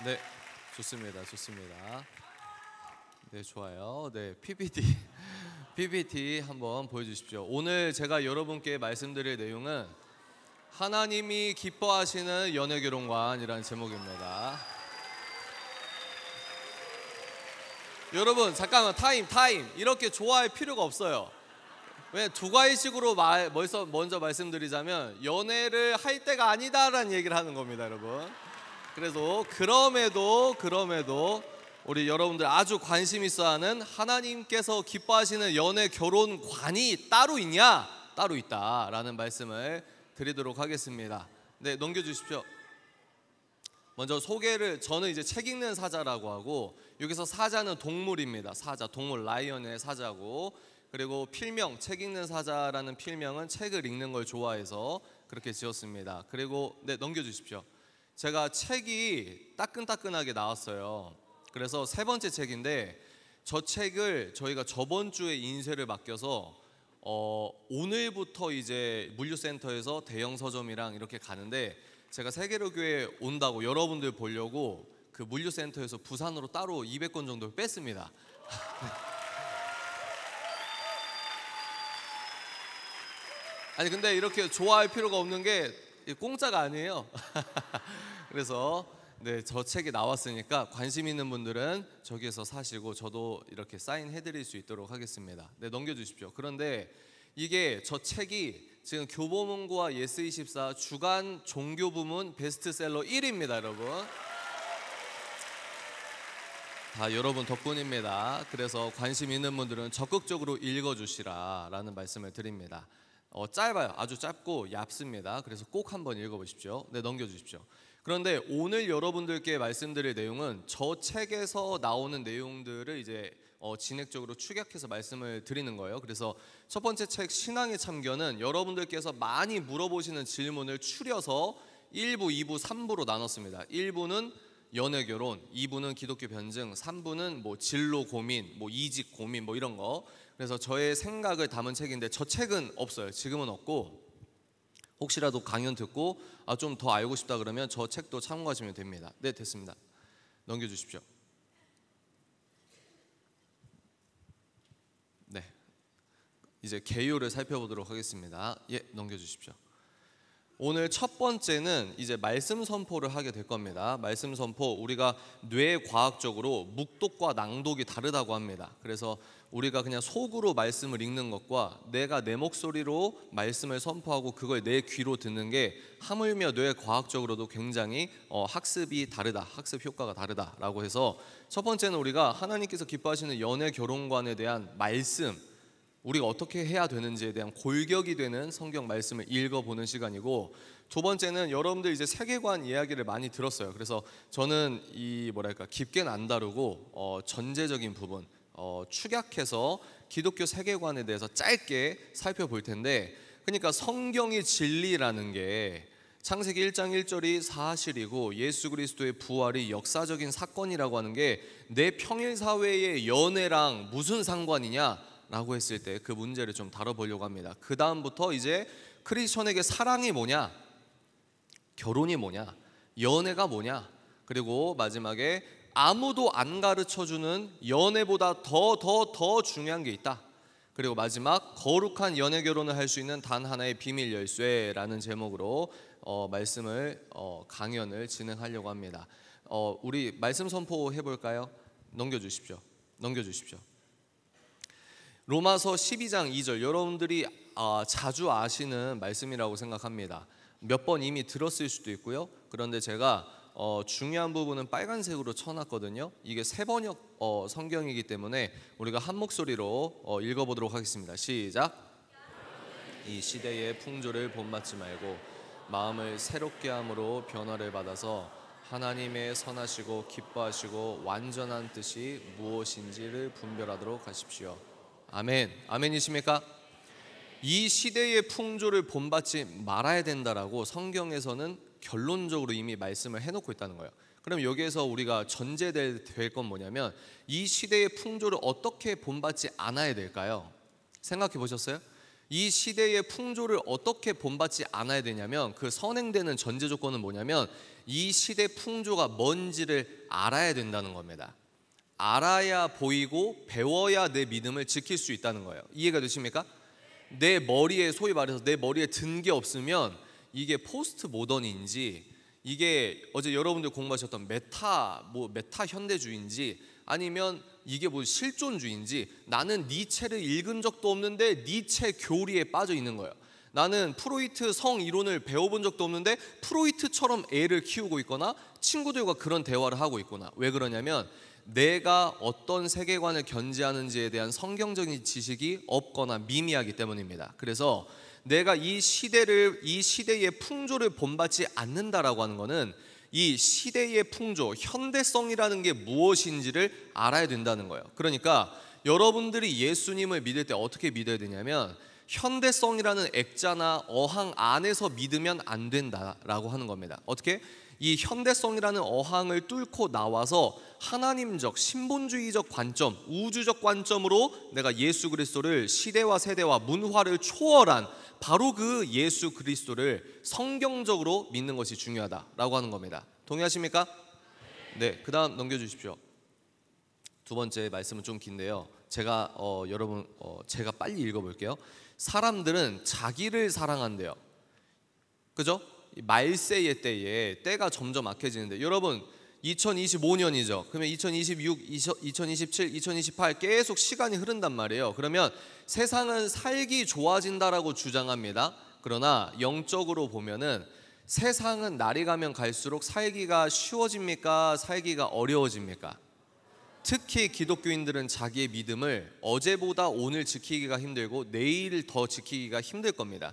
네, 좋습니다. 좋습니다. 네, 좋아요. 네, PPT 한번 보여주십시오. 오늘 제가 여러분께 말씀드릴 내용은 하나님이 기뻐하시는 연애결혼관이라는 제목입니다. 여러분 잠깐만 타임 이렇게 좋아할 필요가 없어요. 왜 두 가지식으로 먼저 말씀드리자면 연애를 할 때가 아니다라는 얘기를 하는 겁니다, 여러분. 그래서 그럼에도 우리 여러분들 아주 관심 있어하는 하나님께서 기뻐하시는 연애 결혼관이 따로 있냐? 따로 있다라는 말씀을 드리도록 하겠습니다. 네, 넘겨주십시오. 먼저 소개를, 저는 이제 책 읽는 사자라고 하고, 여기서 사자는 동물입니다. 사자, 동물, 라이언의 사자고, 그리고 필명, 책 읽는 사자라는 필명은 책을 읽는 걸 좋아해서 그렇게 지었습니다. 그리고 네, 넘겨주십시오. 제가 책이 따끈따끈하게 나왔어요. 그래서 세 번째 책인데, 저 책을 저희가 저번 주에 인쇄를 맡겨서 오늘부터 이제 물류센터에서 대형 서점이랑 이렇게 가는데, 제가 세계로교회 온다고 여러분들 보려고 그 물류센터에서 부산으로 따로 200권 정도를 뺐습니다. 아니 근데 이렇게 좋아할 필요가 없는 게 공짜가 아니에요. 그래서 네, 저 책이 나왔으니까 관심 있는 분들은 저기에서 사시고 저도 이렇게 사인해 드릴 수 있도록 하겠습니다. 네, 넘겨주십시오. 그런데 이게 저 책이 지금 교보문고와 예스24 주간 종교 부문 베스트셀러 1위입니다, 여러분. 다 여러분 덕분입니다. 그래서 관심 있는 분들은 적극적으로 읽어주시라라는 말씀을 드립니다. 짧아요. 아주 짧고 얇습니다. 그래서 꼭 한번 읽어보십시오. 네, 넘겨주십시오. 그런데 오늘 여러분들께 말씀드릴 내용은 저 책에서 나오는 내용들을 이제 진액적으로 축약해서 말씀을 드리는 거예요. 그래서 첫 번째 책 신앙의 참견은 여러분들께서 많이 물어보시는 질문을 추려서 1부, 2부, 3부로 나눴습니다. 1부는 연애 결혼, 2부는 기독교 변증, 3부는 뭐 진로 고민, 뭐 이직 고민, 뭐 이런 거. 그래서 저의 생각을 담은 책인데 저 책은 없어요. 지금은 없고, 혹시라도 강연 듣고 좀 더 알고 싶다 그러면 저 책도 참고하시면 됩니다. 네, 됐습니다. 넘겨주십시오. 네, 이제 개요를 살펴보도록 하겠습니다. 예, 넘겨주십시오. 오늘 첫 번째는 이제 말씀 선포를 하게 될 겁니다. 말씀 선포, 우리가 뇌과학적으로 묵독과 낭독이 다르다고 합니다. 그래서 우리가 그냥 속으로 말씀을 읽는 것과 내가 내 목소리로 말씀을 선포하고 그걸 내 귀로 듣는 게 하물며 뇌과학적으로도 굉장히 학습이 다르다, 학습 효과가 다르다라고 해서 첫 번째는 우리가 하나님께서 기뻐하시는 연애 결혼관에 대한 말씀, 우리가 어떻게 해야 되는지에 대한 골격이 되는 성경 말씀을 읽어보는 시간이고, 두 번째는 여러분들 이제 세계관 이야기를 많이 들었어요. 그래서 저는 깊게는 안 다루고 전제적인 부분 축약해서 기독교 세계관에 대해서 짧게 살펴볼 텐데, 그러니까 성경이 진리라는 게 창세기 1장 1절이 사실이고 예수 그리스도의 부활이 역사적인 사건이라고 하는 게 내 평일 사회의 연애랑 무슨 상관이냐 라고 했을 때 그 문제를 좀 다뤄보려고 합니다. 그 다음부터 이제 크리스천에게 사랑이 뭐냐, 결혼이 뭐냐, 연애가 뭐냐, 그리고 마지막에 아무도 안 가르쳐주는 연애보다 더 중요한 게 있다. 그리고 마지막 거룩한 연애 결혼을 할 수 있는 단 하나의 비밀 열쇠라는 제목으로 강연을 진행하려고 합니다. 우리 말씀 선포 해볼까요? 넘겨주십시오. 로마서 12장 2절, 여러분들이 자주 아시는 말씀이라고 생각합니다. 몇 번 이미 들었을 수도 있고요. 그런데 제가 중요한 부분은 빨간색으로 쳐놨거든요. 이게 세번역 성경이기 때문에 우리가 한 목소리로 읽어보도록 하겠습니다. 시작. 이 시대의 풍조를 본받지 말고 마음을 새롭게 함으로 변화를 받아서 하나님의 선하시고 기뻐하시고 완전한 뜻이 무엇인지를 분별하도록 하십시오. 아멘. 아멘이십니까? 이 시대의 풍조를 본받지 말아야 된다라고 성경에서는 결론적으로 이미 말씀을 해놓고 있다는 거예요. 그럼 여기에서 우리가 전제될 건 뭐냐면, 이 시대의 풍조를 어떻게 본받지 않아야 될까요? 생각해 보셨어요? 이 시대의 풍조를 어떻게 본받지 않아야 되냐면, 그 선행되는 전제 조건은 뭐냐면 이 시대 풍조가 뭔지를 알아야 된다는 겁니다. 알아야 보이고 배워야 내 믿음을 지킬 수 있다는 거예요. 이해가 되십니까? 내 머리에, 소위 말해서 내 머리에 든 게 없으면 이게 포스트 모던인지, 이게 어제 여러분들 공부하셨던 메타 현대주의인지, 아니면 이게 뭐 실존주의인지, 나는 니체를 읽은 적도 없는데 니체 교리에 빠져 있는 거예요. 나는 프로이트 성 이론을 배워본 적도 없는데 프로이트처럼 애를 키우고 있거나 친구들과 그런 대화를 하고 있구나. 왜 그러냐면 내가 어떤 세계관을 견지하는지에 대한 성경적인 지식이 없거나 미미하기 때문입니다. 그래서 내가 이 시대의 풍조를 본받지 않는다라고 하는 것은 이 시대의 풍조, 현대성이라는 게 무엇인지를 알아야 된다는 거예요. 그러니까 여러분들이 예수님을 믿을 때 어떻게 믿어야 되냐면 현대성이라는 액자나 어항 안에서 믿으면 안 된다라고 하는 겁니다. 어떻게? 이 현대성이라는 어항을 뚫고 나와서 하나님적, 신본주의적 관점, 우주적 관점으로 내가 예수 그리스도를 시대와 세대와 문화를 초월한 바로 그 예수 그리스도를 성경적으로 믿는 것이 중요하다라고 하는 겁니다. 동의하십니까? 네, 그 다음 넘겨주십시오. 두 번째 말씀은 좀 긴데요. 제가 제가 빨리 읽어볼게요. 사람들은 자기를 사랑한대요. 그죠? 말세의 때가 점점 악해지는데, 여러분 2025년이죠. 그러면 2026, 2027, 2028 계속 시간이 흐른단 말이에요. 그러면 세상은 살기 좋아진다라고 주장합니다. 그러나 영적으로 보면은 세상은 날이 가면 갈수록 살기가 쉬워집니까? 살기가 어려워집니까? 특히 기독교인들은 자기의 믿음을 어제보다 오늘 지키기가 힘들고 내일 더 지키기가 힘들 겁니다.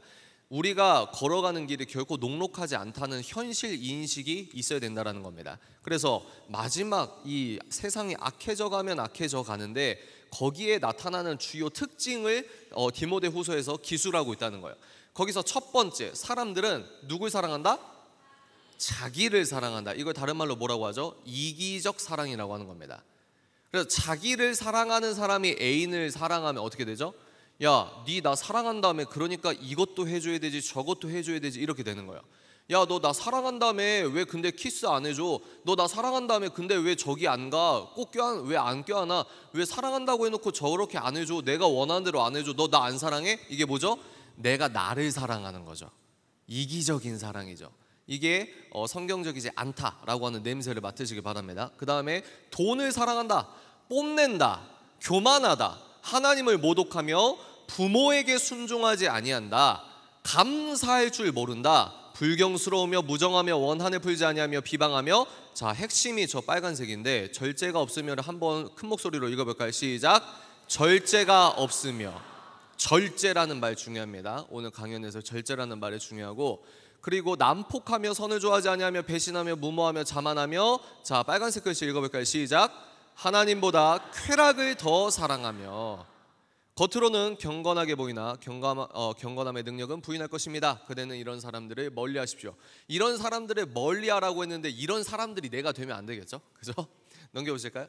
우리가 걸어가는 길이 결코 녹록하지 않다는 현실 인식이 있어야 된다는 겁니다. 그래서 마지막 이 세상이 악해져 가면 악해져 가는데 거기에 나타나는 주요 특징을 디모데후서에서 기술하고 있다는 거예요. 거기서 첫 번째, 사람들은 누굴 사랑한다? 자기를 사랑한다. 이걸 다른 말로 뭐라고 하죠? 이기적 사랑이라고 하는 겁니다. 그래서 자기를 사랑하는 사람이 애인을 사랑하면 어떻게 되죠? 야, 니 나 사랑한다며, 그러니까 이것도 해줘야 되지 저것도 해줘야 되지, 이렇게 되는 거예요. 야, 너 나 사랑한다며 왜 근데 키스 안 해줘? 너 나 사랑한다며 근데 왜 저기 안 가? 꼭 왜 안 껴안아? 왜 사랑한다고 해놓고 저렇게 안 해줘? 내가 원하는 대로 안 해줘? 너 나 안 사랑해? 이게 뭐죠? 내가 나를 사랑하는 거죠. 이기적인 사랑이죠. 이게 성경적이지 않다라고 하는 냄새를 맡으시기 바랍니다. 그 다음에 돈을 사랑한다, 뽐낸다, 교만하다, 하나님을 모독하며 부모에게 순종하지 아니한다, 감사할 줄 모른다, 불경스러우며 무정하며 원한을 풀지 아니하며 비방하며. 자, 핵심이 저 빨간색인데 절제가 없으면 한번 큰 목소리로 읽어볼까요? 시작. 절제가 없으며. 절제라는 말 중요합니다. 오늘 강연에서 절제라는 말이 중요하고, 그리고 난폭하며 선을 좋아하지 아니하며 배신하며 무모하며 자만하며. 자, 빨간색 글씨 읽어볼까요? 시작. 하나님보다 쾌락을 더 사랑하며. 겉으로는 경건하게 보이나 경건함의 능력은 부인할 것입니다. 그대는 이런 사람들을 멀리하십시오. 이런 사람들을 멀리하라고 했는데 이런 사람들이 내가 되면 안 되겠죠? 그죠? 넘겨보실까요?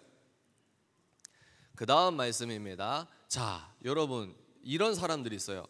그 다음 말씀입니다. 자, 여러분, 이런 사람들이 있어요.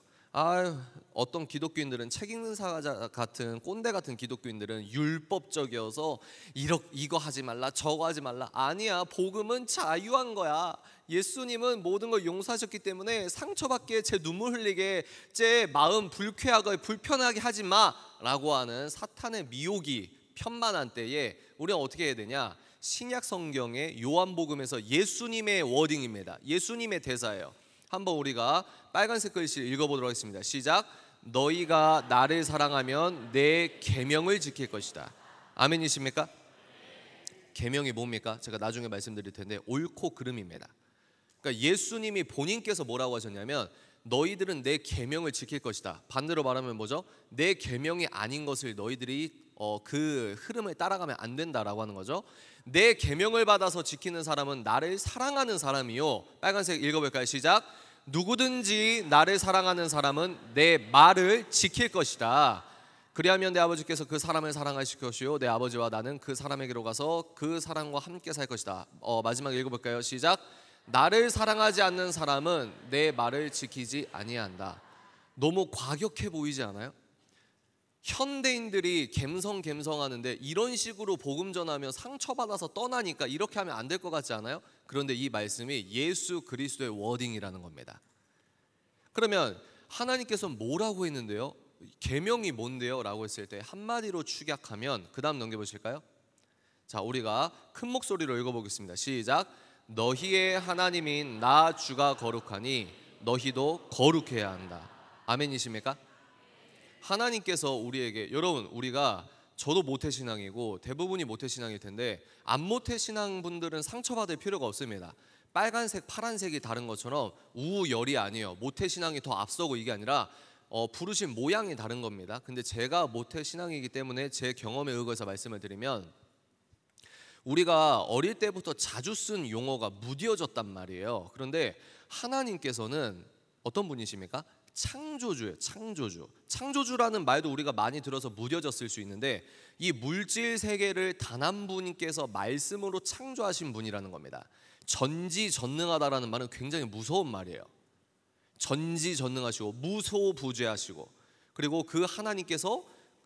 어떤 기독교인들은 책 읽는 사자 같은 꼰대 같은 기독교인들은 율법적이어서 이거 하지 말라 저거 하지 말라. 아니야, 복음은 자유한 거야. 예수님은 모든 걸 용서하셨기 때문에 상처받게, 제 눈물 흘리게, 제 마음 불쾌하게 불편하게 하지 마라고 하는 사탄의 미혹이 편만한 때에 우리는 어떻게 해야 되냐? 신약 성경의 요한복음에서 예수님의 워딩입니다. 예수님의 대사예요. 한번 우리가 빨간색 글씨 읽어보도록 하겠습니다. 시작. 너희가 나를 사랑하면 내 계명을 지킬 것이다. 아멘이십니까? 계명이 뭡니까? 제가 나중에 말씀드릴 텐데 옳고 그름입니다. 그러니까 예수님이 본인께서 뭐라고 하셨냐면 너희들은 내 계명을 지킬 것이다. 반대로 말하면 뭐죠? 내 계명이 아닌 것을 너희들이 그 흐름을 따라가면 안 된다라고 하는 거죠. 내 계명을 받아서 지키는 사람은 나를 사랑하는 사람이요. 빨간색 읽어볼까요? 시작. 누구든지 나를 사랑하는 사람은 내 말을 지킬 것이다. 그리하면 내 아버지께서 그 사람을 사랑하실 것이요 내 아버지와 나는 그 사람에게로 가서 그 사람과 함께 살 것이다. 마지막 읽어볼까요? 시작. 나를 사랑하지 않는 사람은 내 말을 지키지 아니한다. 너무 과격해 보이지 않아요? 현대인들이 갬성갬성하는데 이런 식으로 복음 전하면 상처받아서 떠나니까 이렇게 하면 안 될 것 같지 않아요? 그런데 이 말씀이 예수 그리스도의 워딩이라는 겁니다. 그러면 하나님께서 뭐라고 했는데요? 계명이 뭔데요? 라고 했을 때 한마디로 축약하면 그 다음 넘겨보실까요? 자, 우리가 큰 목소리로 읽어보겠습니다. 시작. 너희의 하나님인 나 주가 거룩하니 너희도 거룩해야 한다. 아멘이십니까? 하나님께서 우리에게, 여러분, 우리가, 저도 모태신앙이고 대부분이 모태신앙일 텐데 안 모태신앙 분들은 상처받을 필요가 없습니다. 빨간색 파란색이 다른 것처럼 우열이 아니에요. 모태신앙이 더 앞서고 이게 아니라 부르신 모양이 다른 겁니다. 근데 제가 모태신앙이기 때문에 제 경험에 의거해서 말씀을 드리면, 우리가 어릴 때부터 자주 쓴 용어가 무뎌졌단 말이에요. 그런데 하나님께서는 어떤 분이십니까? 창조주예요. 창조주. 창조주라는 말도 우리가 많이 들어서 무뎌졌을 수 있는데, 이 물질 세계를 단 한 분께서 말씀으로 창조하신 분이라는 겁니다. 전지전능하다라는 말은 굉장히 무서운 말이에요. 전지전능하시고 무소부재하시고, 그리고 그 하나님께서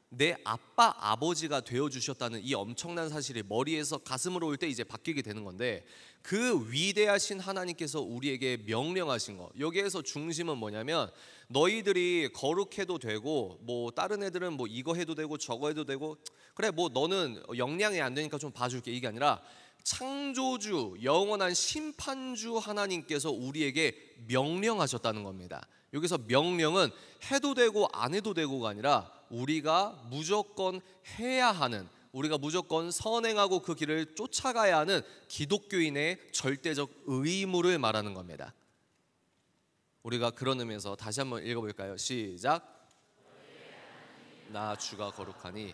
내 아빠 아버지가 되어주셨다는 이 엄청난 사실이 머리에서 가슴으로 올 때 이제 바뀌게 되는 건데, 그 위대하신 하나님께서 우리에게 명령하신 거, 여기에서 중심은 뭐냐면, 너희들이 거룩해도 되고 뭐 다른 애들은 뭐 이거 해도 되고 저거 해도 되고, 그래 뭐 너는 역량이 안 되니까 좀 봐줄게, 이게 아니라 창조주 영원한 심판주 하나님께서 우리에게 명령하셨다는 겁니다. 여기서 명령은 해도 되고 안 해도 되고가 아니라 우리가 무조건 해야 하는, 우리가 무조건 선행하고 그 길을 쫓아가야 하는 기독교인의 절대적 의무를 말하는 겁니다. 우리가 그런 의미에서 다시 한번 읽어볼까요? 시작. 나 주가 거룩하니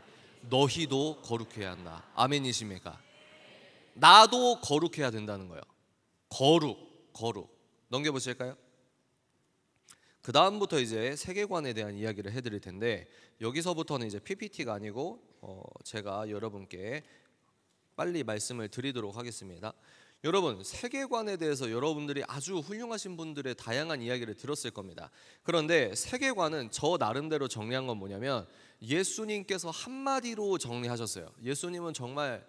너희도 거룩해야 한다. 아멘이십니까? 나도 거룩해야 된다는 거예요. 거룩. 넘겨보실까요? 그 다음부터 이제 세계관에 대한 이야기를 해드릴 텐데, 여기서부터는 이제 PPT가 아니고 제가 여러분께 빨리 말씀을 드리도록 하겠습니다. 여러분, 세계관에 대해서 여러분들이 아주 훌륭하신 분들의 다양한 이야기를 들었을 겁니다. 그런데 세계관은 저 나름대로 정리한 건 뭐냐면, 예수님께서 한마디로 정리하셨어요. 예수님은 정말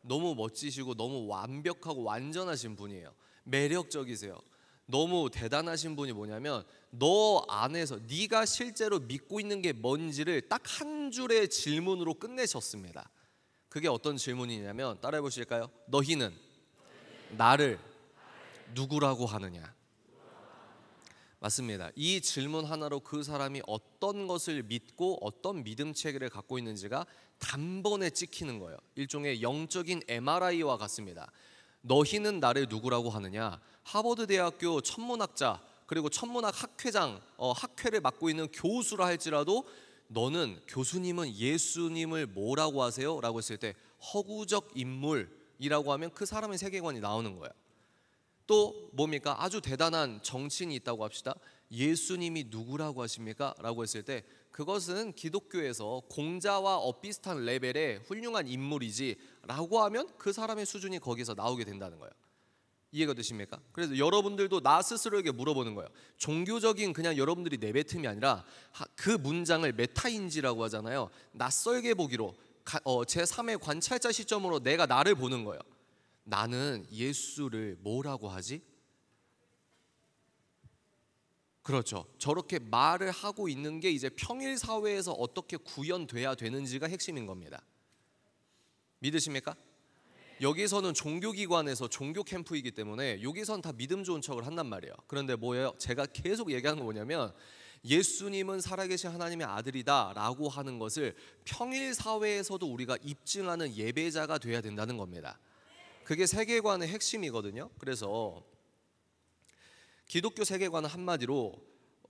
너무 멋지시고 너무 완벽하고 완전하신 분이에요. 매력적이세요. 너무 대단하신 분이 뭐냐면, 너 안에서 네가 실제로 믿고 있는 게 뭔지를 딱 한 줄의 질문으로 끝내셨습니다. 그게 어떤 질문이냐면, 따라해 보실까요? 너희는 나를 누구라고 하느냐? 맞습니다. 이 질문 하나로 그 사람이 어떤 것을 믿고 어떤 믿음 체계를 갖고 있는지가 단번에 찍히는 거예요. 일종의 영적인 MRI와 같습니다. 너희는 나를 누구라고 하느냐? 하버드 대학교 천문학자, 그리고 천문학 학회장, 학회를 맡고 있는 교수라 할지라도, 너는, 교수님은 예수님을 뭐라고 하세요? 라고 했을 때 허구적 인물이라고 하면 그 사람의 세계관이 나오는 거예요. 또 뭡니까? 아주 대단한 정치인이 있다고 합시다. 예수님이 누구라고 하십니까? 라고 했을 때 그것은 기독교에서 공자와 엇비슷한 레벨의 훌륭한 인물이지 라고 하면 그 사람의 수준이 거기서 나오게 된다는 거예요. 이해가 되십니까? 그래서 여러분들도 나 스스로에게 물어보는 거예요. 종교적인 그냥 여러분들이 내뱉음이 아니라 그 문장을 메타인지라고 하잖아요. 낯설게 보기로 제3의 관찰자 시점으로 내가 나를 보는 거예요. 나는 예수를 뭐라고 하지? 그렇죠. 저렇게 말을 하고 있는 게 이제 평일 사회에서 어떻게 구현돼야 되는지가 핵심인 겁니다. 믿으십니까? 여기서는 종교기관에서 종교 캠프이기 때문에 여기선 다 믿음 좋은 척을 한단 말이에요. 그런데 뭐예요? 제가 계속 얘기하는 건 뭐냐면, 예수님은 살아계신 하나님의 아들이다 라고 하는 것을 평일 사회에서도 우리가 입증하는 예배자가 돼야 된다는 겁니다. 그게 세계관의 핵심이거든요. 그래서 기독교 세계관은 한마디로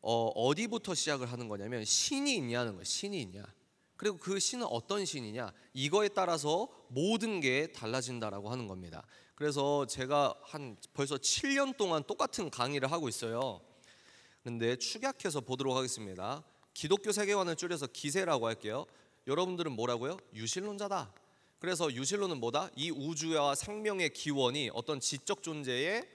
어디부터 시작을 하는 거냐면, 신이 있냐는 거예요. 신이 있냐. 그리고 그 신은 어떤 신이냐, 이거에 따라서 모든 게 달라진다라고 하는 겁니다. 그래서 제가 벌써 7년 동안 똑같은 강의를 하고 있어요. 근데 축약해서 보도록 하겠습니다. 기독교 세계관을 줄여서 기세라고 할게요. 여러분들은 뭐라고요? 유실론자다. 그래서 유실론은 뭐다? 이 우주와 생명의 기원이 어떤 지적 존재의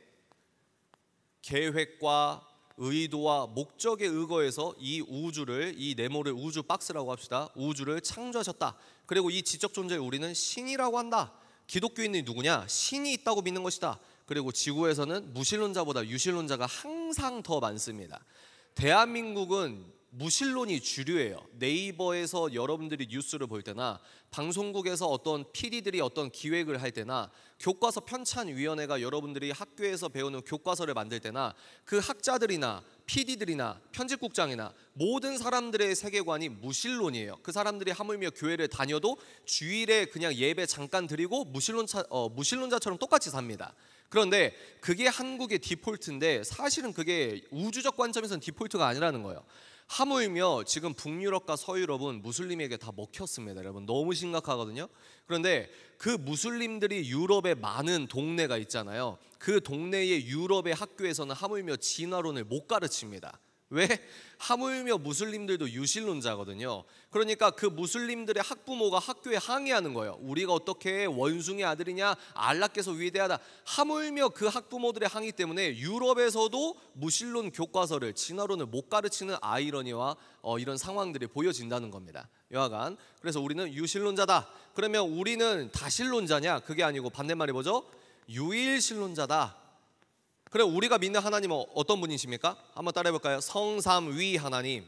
계획과 의도와 목적에 의거해서 이 우주를, 이 네모를 우주 박스라고 합시다. 우주를 창조하셨다. 그리고 이 지적 존재를 우리는 신이라고 한다. 기독교인이 누구냐? 신이 있다고 믿는 것이다. 그리고 지구에서는 무신론자보다 유신론자가 항상 더 많습니다. 대한민국은 무신론이 주류예요. 네이버에서 여러분들이 뉴스를 볼 때나 방송국에서 어떤 PD들이 어떤 기획을 할 때나 교과서 편찬위원회가 여러분들이 학교에서 배우는 교과서를 만들 때나 그 학자들이나 PD들이나 편집국장이나 모든 사람들의 세계관이 무신론이에요. 그 사람들이 하물며 교회를 다녀도 주일에 그냥 예배 잠깐 드리고 무신론자처럼 똑같이 삽니다. 그런데 그게 한국의 디폴트인데 사실은 그게 우주적 관점에서는 디폴트가 아니라는 거예요. 하물며 지금 북유럽과 서유럽은 무슬림에게 다 먹혔습니다. 여러분 너무 심각하거든요. 그런데 그 무슬림들이 유럽에 많은 동네가 있잖아요. 그 동네의 유럽의 학교에서는 하물며 진화론을 못 가르칩니다. 왜? 하물며 무슬림들도 유신론자거든요. 그러니까 그 무슬림들의 학부모가 학교에 항의하는 거예요. 우리가 어떻게 원숭이 아들이냐, 알라께서 위대하다. 하물며 그 학부모들의 항의 때문에 유럽에서도 무신론 교과서를, 진화론을 못 가르치는 아이러니와 이런 상황들이 보여진다는 겁니다. 여하간 그래서 우리는 유신론자다. 그러면 우리는 다신론자냐? 그게 아니고 반대말이 뭐죠? 유일신론자다. 그럼 우리가 믿는 하나님은 어떤 분이십니까? 한번 따라해 볼까요? 성삼위 하나님.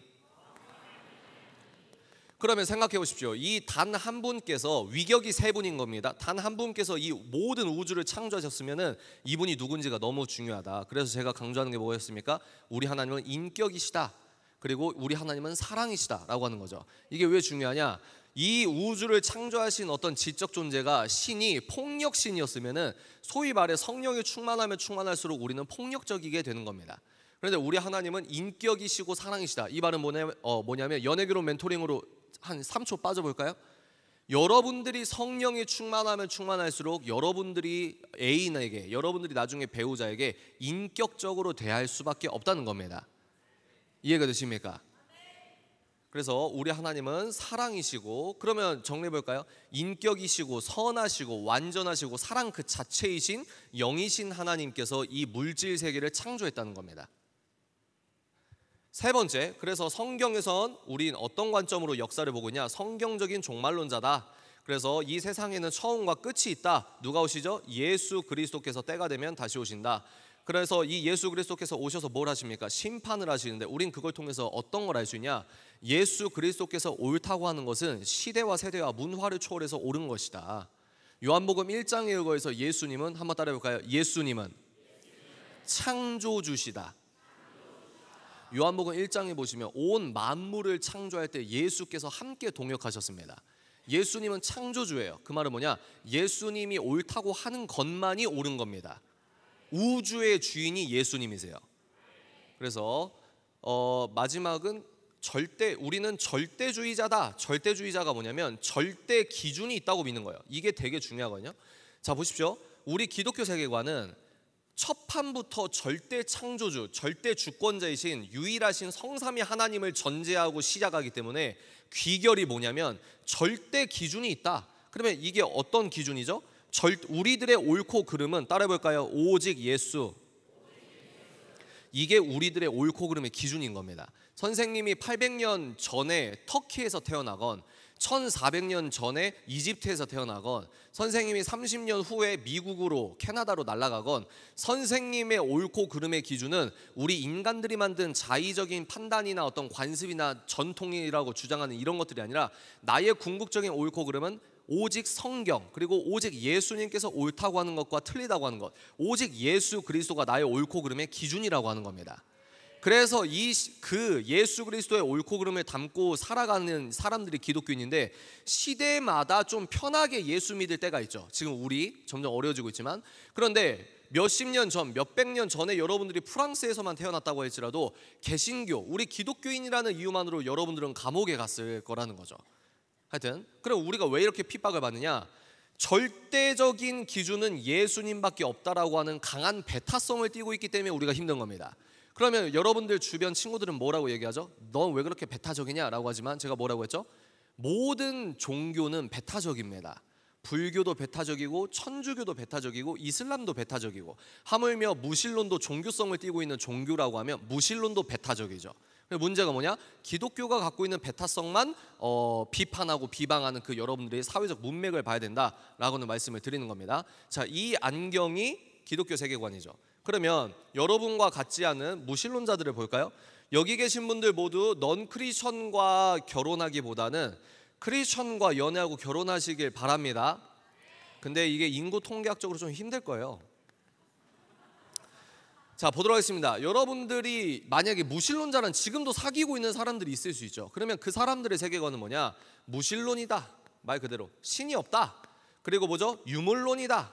그러면 생각해 보십시오. 이 단 한 분께서 위격이 세 분인 겁니다. 단 한 분께서 이 모든 우주를 창조하셨으면은 이분이 누군지가 너무 중요하다. 그래서 제가 강조하는 게 뭐였습니까? 우리 하나님은 인격이시다. 그리고 우리 하나님은 사랑이시다라고 하는 거죠. 이게 왜 중요하냐? 이 우주를 창조하신 어떤 지적 존재가 신이 폭력신이었으면은 소위 말해 성령이 충만하면 충만할수록 우리는 폭력적이게 되는 겁니다. 그런데 우리 하나님은 인격이시고 사랑이시다. 이 말은 뭐냐면 연예교론 멘토링으로 한 3초 빠져볼까요? 여러분들이 성령이 충만하면 충만할수록 여러분들이 애인에게, 여러분들이 나중에 배우자에게 인격적으로 대할 수밖에 없다는 겁니다. 이해가 되십니까? 그래서 우리 하나님은 사랑이시고, 그러면 정리해 볼까요? 인격이시고 선하시고 완전하시고 사랑 그 자체이신 영이신 하나님께서 이 물질 세계를 창조했다는 겁니다. 세 번째, 그래서 성경에선 우린 어떤 관점으로 역사를 보고 있냐? 성경적인 종말론자다. 그래서 이 세상에는 처음과 끝이 있다. 누가 오시죠? 예수 그리스도께서 때가 되면 다시 오신다. 그래서 이 예수 그리스도께서 오셔서 뭘 하십니까? 심판을 하시는데 우린 그걸 통해서 어떤 걸 알 수 있냐? 예수 그리스도께서 옳다고 하는 것은 시대와 세대와 문화를 초월해서 옳은 것이다. 요한복음 1장에 의거해서 예수님은, 한번 따라해 볼까요? 예수님은 창조주시다. 요한복음 1장에 보시면 온 만물을 창조할 때 예수께서 함께 동역하셨습니다. 예수님은 창조주예요. 그 말은 뭐냐? 예수님이 옳다고 하는 것만이 옳은 겁니다. 우주의 주인이 예수님이세요. 그래서 마지막은 우리는 절대주의자다. 절대주의자가 뭐냐면 절대 기준이 있다고 믿는 거예요. 이게 되게 중요하거든요. 자 보십시오. 우리 기독교 세계관은 첫 판부터 절대 창조주, 절대 주권자이신 유일하신 성삼위 하나님을 전제하고 시작하기 때문에 귀결이 뭐냐면 절대 기준이 있다. 그러면 이게 어떤 기준이죠? 우리들의 옳고 그름은 따라해 볼까요? 오직 예수. 이게 우리들의 옳고 그름의 기준인 겁니다. 선생님이 800년 전에 터키에서 태어나건 1400년 전에 이집트에서 태어나건 선생님이 30년 후에 미국으로 캐나다로 날아가건 선생님의 옳고 그름의 기준은 우리 인간들이 만든 자의적인 판단이나 어떤 관습이나 전통이라고 주장하는 이런 것들이 아니라 나의 궁극적인 옳고 그름은 오직 성경, 그리고 오직 예수님께서 옳다고 하는 것과 틀리다고 하는 것, 오직 예수 그리스도가 나의 옳고 그름의 기준이라고 하는 겁니다. 그래서 그 예수 그리스도의 옳고 그름을 담고 살아가는 사람들이 기독교인인데 시대마다 좀 편하게 예수 믿을 때가 있죠. 지금 우리 점점 어려워지고 있지만, 그런데 몇십 년 전, 몇백 년 전에 여러분들이 프랑스에서만 태어났다고 할지라도 개신교, 우리 기독교인이라는 이유만으로 여러분들은 감옥에 갔을 거라는 거죠. 하여튼 그럼 우리가 왜 이렇게 핍박을 받느냐? 절대적인 기준은 예수님밖에 없다라고 하는 강한 배타성을 띠고 있기 때문에 우리가 힘든 겁니다. 그러면 여러분들 주변 친구들은 뭐라고 얘기하죠? 넌 왜 그렇게 배타적이냐? 라고 하지만 제가 뭐라고 했죠? 모든 종교는 배타적입니다. 불교도 배타적이고 천주교도 배타적이고 이슬람도 배타적이고 하물며 무신론도 종교성을 띠고 있는 종교라고 하면 무신론도 배타적이죠. 문제가 뭐냐? 기독교가 갖고 있는 배타성만 비판하고 비방하는 그 여러분들의 사회적 문맥을 봐야 된다라고는 말씀을 드리는 겁니다. 자, 이 안경이 기독교 세계관이죠. 그러면 여러분과 같지 않은 무신론자들을 볼까요? 여기 계신 분들 모두 넌 크리스천과 결혼하기보다는 크리스천과 연애하고 결혼하시길 바랍니다. 근데 이게 인구 통계학적으로 좀 힘들 거예요. 자, 보도록 하겠습니다. 여러분들이 만약에 무신론자란 지금도 사귀고 있는 사람들이 있을 수 있죠. 그러면 그 사람들의 세계관은 뭐냐? 무신론이다. 말 그대로 신이 없다. 그리고 뭐죠? 유물론이다.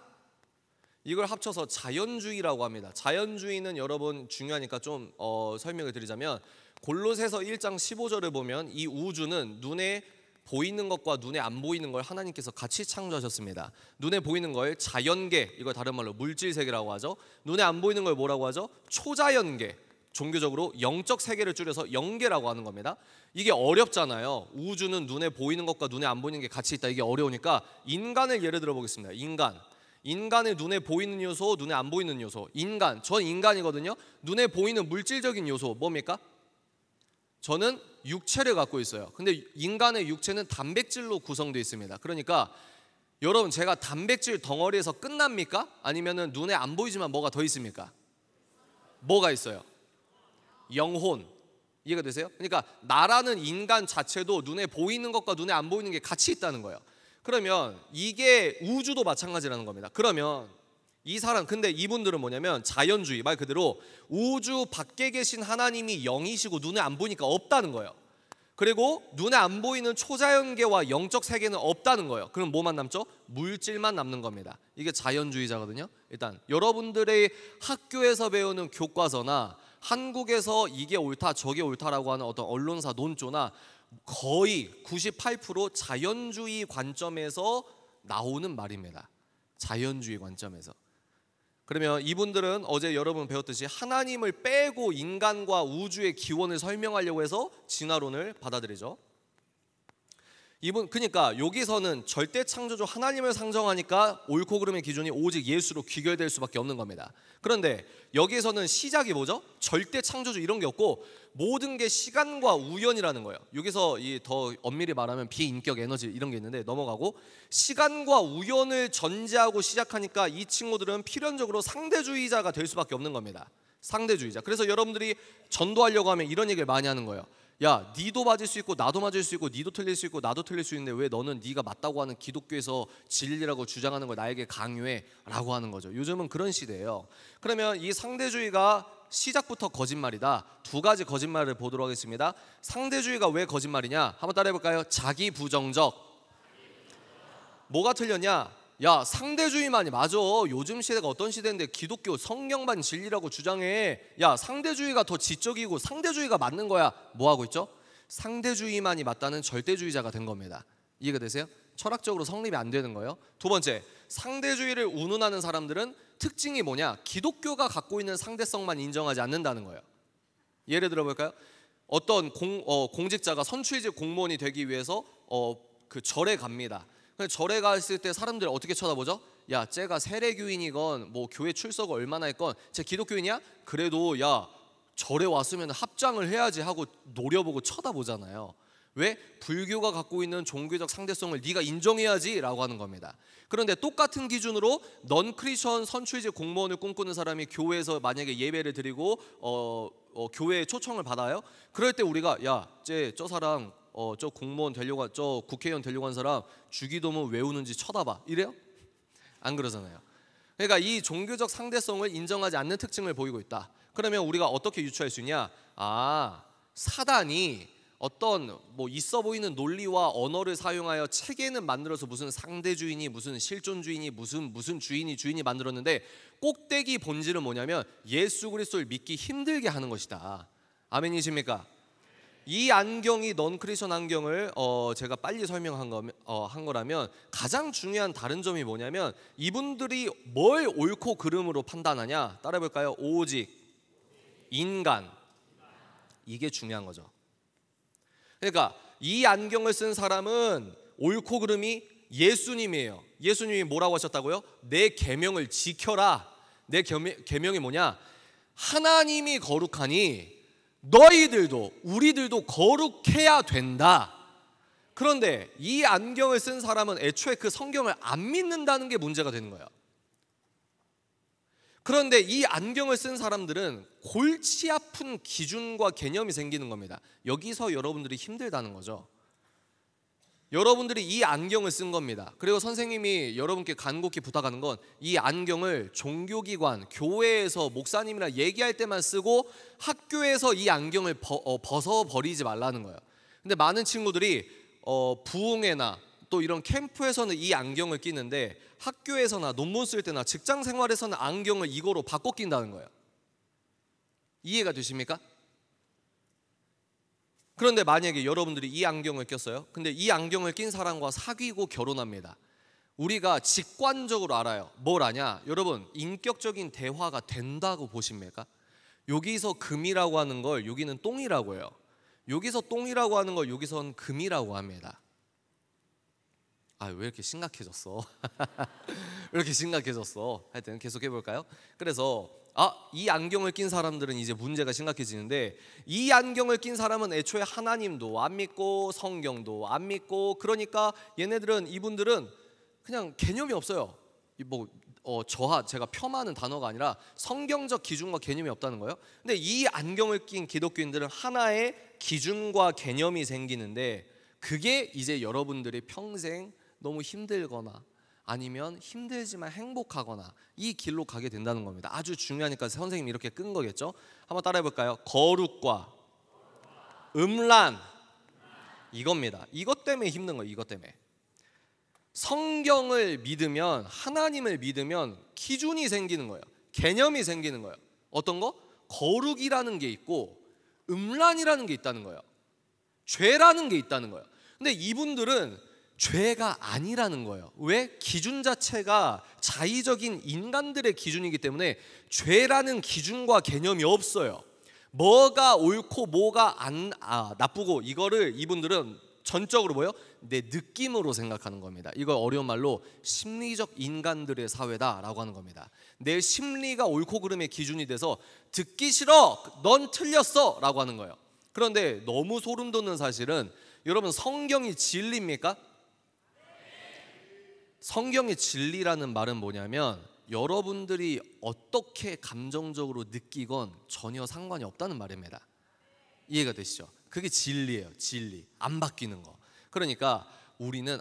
이걸 합쳐서 자연주의라고 합니다. 자연주의는 여러분 중요하니까 좀 설명을 드리자면 골로새서 1장 15절을 보면 이 우주는 눈에 보이는 것과 눈에 안 보이는 걸 하나님께서 같이 창조하셨습니다. 눈에 보이는 걸 자연계, 이걸 다른 말로 물질세계라고 하죠. 눈에 안 보이는 걸 뭐라고 하죠? 초자연계, 종교적으로 영적 세계를 줄여서 영계라고 하는 겁니다. 이게 어렵잖아요. 우주는 눈에 보이는 것과 눈에 안 보이는 게 같이 있다. 이게 어려우니까 인간을 예를 들어 보겠습니다. 인간의 눈에 보이는 요소, 눈에 안 보이는 요소. 전 인간이거든요. 눈에 보이는 물질적인 요소 뭡니까? 저는 육체를 갖고 있어요. 근데 인간의 육체는 단백질로 구성되어 있습니다. 그러니까 여러분, 제가 단백질 덩어리에서 끝납니까? 아니면은 눈에 안 보이지만 뭐가 더 있습니까? 뭐가 있어요? 영혼. 이해가 되세요? 그러니까 나라는 인간 자체도 눈에 보이는 것과 눈에 안 보이는 게 같이 있다는 거예요. 그러면 이게 우주도 마찬가지라는 겁니다. 그러면 근데 이분들은 뭐냐면 자연주의, 말 그대로 우주 밖에 계신 하나님이 영이시고 눈에 안 보이니까 없다는 거예요. 그리고 눈에 안 보이는 초자연계와 영적 세계는 없다는 거예요. 그럼 뭐만 남죠? 물질만 남는 겁니다. 이게 자연주의자거든요. 일단 여러분들의 학교에서 배우는 교과서나 한국에서 이게 옳다 저게 옳다라고 하는 어떤 언론사 논조나 거의 98% 자연주의 관점에서 나오는 말입니다. 자연주의 관점에서. 그러면 이분들은 어제 여러분 배웠듯이 하나님을 빼고 인간과 우주의 기원을 설명하려고 해서 진화론을 받아들이죠. 그러니까 여기서는 절대 창조주 하나님을 상정하니까 옳고 그름의 기준이 오직 예수로 귀결될 수밖에 없는 겁니다. 그런데 여기서는 시작이 뭐죠? 절대 창조주 이런 게 없고 모든 게 시간과 우연이라는 거예요. 여기서 더 엄밀히 말하면 비인격 에너지 이런 게 있는데 넘어가고, 시간과 우연을 전제하고 시작하니까 이 친구들은 필연적으로 상대주의자가 될 수밖에 없는 겁니다. 상대주의자. 그래서 여러분들이 전도하려고 하면 이런 얘기를 많이 하는 거예요. 야, 니도 맞을 수 있고 나도 맞을 수 있고 니도 틀릴 수 있고 나도 틀릴 수 있는데 왜 너는 네가 맞다고 하는 기독교에서 진리라고 주장하는 걸 나에게 강요해? 라고 하는 거죠. 요즘은 그런 시대예요. 그러면 이 상대주의가 시작부터 거짓말이다. 두 가지 거짓말을 보도록 하겠습니다. 상대주의가 왜 거짓말이냐? 한번 따라해 볼까요? 자기 부정적. 뭐가 틀렸냐? 야, 상대주의만이 맞아. 요즘 시대가 어떤 시대인데 기독교 성경만 진리라고 주장해. 야, 상대주의가 더 지적이고 상대주의가 맞는 거야. 뭐 하고 있죠? 상대주의만이 맞다는 절대주의자가 된 겁니다. 이해가 되세요? 철학적으로 성립이 안 되는 거예요. 두 번째, 상대주의를 운운하는 사람들은 특징이 뭐냐? 기독교가 갖고 있는 상대성만 인정하지 않는다는 거예요. 예를 들어 볼까요? 어떤 공직자가 선출직 공무원이 되기 위해서 그 절에 갑니다. 절에 갔을 때 사람들이 어떻게 쳐다보죠? 야, 쟤가 세례교인이건 뭐 교회 출석을 얼마나 했건 쟤 기독교인이야? 그래도 야, 절에 왔으면 합장을 해야지 하고 노려보고 쳐다보잖아요. 왜? 불교가 갖고 있는 종교적 상대성을 네가 인정해야지 라고 하는 겁니다. 그런데 똑같은 기준으로 넌 크리스천 선출직 공무원을 꿈꾸는 사람이 교회에서 만약에 예배를 드리고 교회에 초청을 받아요. 그럴 때 우리가 야, 저 사람 저 공무원 되려고 저 국회의원 되려고 한 사람 주기도문 외우는지 쳐다봐, 이래요? 안 그러잖아요. 그러니까 이 종교적 상대성을 인정하지 않는 특징을 보이고 있다. 그러면 우리가 어떻게 유추할 수 있냐? 사단이 어떤 뭐 있어 보이는 논리와 언어를 사용하여 체계는 만들어서 무슨 상대주의니 무슨 실존주의니 무슨 주인이 만들었는데 꼭대기 본질은 뭐냐면 예수 그리스도를 믿기 힘들게 하는 것이다. 아멘이십니까? 이 안경이 넌 크리스천 안경을 제가 빨리 설명한 거라면 가장 중요한 다른 점이 뭐냐면 이분들이 뭘 옳고 그름으로 판단하냐? 따라해볼까요? 오직 인간. 이게 중요한 거죠. 그러니까 이 안경을 쓴 사람은 옳고 그름이 예수님이에요. 예수님이 뭐라고 하셨다고요? 내 계명을 지켜라. 내 계명이 뭐냐? 하나님이 거룩하니 너희들도 우리들도 거룩해야 된다. 그런데 이 안경을 쓴 사람은 애초에 그 성경을 안 믿는다는 게 문제가 되는 거예요. 그런데 이 안경을 쓴 사람들은 골치 아픈 기준과 개념이 생기는 겁니다. 여기서 여러분들이 힘들다는 거죠. 여러분들이 이 안경을 쓴 겁니다. 그리고 선생님이 여러분께 간곡히 부탁하는 건 이 안경을 종교기관, 교회에서 목사님이랑 얘기할 때만 쓰고 학교에서 이 안경을 벗어버리지 말라는 거예요. 근데 많은 친구들이 부흥회나 또 이런 캠프에서는 이 안경을 끼는데 학교에서나 논문 쓸 때나 직장 생활에서는 안경을 이거로 바꿔 낀다는 거예요. 이해가 되십니까? 그런데 만약에 여러분들이 이 안경을 꼈어요. 근데 이 안경을 낀 사람과 사귀고 결혼합니다. 우리가 직관적으로 알아요. 뭘 아냐? 여러분, 인격적인 대화가 된다고 보십니까? 여기서 금이라고 하는 걸 여기는 똥이라고 해요. 여기서 똥이라고 하는 걸 여기선 금이라고 합니다. 왜 이렇게 심각해졌어? 왜 이렇게 심각해졌어? 하여튼 계속 해볼까요? 그래서 이 안경을 낀 사람들은 이제 문제가 심각해지는데, 이 안경을 낀 사람은 애초에 하나님도 안 믿고 성경도 안 믿고, 그러니까 이분들은 그냥 개념이 없어요. 제가 폄하하는 단어가 아니라 성경적 기준과 개념이 없다는 거예요. 근데 이 안경을 낀 기독교인들은 하나의 기준과 개념이 생기는데, 그게 이제 여러분들이 평생 너무 힘들거나 아니면 힘들지만 행복하거나 이 길로 가게 된다는 겁니다. 아주 중요하니까 선생님이 이렇게 끈 거겠죠. 한번 따라해 볼까요? 거룩과 음란, 이겁니다. 이것 때문에 힘든 거예요. 이것 때문에. 성경을 믿으면, 하나님을 믿으면 기준이 생기는 거예요. 개념이 생기는 거예요. 어떤 거? 거룩이라는 게 있고 음란이라는 게 있다는 거예요. 죄라는 게 있다는 거예요. 근데 이분들은 죄가 아니라는 거예요. 왜? 기준 자체가 자의적인 인간들의 기준이기 때문에 죄라는 기준과 개념이 없어요. 뭐가 옳고 뭐가 나쁘고, 이거를 이분들은 전적으로 뭐예요? 내 느낌으로 생각하는 겁니다. 이걸 어려운 말로 심리적 인간들의 사회다라고 하는 겁니다. 내 심리가 옳고 그름의 기준이 돼서 듣기 싫어, 넌 틀렸어 라고 하는 거예요. 그런데 너무 소름 돋는 사실은, 여러분, 성경이 진리입니까? 성경의 진리라는 말은 뭐냐면 여러분들이 어떻게 감정적으로 느끼건 전혀 상관이 없다는 말입니다. 이해가 되시죠? 그게 진리예요. 진리, 안 바뀌는 거. 그러니까 우리는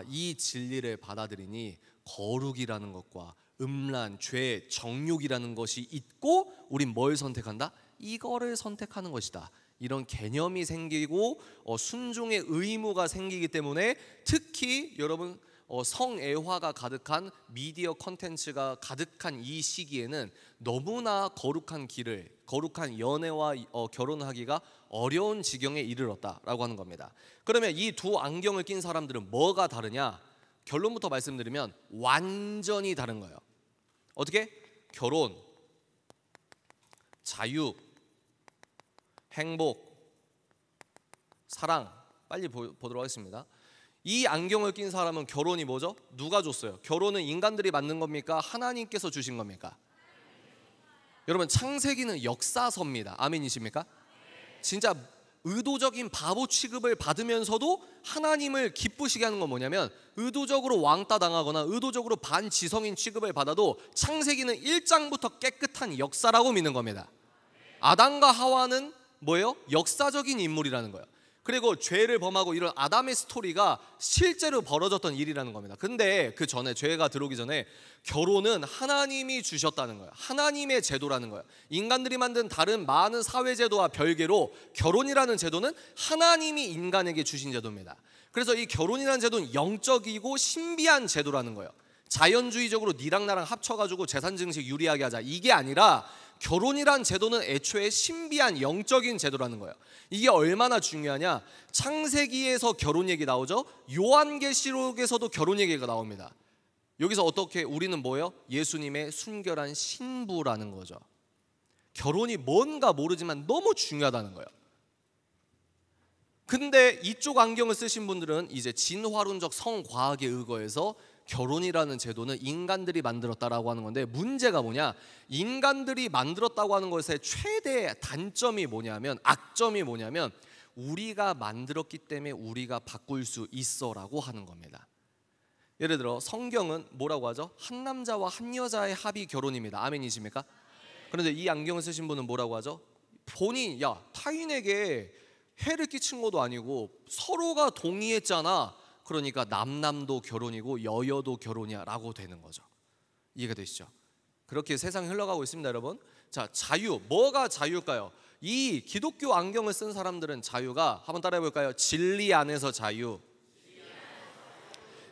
이 진리를 받아들이니 거룩이라는 것과 음란, 죄, 정욕이라는 것이 있고 우린 뭘 선택한다? 이거를 선택하는 것이다. 이런 개념이 생기고 순종의 의무가 생기기 때문에, 특히 여러분 성애화가 가득한 미디어 컨텐츠가 가득한 이 시기에는 너무나 거룩한 길을, 거룩한 연애와 결혼하기가 어려운 지경에 이르렀다라고 하는 겁니다. 그러면 이 두 안경을 낀 사람들은 뭐가 다르냐? 결론부터 말씀드리면 완전히 다른 거예요. 어떻게? 결혼, 자유, 행복, 사랑. 빨리 보도록 하겠습니다. 이 안경을 낀 사람은 결혼이 뭐죠? 누가 줬어요? 결혼은 인간들이 만든 겁니까? 하나님께서 주신 겁니까? 여러분, 창세기는 역사서입니다. 아멘이십니까? 진짜 의도적인 바보 취급을 받으면서도 하나님을 기쁘시게 하는 건 뭐냐면, 의도적으로 왕따 당하거나 의도적으로 반지성인 취급을 받아도 창세기는 1장부터 깨끗한 역사라고 믿는 겁니다. 아담과 하와는 뭐예요? 역사적인 인물이라는 거예요. 그리고 죄를 범하고 이런 아담의 스토리가 실제로 벌어졌던 일이라는 겁니다. 근데 그 전에, 죄가 들어오기 전에 결혼은 하나님이 주셨다는 거예요. 하나님의 제도라는 거예요. 인간들이 만든 다른 많은 사회제도와 별개로 결혼이라는 제도는 하나님이 인간에게 주신 제도입니다. 그래서 이 결혼이라는 제도는 영적이고 신비한 제도라는 거예요. 자연주의적으로 니랑 나랑 합쳐가지고 재산 증식 유리하게 하자, 이게 아니라 결혼이란 제도는 애초에 신비한 영적인 제도라는 거예요. 이게 얼마나 중요하냐? 창세기에서 결혼 얘기 나오죠. 요한계시록에서도 결혼 얘기가 나옵니다. 여기서 어떻게 우리는 뭐예요? 예수님의 순결한 신부라는 거죠. 결혼이 뭔가 모르지만 너무 중요하다는 거예요. 근데 이쪽 안경을 쓰신 분들은 이제 진화론적 성과학에 의거해서 결혼이라는 제도는 인간들이 만들었다라고 하는 건데, 문제가 뭐냐? 인간들이 만들었다고 하는 것의 최대 단점이 뭐냐면, 악점이 뭐냐면, 우리가 만들었기 때문에 우리가 바꿀 수 있어라고 하는 겁니다. 예를 들어 성경은 뭐라고 하죠? 한 남자와 한 여자의 합의 결혼입니다. 아멘이십니까? 그런데 이 안경을 쓰신 분은 뭐라고 하죠? 본인, 야, 타인에게 해를 끼친 것도 아니고 서로가 동의했잖아. 그러니까 남남도 결혼이고 여여도 결혼이야 라고 되는 거죠. 이해가 되시죠? 그렇게 세상이 흘러가고 있습니다, 여러분. 자, 자유, 뭐가 자유일까요? 이 기독교 안경을 쓴 사람들은 자유가, 한번 따라해 볼까요? 진리 안에서 자유.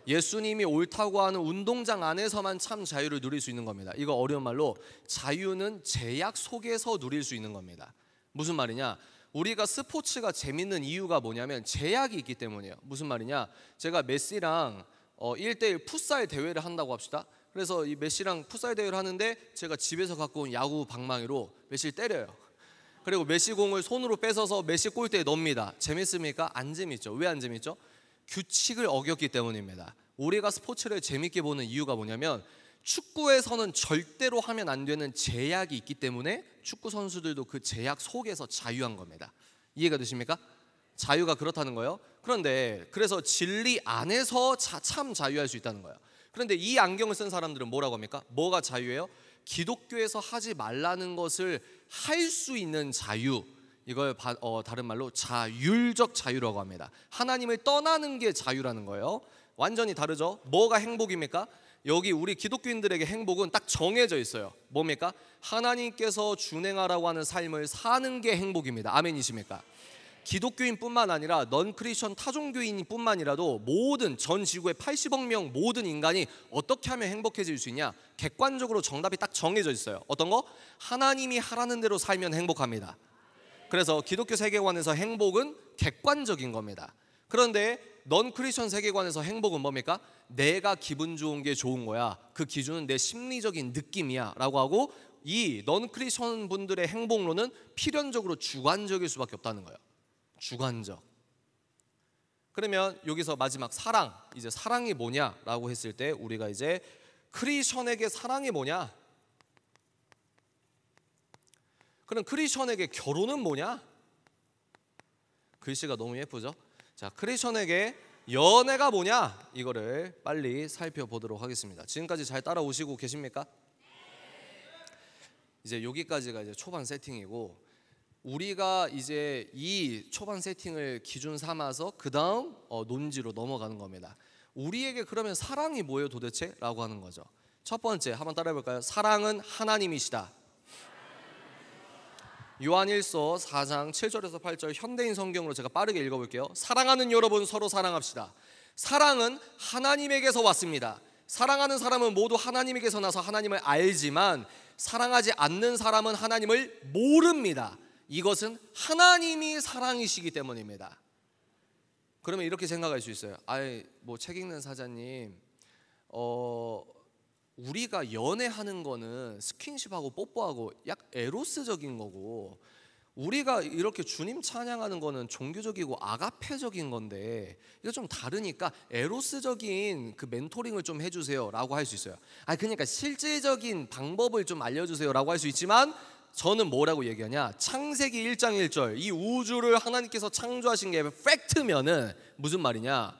예수님이 옳다고 하는 운동장 안에서만 참 자유를 누릴 수 있는 겁니다. 이거 어려운 말로 자유는 제약 속에서 누릴 수 있는 겁니다. 무슨 말이냐? 우리가 스포츠가 재밌는 이유가 뭐냐면 제약이 있기 때문이에요. 무슨 말이냐? 제가 메시랑 1대1 풋살 대회를 한다고 합시다. 그래서 이 메시랑 풋살 대회를 하는데 제가 집에서 갖고 온 야구 방망이로 메시를 때려요. 그리고 메시 공을 손으로 뺏어서 메시 골대에 넣습니다. 재밌습니까? 안 재밌죠. 왜 안 재밌죠? 규칙을 어겼기 때문입니다. 우리가 스포츠를 재밌게 보는 이유가 뭐냐면, 축구에서는 절대로 하면 안 되는 제약이 있기 때문에 축구 선수들도 그 제약 속에서 자유한 겁니다. 이해가 되십니까? 자유가 그렇다는 거예요. 그런데 그래서 진리 안에서 참 자유할 수 있다는 거예요. 그런데 이 안경을 쓴 사람들은 뭐라고 합니까? 뭐가 자유예요? 기독교에서 하지 말라는 것을 할 수 있는 자유, 이걸 다른 말로 자율적 자유라고 합니다. 하나님을 떠나는 게 자유라는 거예요. 완전히 다르죠? 뭐가 행복입니까? 여기 우리 기독교인들에게 행복은 딱 정해져 있어요. 뭡니까? 하나님께서 준행하라고 하는 삶을 사는 게 행복입니다. 아멘이십니까? 기독교인뿐만 아니라 넌 크리스천 타종교인뿐만이라도 모든 전 지구의 80억 명 모든 인간이 어떻게 하면 행복해질 수 있냐? 객관적으로 정답이 딱 정해져 있어요. 어떤 거? 하나님이 하라는 대로 살면 행복합니다. 그래서 기독교 세계관에서 행복은 객관적인 겁니다. 그런데 넌 크리스천 세계관에서 행복은 뭡니까? 내가 기분 좋은 게 좋은 거야. 그 기준은 내 심리적인 느낌이야 라고 하고, 이 넌 크리스천 분들의 행복론은 필연적으로 주관적일 수밖에 없다는 거예요. 주관적. 그러면 여기서 마지막 사랑, 이제 사랑이 뭐냐라고 했을 때 우리가 이제 크리스천에게 사랑이 뭐냐? 그럼 크리스천에게 결혼은 뭐냐? 글씨가 너무 예쁘죠? 자, 크리스천에게 연애가 뭐냐? 이거를 빨리 살펴보도록 하겠습니다. 지금까지 잘 따라오시고 계십니까? 이제 여기까지가 이제 초반 세팅이고, 우리가 이제 이 초반 세팅을 기준 삼아서 그 다음 논지로 넘어가는 겁니다. 우리에게 그러면 사랑이 뭐예요 도대체? 라고 하는 거죠. 첫 번째 한번 따라해 볼까요? 사랑은 하나님이시다. 요한일서 4장 7절에서 8절 현대인 성경으로 제가 빠르게 읽어볼게요. 사랑하는 여러분, 서로 사랑합시다. 사랑은 하나님에게서 왔습니다. 사랑하는 사람은 모두 하나님에게서 나서 하나님을 알지만 사랑하지 않는 사람은 하나님을 모릅니다. 이것은 하나님이 사랑이시기 때문입니다. 그러면 이렇게 생각할 수 있어요. 뭐 책 읽는 사자님, 우리가 연애하는 거는 스킨십하고 뽀뽀하고 약 에로스적인 거고, 우리가 이렇게 주님 찬양하는 거는 종교적이고 아가페적인 건데 이거 좀 다르니까 에로스적인 그 멘토링을 좀 해주세요 라고 할 수 있어요. 그러니까 실질적인 방법을 좀 알려주세요 라고 할 수 있지만, 저는 뭐라고 얘기하냐? 창세기 1장 1절 이 우주를 하나님께서 창조하신 게 팩트면은 무슨 말이냐?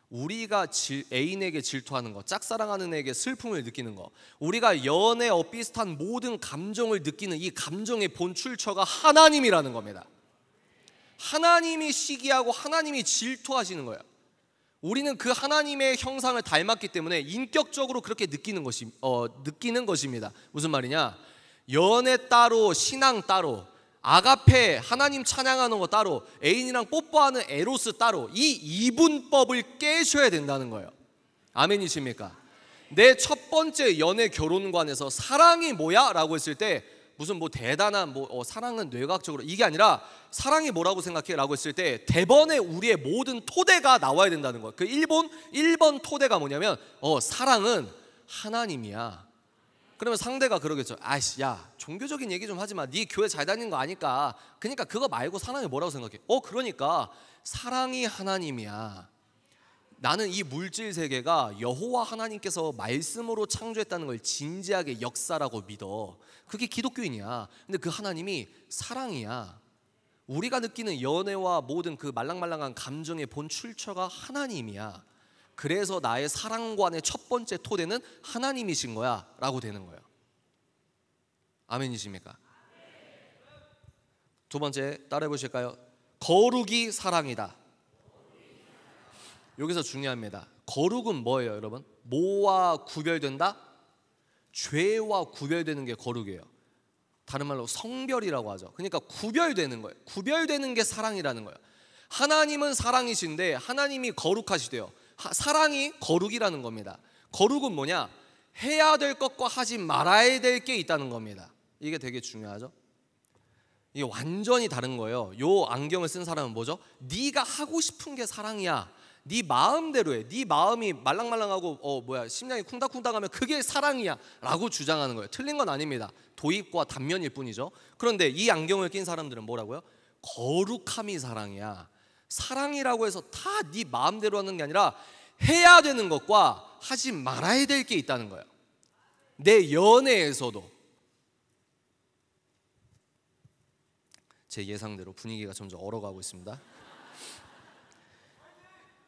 우리가 애인에게 질투하는 거, 짝사랑하는 애에게 슬픔을 느끼는 거, 우리가 연애 비슷한 모든 감정을 느끼는 이 감정의 본 출처가 하나님이라는 겁니다. 하나님이 시기하고 하나님이 질투하시는 거예요. 우리는 그 하나님의 형상을 닮았기 때문에 인격적으로 그렇게 느끼는 것입니다. 무슨 말이냐? 연애 따로, 신앙 따로, 아가페 하나님 찬양하는 거 따로, 애인이랑 뽀뽀하는 에로스 따로, 이 이분법을 깨셔야 된다는 거예요. 아멘이십니까? 내 첫 번째 연애 결혼관에서 사랑이 뭐야? 라고 했을 때 무슨 뭐 대단한 사랑은 뇌과학적으로 이게 아니라, 사랑이 뭐라고 생각해? 라고 했을 때 대번에 우리의 모든 토대가 나와야 된다는 거예요. 그 1번 토대가 뭐냐면 사랑은 하나님이야. 그러면 상대가 그러겠죠. 아이씨, 야, 종교적인 얘기 좀 하지 마. 네 교회 잘 다니는 거 아니까. 그러니까 그거 말고 사랑이 뭐라고 생각해? 그러니까 사랑이 하나님이야. 나는 이 물질 세계가 여호와 하나님께서 말씀으로 창조했다는 걸 진지하게 역사라고 믿어. 그게 기독교인이야. 근데 그 하나님이 사랑이야. 우리가 느끼는 연애와 모든 그 말랑말랑한 감정의 본 출처가 하나님이야. 그래서 나의 사랑관의 첫 번째 토대는 하나님이신 거야 라고 되는 거예요. 아멘이십니까? 두 번째 따라해 보실까요? 거룩이 사랑이다. 여기서 중요합니다. 거룩은 뭐예요, 여러분? 뭐와 구별된다? 죄와 구별되는 게 거룩이에요. 다른 말로 성별이라고 하죠. 그러니까 구별되는 거예요. 구별되는 게 사랑이라는 거예요. 하나님은 사랑이신데 하나님이 거룩하시대요. 사랑이 거룩이라는 겁니다. 거룩은 뭐냐? 해야 될 것과 하지 말아야 될 게 있다는 겁니다. 이게 되게 중요하죠. 이게 완전히 다른 거예요. 요 안경을 쓴 사람은 뭐죠? 네가 하고 싶은 게 사랑이야. 네 마음대로 해. 네 마음이 말랑말랑하고 심장이 쿵닥쿵닥하면 그게 사랑이야 라고 주장하는 거예요. 틀린 건 아닙니다. 도입과 단면일 뿐이죠. 그런데 이 안경을 낀 사람들은 뭐라고요? 거룩함이 사랑이야. 사랑이라고 해서 다 네 마음대로 하는 게 아니라 해야 되는 것과 하지 말아야 될 게 있다는 거예요. 내 연애에서도. 제 예상대로 분위기가 점점 얼어가고 있습니다.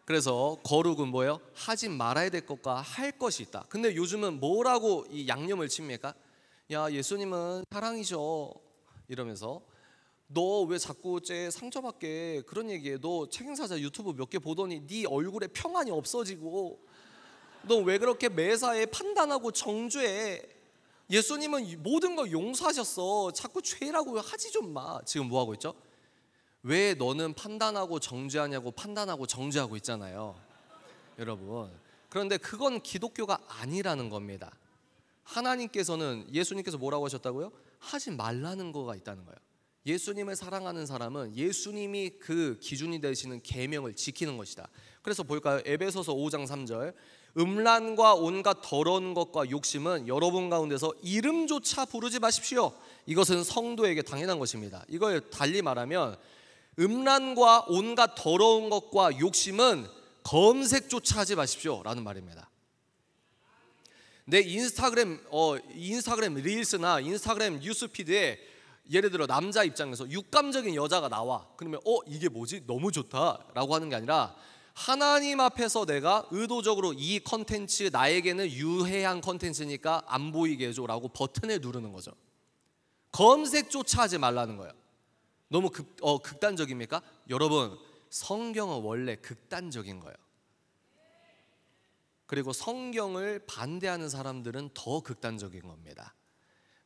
그래서 거룩은 뭐예요? 하지 말아야 될 것과 할 것이 있다. 근데 요즘은 뭐라고 이 양념을 칩니까? 야, 예수님은 사랑이죠 이러면서 너 왜 자꾸 쟤 상처받게 그런 얘기해. 너 책임사자 유튜브 몇 개 보더니 네 얼굴에 평안이 없어지고 너 왜 그렇게 매사에 판단하고 정죄해. 예수님은 모든 걸 용서하셨어. 자꾸 죄라고 하지 좀 마. 지금 뭐하고 있죠? 왜 너는 판단하고 정죄하냐고 판단하고 정죄하고 있잖아요, 여러분. 그런데 그건 기독교가 아니라는 겁니다. 하나님께서는 예수님께서 뭐라고 하셨다고요? 하지 말라는 거가 있다는 거예요. 예수님을 사랑하는 사람은 예수님이 그 기준이 되시는 계명을 지키는 것이다. 그래서 볼까요? 에베소서 5장 3절. 음란과 온갖 더러운 것과 욕심은 여러분 가운데서 이름조차 부르지 마십시오. 이것은 성도에게 당연한 것입니다. 이걸 달리 말하면 음란과 온갖 더러운 것과 욕심은 검색조차 하지 마십시오 라는 말입니다. 내 인스타그램 릴스나 인스타그램 뉴스피드에 예를 들어 남자 입장에서 육감적인 여자가 나와. 그러면 이게 뭐지? 너무 좋다 라고 하는 게 아니라 하나님 앞에서 내가 의도적으로 이 컨텐츠 나에게는 유해한 컨텐츠니까 안 보이게 해줘 라고 버튼을 누르는 거죠. 검색조차 하지 말라는 거예요. 너무 극단적입니까? 여러분, 성경은 원래 극단적인 거예요. 그리고 성경을 반대하는 사람들은 더 극단적인 겁니다.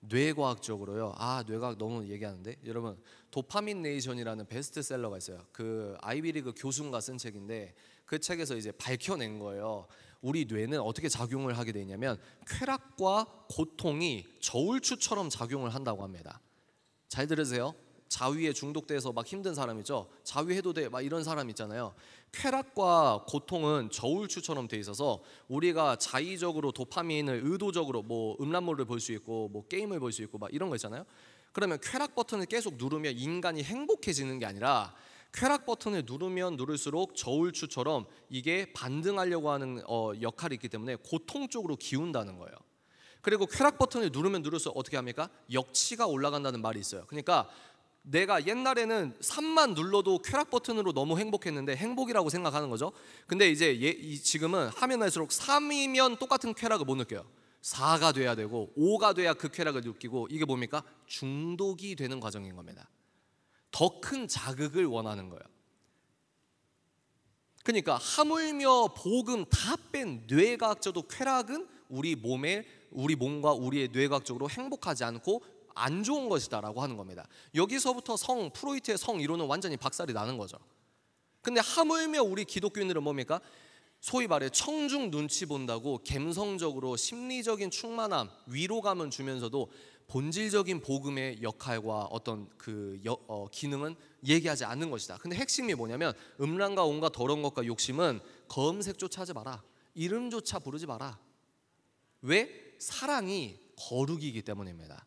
뇌과학적으로요. 뇌과학 너무 얘기하는데 여러분, 도파민 네이션이라는 베스트셀러가 있어요. 그 아이비리그 교수가 쓴 책인데 그 책에서 이제 밝혀낸 거예요. 우리 뇌는 어떻게 작용을 하게 되냐면 쾌락과 고통이 저울추처럼 작용을 한다고 합니다. 잘 들으세요. 자위에 중독돼서 막 힘든 사람 있죠. 자위해도 돼 막 이런 사람 있잖아요. 쾌락과 고통은 저울추처럼 돼 있어서 우리가 자의적으로 도파민을 의도적으로 뭐 음란물을 볼 수 있고 뭐 게임을 볼 수 있고 막 이런 거 있잖아요. 그러면 쾌락 버튼을 계속 누르면 인간이 행복해지는 게 아니라 쾌락 버튼을 누르면 누를수록 저울추처럼 이게 반등하려고 하는 역할이 있기 때문에 고통 쪽으로 기운다는 거예요. 그리고 쾌락 버튼을 누르면 누를수록 어떻게 합니까? 역치가 올라간다는 말이 있어요. 그러니까 내가 옛날에는 3만 눌러도 쾌락 버튼으로 너무 행복했는데 행복이라고 생각하는 거죠. 근데 이제 지금은 하면 할수록 3이면 똑같은 쾌락을 못 느껴요. 4가 돼야 되고 5가 돼야 그 쾌락을 느끼고 이게 뭡니까? 중독이 되는 과정인 겁니다. 더 큰 자극을 원하는 거예요. 그러니까 하물며 복음 다 뺀 뇌과학적으로 쾌락은 우리 몸과 우리의 뇌과학적으로 행복하지 않고 안 좋은 것이다라고 하는 겁니다. 여기서부터 프로이트의 성 이론은 완전히 박살이 나는 거죠. 근데 하물며 우리 기독교인들은 뭡니까? 소위 말해 청중 눈치 본다고 감성적으로 심리적인 충만함, 위로감은 주면서도 본질적인 복음의 역할과 어떤 기능은 얘기하지 않는 것이다. 근데 핵심이 뭐냐면 음란과 온갖 더러운 것과 욕심은 검색조차 하지 마라. 이름조차 부르지 마라. 왜? 사랑이 거룩이기 때문입니다.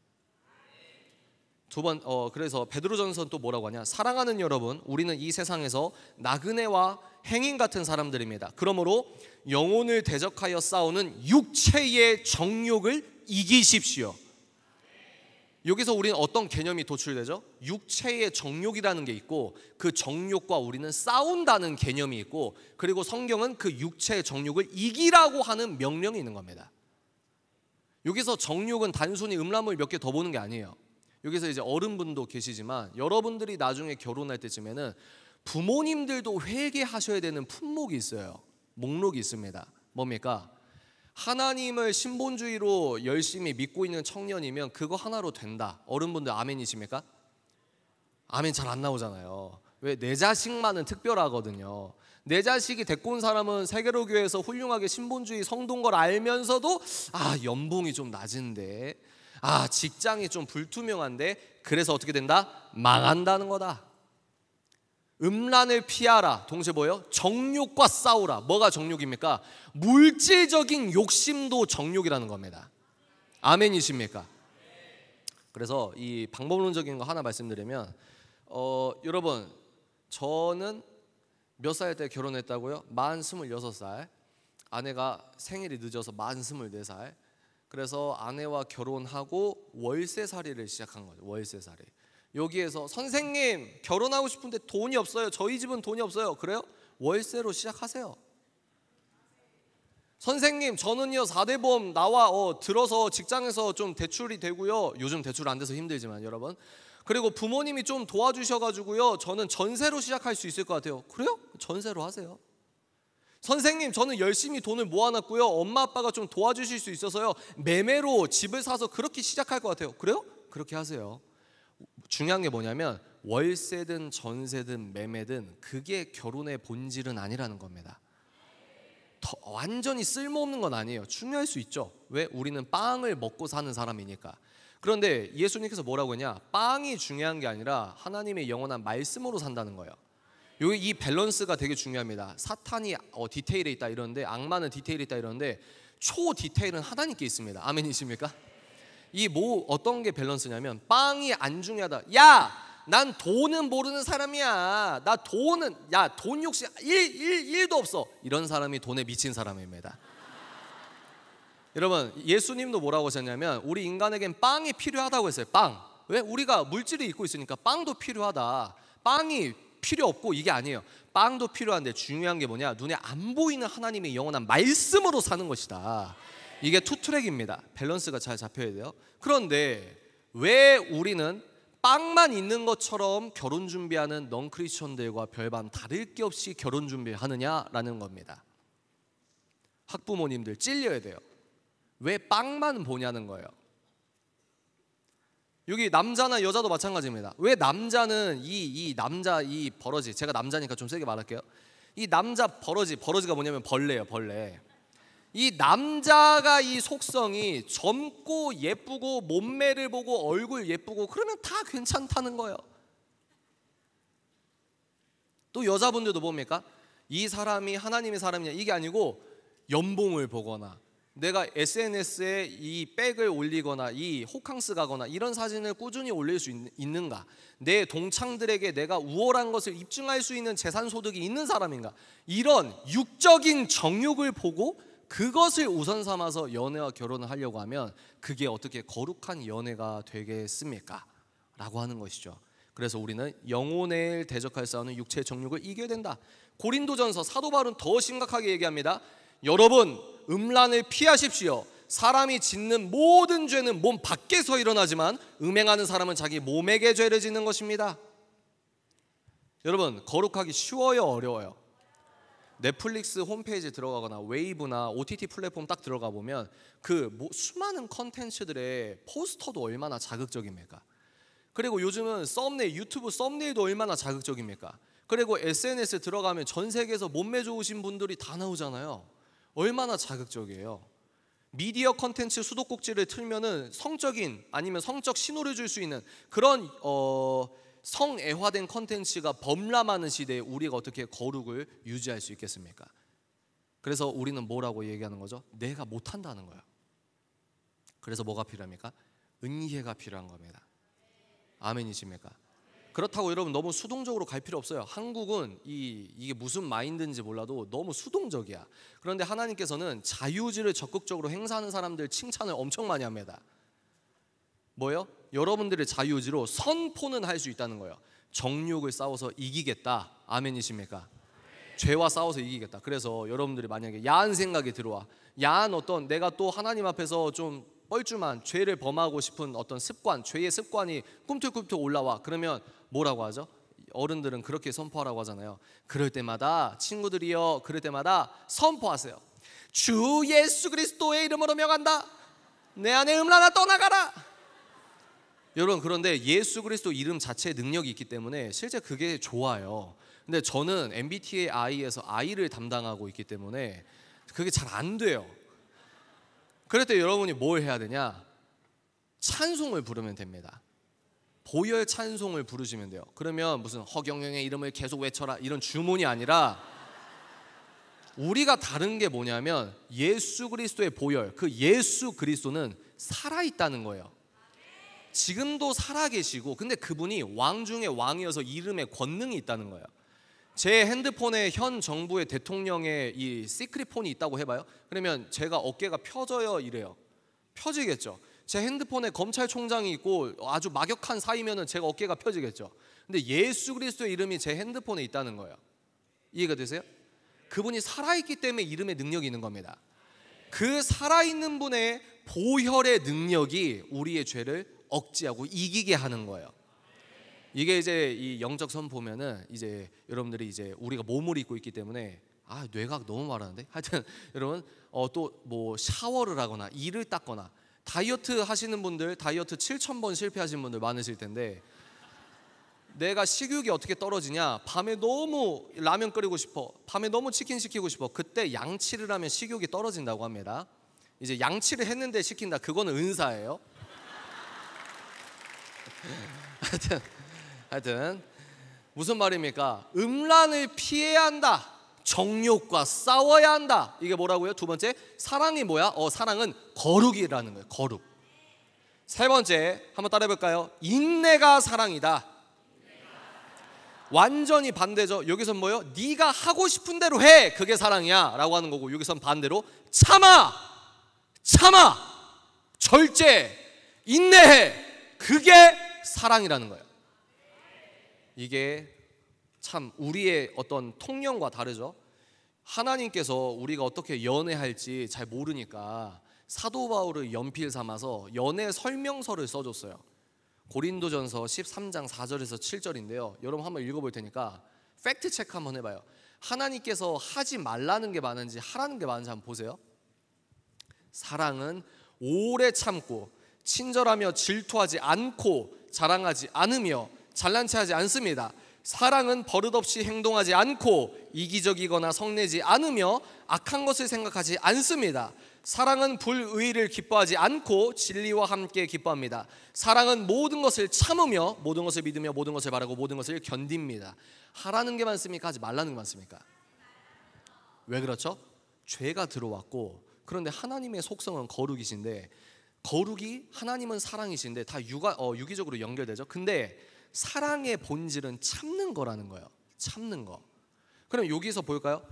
그래서 베드로전서는 또 뭐라고 하냐? 사랑하는 여러분, 우리는 이 세상에서 나그네와 행인 같은 사람들입니다. 그러므로 영혼을 대적하여 싸우는 육체의 정욕을 이기십시오. 여기서 우리는 어떤 개념이 도출되죠? 육체의 정욕이라는 게 있고, 그 정욕과 우리는 싸운다는 개념이 있고, 그리고 성경은 그 육체의 정욕을 이기라고 하는 명령이 있는 겁니다. 여기서 정욕은 단순히 음란물 몇 개 더 보는 게 아니에요. 여기서 이제 어른분도 계시지만 여러분들이 나중에 결혼할 때쯤에는 부모님들도 회개하셔야 되는 품목이 있어요. 목록이 있습니다. 뭡니까? 하나님을 신본주의로 열심히 믿고 있는 청년이면 그거 하나로 된다. 어른분들 아멘이십니까? 아멘 잘 안 나오잖아요. 왜? 내 자식만은 특별하거든요. 내 자식이 데리고 온 사람은 세계로교회에서 훌륭하게 신본주의 성도인 걸 알면서도 연봉이 좀 낮은데, 직장이 좀 불투명한데, 그래서 어떻게 된다? 망한다는 거다. 음란을 피하라. 동시에 뭐예요? 정욕과 싸우라. 뭐가 정욕입니까? 물질적인 욕심도 정욕이라는 겁니다. 아멘이십니까? 그래서 이 방법론적인 거 하나 말씀드리면, 여러분, 저는 몇 살 때 결혼했다고요? 만 26살. 아내가 생일이 늦어서 만 24살. 그래서 아내와 결혼하고 월세살이를 시작한 거죠. 월세살이. 여기에서 선생님 결혼하고 싶은데 돈이 없어요. 저희 집은 돈이 없어요. 그래요? 월세로 시작하세요. 선생님 저는요 4대 보험 나와 들어서 직장에서 좀 대출이 되고요. 요즘 대출 안 돼서 힘들지만 여러분. 그리고 부모님이 좀 도와주셔가지고요. 저는 전세로 시작할 수 있을 것 같아요. 그래요? 전세로 하세요. 선생님 저는 열심히 돈을 모아놨고요. 엄마 아빠가 좀 도와주실 수 있어서요. 매매로 집을 사서 그렇게 시작할 것 같아요. 그래요? 그렇게 하세요. 중요한 게 뭐냐면 월세든 전세든 매매든 그게 결혼의 본질은 아니라는 겁니다. 완전히 쓸모없는 건 아니에요. 중요할 수 있죠. 왜? 우리는 빵을 먹고 사는 사람이니까. 그런데 예수님께서 뭐라고 했냐? 빵이 중요한 게 아니라 하나님의 영원한 말씀으로 산다는 거예요. 이 밸런스가 되게 중요합니다. 사탄이 디테일에 있다 이러는데, 악마는 디테일에 있다 이러는데, 초 디테일은 하나님께 있습니다. 아멘이십니까? 어떤 게 밸런스냐면, 빵이 안 중요하다. 야, 난 돈은 모르는 사람이야. 돈 욕심 1도 없어. 이런 사람이 돈에 미친 사람입니다. 여러분, 예수님도 뭐라고 하셨냐면, 우리 인간에겐 빵이 필요하다고 했어요. 빵. 왜? 우리가 물질이 있고 있으니까 빵도 필요하다. 빵이 필요 없고 이게 아니에요. 빵도 필요한데 중요한 게 뭐냐? 눈에 안 보이는 하나님의 영원한 말씀으로 사는 것이다. 이게 투트랙입니다. 밸런스가 잘 잡혀야 돼요. 그런데 왜 우리는 빵만 있는 것처럼 결혼 준비하는 넌 크리스천들과 별반 다를 게 없이 결혼 준비하느냐라는 겁니다. 학부모님들 찔려야 돼요. 왜 빵만 보냐는 거예요. 여기 남자나 여자도 마찬가지입니다. 왜 남자는 이 버러지, 제가 남자니까 좀 세게 말할게요. 이 남자 버러지가 뭐냐면 벌레예요. 벌레. 이 남자가 이 속성이 젊고 예쁘고 몸매를 보고 얼굴 예쁘고 그러면 다 괜찮다는 거예요. 또 여자분들도 뭡니까? 이 사람이 하나님의 사람이냐, 이게 아니고 연봉을 보거나 내가 SNS에 이 백을 올리거나 이 호캉스 가거나 이런 사진을 꾸준히 올릴 수 있는가, 내 동창들에게 내가 우월한 것을 입증할 수 있는 재산 소득이 있는 사람인가, 이런 육적인 정욕을 보고 그것을 우선 삼아서 연애와 결혼을 하려고 하면 그게 어떻게 거룩한 연애가 되겠습니까? 라고 하는 것이죠. 그래서 우리는 영혼을 대적할 싸우는 육체의 정욕을 이겨야 된다. 고린도전서 사도 바울은 더 심각하게 얘기합니다. 여러분, 음란을 피하십시오. 사람이 짓는 모든 죄는 몸 밖에서 일어나지만 음행하는 사람은 자기 몸에게 죄를 짓는 것입니다. 여러분, 거룩하기 쉬워요, 어려워요? 넷플릭스 홈페이지에 들어가거나 웨이브나 OTT 플랫폼 딱 들어가 보면 수많은 컨텐츠들의 포스터도 얼마나 자극적입니까? 그리고 요즘은 유튜브 썸네일도 얼마나 자극적입니까? 그리고 SNS 들어가면 전 세계에서 몸매 좋으신 분들이 다 나오잖아요. 얼마나 자극적이에요. 미디어 컨텐츠 수도꼭지를 틀면은 성적인 아니면 성적 신호를 줄 수 있는 그런 성애화된 컨텐츠가 범람하는 시대에 우리가 어떻게 거룩을 유지할 수 있겠습니까? 그래서 우리는 뭐라고 얘기하는 거죠? 내가 못한다는 거예요. 그래서 뭐가 필요합니까? 은혜가 필요한 겁니다. 아멘이십니까? 그렇다고 여러분 너무 수동적으로 갈 필요 없어요. 한국은 이게 무슨 마인드인지 몰라도 너무 수동적이야. 그런데 하나님께서는 자유의지를 적극적으로 행사하는 사람들 칭찬을 엄청 많이 합니다. 뭐요? 여러분들의 자유의지로 선포는 할 수 있다는 거예요. 정욕을 싸워서 이기겠다. 아멘이십니까? 죄와 싸워서 이기겠다. 그래서 여러분들이 만약에 야한 생각이 들어와, 야한 어떤 내가 또 하나님 앞에서 좀 뻘쭘한 죄를 범하고 싶은 어떤 습관, 죄의 습관이 꿈틀꿈틀 올라와. 그러면 뭐라고 하죠? 어른들은 그렇게 선포하라고 하잖아요. 그럴 때마다 친구들이여, 그럴 때마다 선포하세요. 주 예수 그리스도의 이름으로 명한다. 내 안에 음란아 떠나가라. 여러분, 그런데 예수 그리스도 이름 자체에 능력이 있기 때문에 실제 그게 좋아요. 근데 저는 MBTI에서 I를 담당하고 있기 때문에 그게 잘 안 돼요. 그럴 때 여러분이 뭘 해야 되냐? 찬송을 부르면 됩니다. 보혈 찬송을 부르시면 돼요. 그러면 무슨 허경영의 이름을 계속 외쳐라 이런 주문이 아니라, 우리가 다른 게 뭐냐면 예수 그리스도의 보혈, 그 예수 그리스도는 살아있다는 거예요. 지금도 살아계시고, 근데 그분이 왕 중에 왕이어서 이름에 권능이 있다는 거예요. 제 핸드폰에 현 정부의 대통령의 이 시크릿 폰이 있다고 해봐요. 그러면 제가 어깨가 펴져요 이래요. 펴지겠죠. 제 핸드폰에 검찰총장이 있고 아주 막역한 사이면은 제가 어깨가 펴지겠죠. 근데 예수 그리스도의 이름이 제 핸드폰에 있다는 거예요. 이해가 되세요? 그분이 살아있기 때문에 이름에 능력이 있는 겁니다. 그 살아있는 분의 보혈의 능력이 우리의 죄를 억제하고 이기게 하는 거예요. 이게 이제 이 영적 선포면은 이제 여러분들이 이제 우리가 몸을 입고 있기 때문에 뇌가 너무 말하는데 하여튼 여러분 또 뭐 샤워를 하거나 이를 닦거나 다이어트 하시는 분들, 다이어트 7,000번 실패하신 분들 많으실 텐데, 내가 식욕이 어떻게 떨어지냐? 밤에 너무 라면 끓이고 싶어, 밤에 너무 치킨 시키고 싶어. 그때 양치를 하면 식욕이 떨어진다고 합니다. 이제 양치를 했는데 시킨다, 그거는 은사예요. 하여튼 무슨 말입니까? 음란을 피해야 한다. 정욕과 싸워야 한다. 이게 뭐라고요? 두 번째, 사랑이 뭐야? 사랑은 거룩이라는 거예요. 거룩. 세 번째, 한번 따라해볼까요? 인내가 사랑이다. 완전히 반대죠. 여기선 뭐예요? 네가 하고 싶은 대로 해, 그게 사랑이야 라고 하는 거고, 여기선 반대로 참아, 절제, 인내해, 그게 사랑이라는 거예요. 이게 참 우리의 어떤 통념과 다르죠. 하나님께서 우리가 어떻게 연애할지 잘 모르니까 사도 바울을 연필 삼아서 연애 설명서를 써줬어요. 고린도전서 13장 4절에서 7절인데요. 여러분 한번 읽어볼 테니까 팩트 체크 한번 해봐요. 하나님께서 하지 말라는 게 많은지 하라는 게 많은지 한번 보세요. 사랑은 오래 참고 친절하며 질투하지 않고 자랑하지 않으며 잘난 체하지 않습니다. 사랑은 버릇없이 행동하지 않고 이기적이거나 성내지 않으며 악한 것을 생각하지 않습니다. 사랑은 불의를 기뻐하지 않고 진리와 함께 기뻐합니다. 사랑은 모든 것을 참으며 모든 것을 믿으며 모든 것을 바라고 모든 것을 견딥니다. 하라는 게 많습니까? 하지 말라는 게 많습니까? 왜 그렇죠? 죄가 들어왔고, 그런데 하나님의 속성은 거룩이신데, 거룩이 하나님은 사랑이신데 다 유기적으로 연결되죠. 근데 사랑의 본질은 참는 거라는 거예요. 참는 거. 그럼 여기서 볼까요?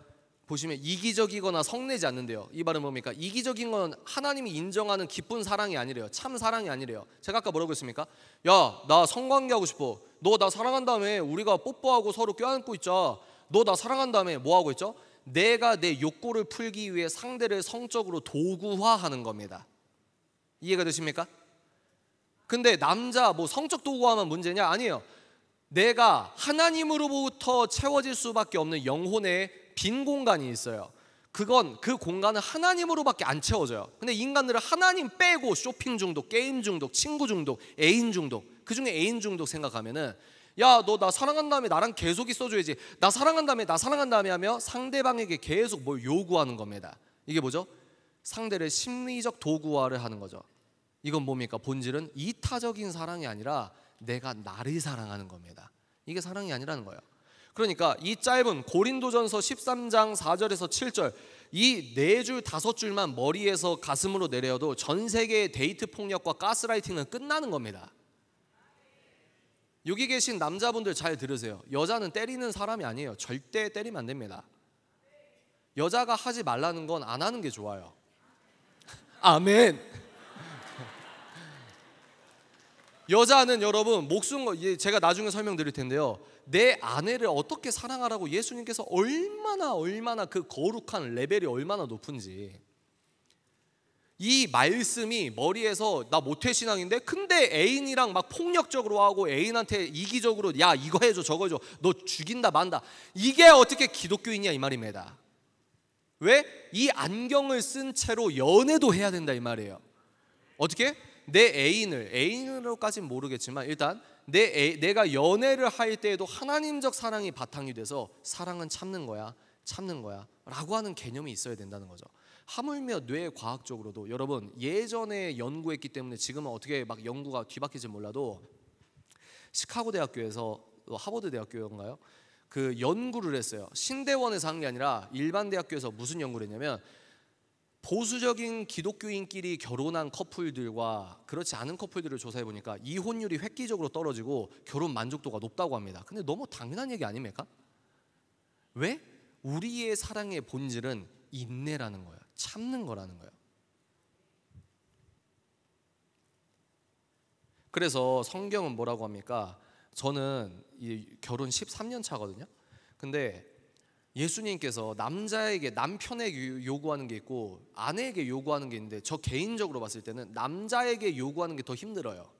보시면 이기적이거나 성내지 않는데요. 이 말은 뭡니까? 이기적인 건 하나님이 인정하는 기쁜 사랑이 아니래요. 참 사랑이 아니래요. 제가 아까 뭐라고 했습니까? 야, 나 성관계하고 싶어. 너 나 사랑한 다음에 우리가 뽀뽀하고 서로 껴안고 있자. 너 나 사랑한 다음에 뭐 하고 있죠? 내가 내 욕구를 풀기 위해 상대를 성적으로 도구화하는 겁니다. 이해가 되십니까? 근데 남자 뭐 성적 도구화하면 문제냐? 아니에요. 내가 하나님으로부터 채워질 수밖에 없는 영혼의 빈 공간이 있어요. 그 공간은 하나님으로밖에 안 채워져요. 근데 인간들은 하나님 빼고 쇼핑 중독, 게임 중독, 친구 중독, 애인 중독, 그중에 애인 중독 생각하면은, 야, 너 나 사랑한 다음에 나랑 계속 있어줘야지, 나 사랑한 다음에 하며 상대방에게 계속 뭘 요구하는 겁니다. 이게 뭐죠? 상대를 심리적 도구화를 하는 거죠. 이건 뭡니까? 본질은 이타적인 사랑이 아니라 내가 나를 사랑하는 겁니다. 이게 사랑이 아니라는 거예요. 그러니까 이 짧은 고린도전서 13장 4절에서 7절 이 4줄 5줄만 머리에서 가슴으로 내려도 전 세계의 데이트 폭력과 가스라이팅은 끝나는 겁니다. 여기 계신 남자분들 잘 들으세요. 여자는 때리는 사람이 아니에요. 절대 때리면 안 됩니다. 여자가 하지 말라는 건 안 하는 게 좋아요. 아멘. 여자는 여러분 목숨, 제가 나중에 설명드릴 텐데요, 내 아내를 어떻게 사랑하라고 예수님께서 얼마나 그 거룩한 레벨이 얼마나 높은지, 이 말씀이 머리에서 나 모태신앙인데 근데 애인이랑 막 폭력적으로 하고 애인한테 이기적으로 야 이거 해줘 저거 해줘 너 죽인다 만다, 이게 어떻게 기독교인이야 이 말입니다. 왜? 이 안경을 쓴 채로 연애도 해야 된다 이 말이에요. 어떻게? 내 애인으로까지는 모르겠지만 일단 내가 연애를 할 때에도 하나님적 사랑이 바탕이 돼서 사랑은 참는 거야 라고 하는 개념이 있어야 된다는 거죠. 하물며 뇌과학적으로도 여러분 예전에 연구했기 때문에 지금은 어떻게 막 연구가 뒤바뀌지 몰라도 시카고 대학교에서 하버드 대학교인가요? 그 연구를 했어요. 신대원에서 한 게 아니라 일반 대학교에서 무슨 연구를 했냐면 보수적인 기독교인끼리 결혼한 커플들과 그렇지 않은 커플들을 조사해 보니까 이혼율이 획기적으로 떨어지고 결혼 만족도가 높다고 합니다. 근데 너무 당연한 얘기 아닙니까? 왜? 우리의 사랑의 본질은 인내라는 거예요. 참는 거라는 거예요. 그래서 성경은 뭐라고 합니까? 저는 결혼 13년 차거든요. 근데 예수님께서 남편에게 요구하는 게 있고 아내에게 요구하는 게 있는데 저 개인적으로 봤을 때는 남자에게 요구하는 게 더 힘들어요.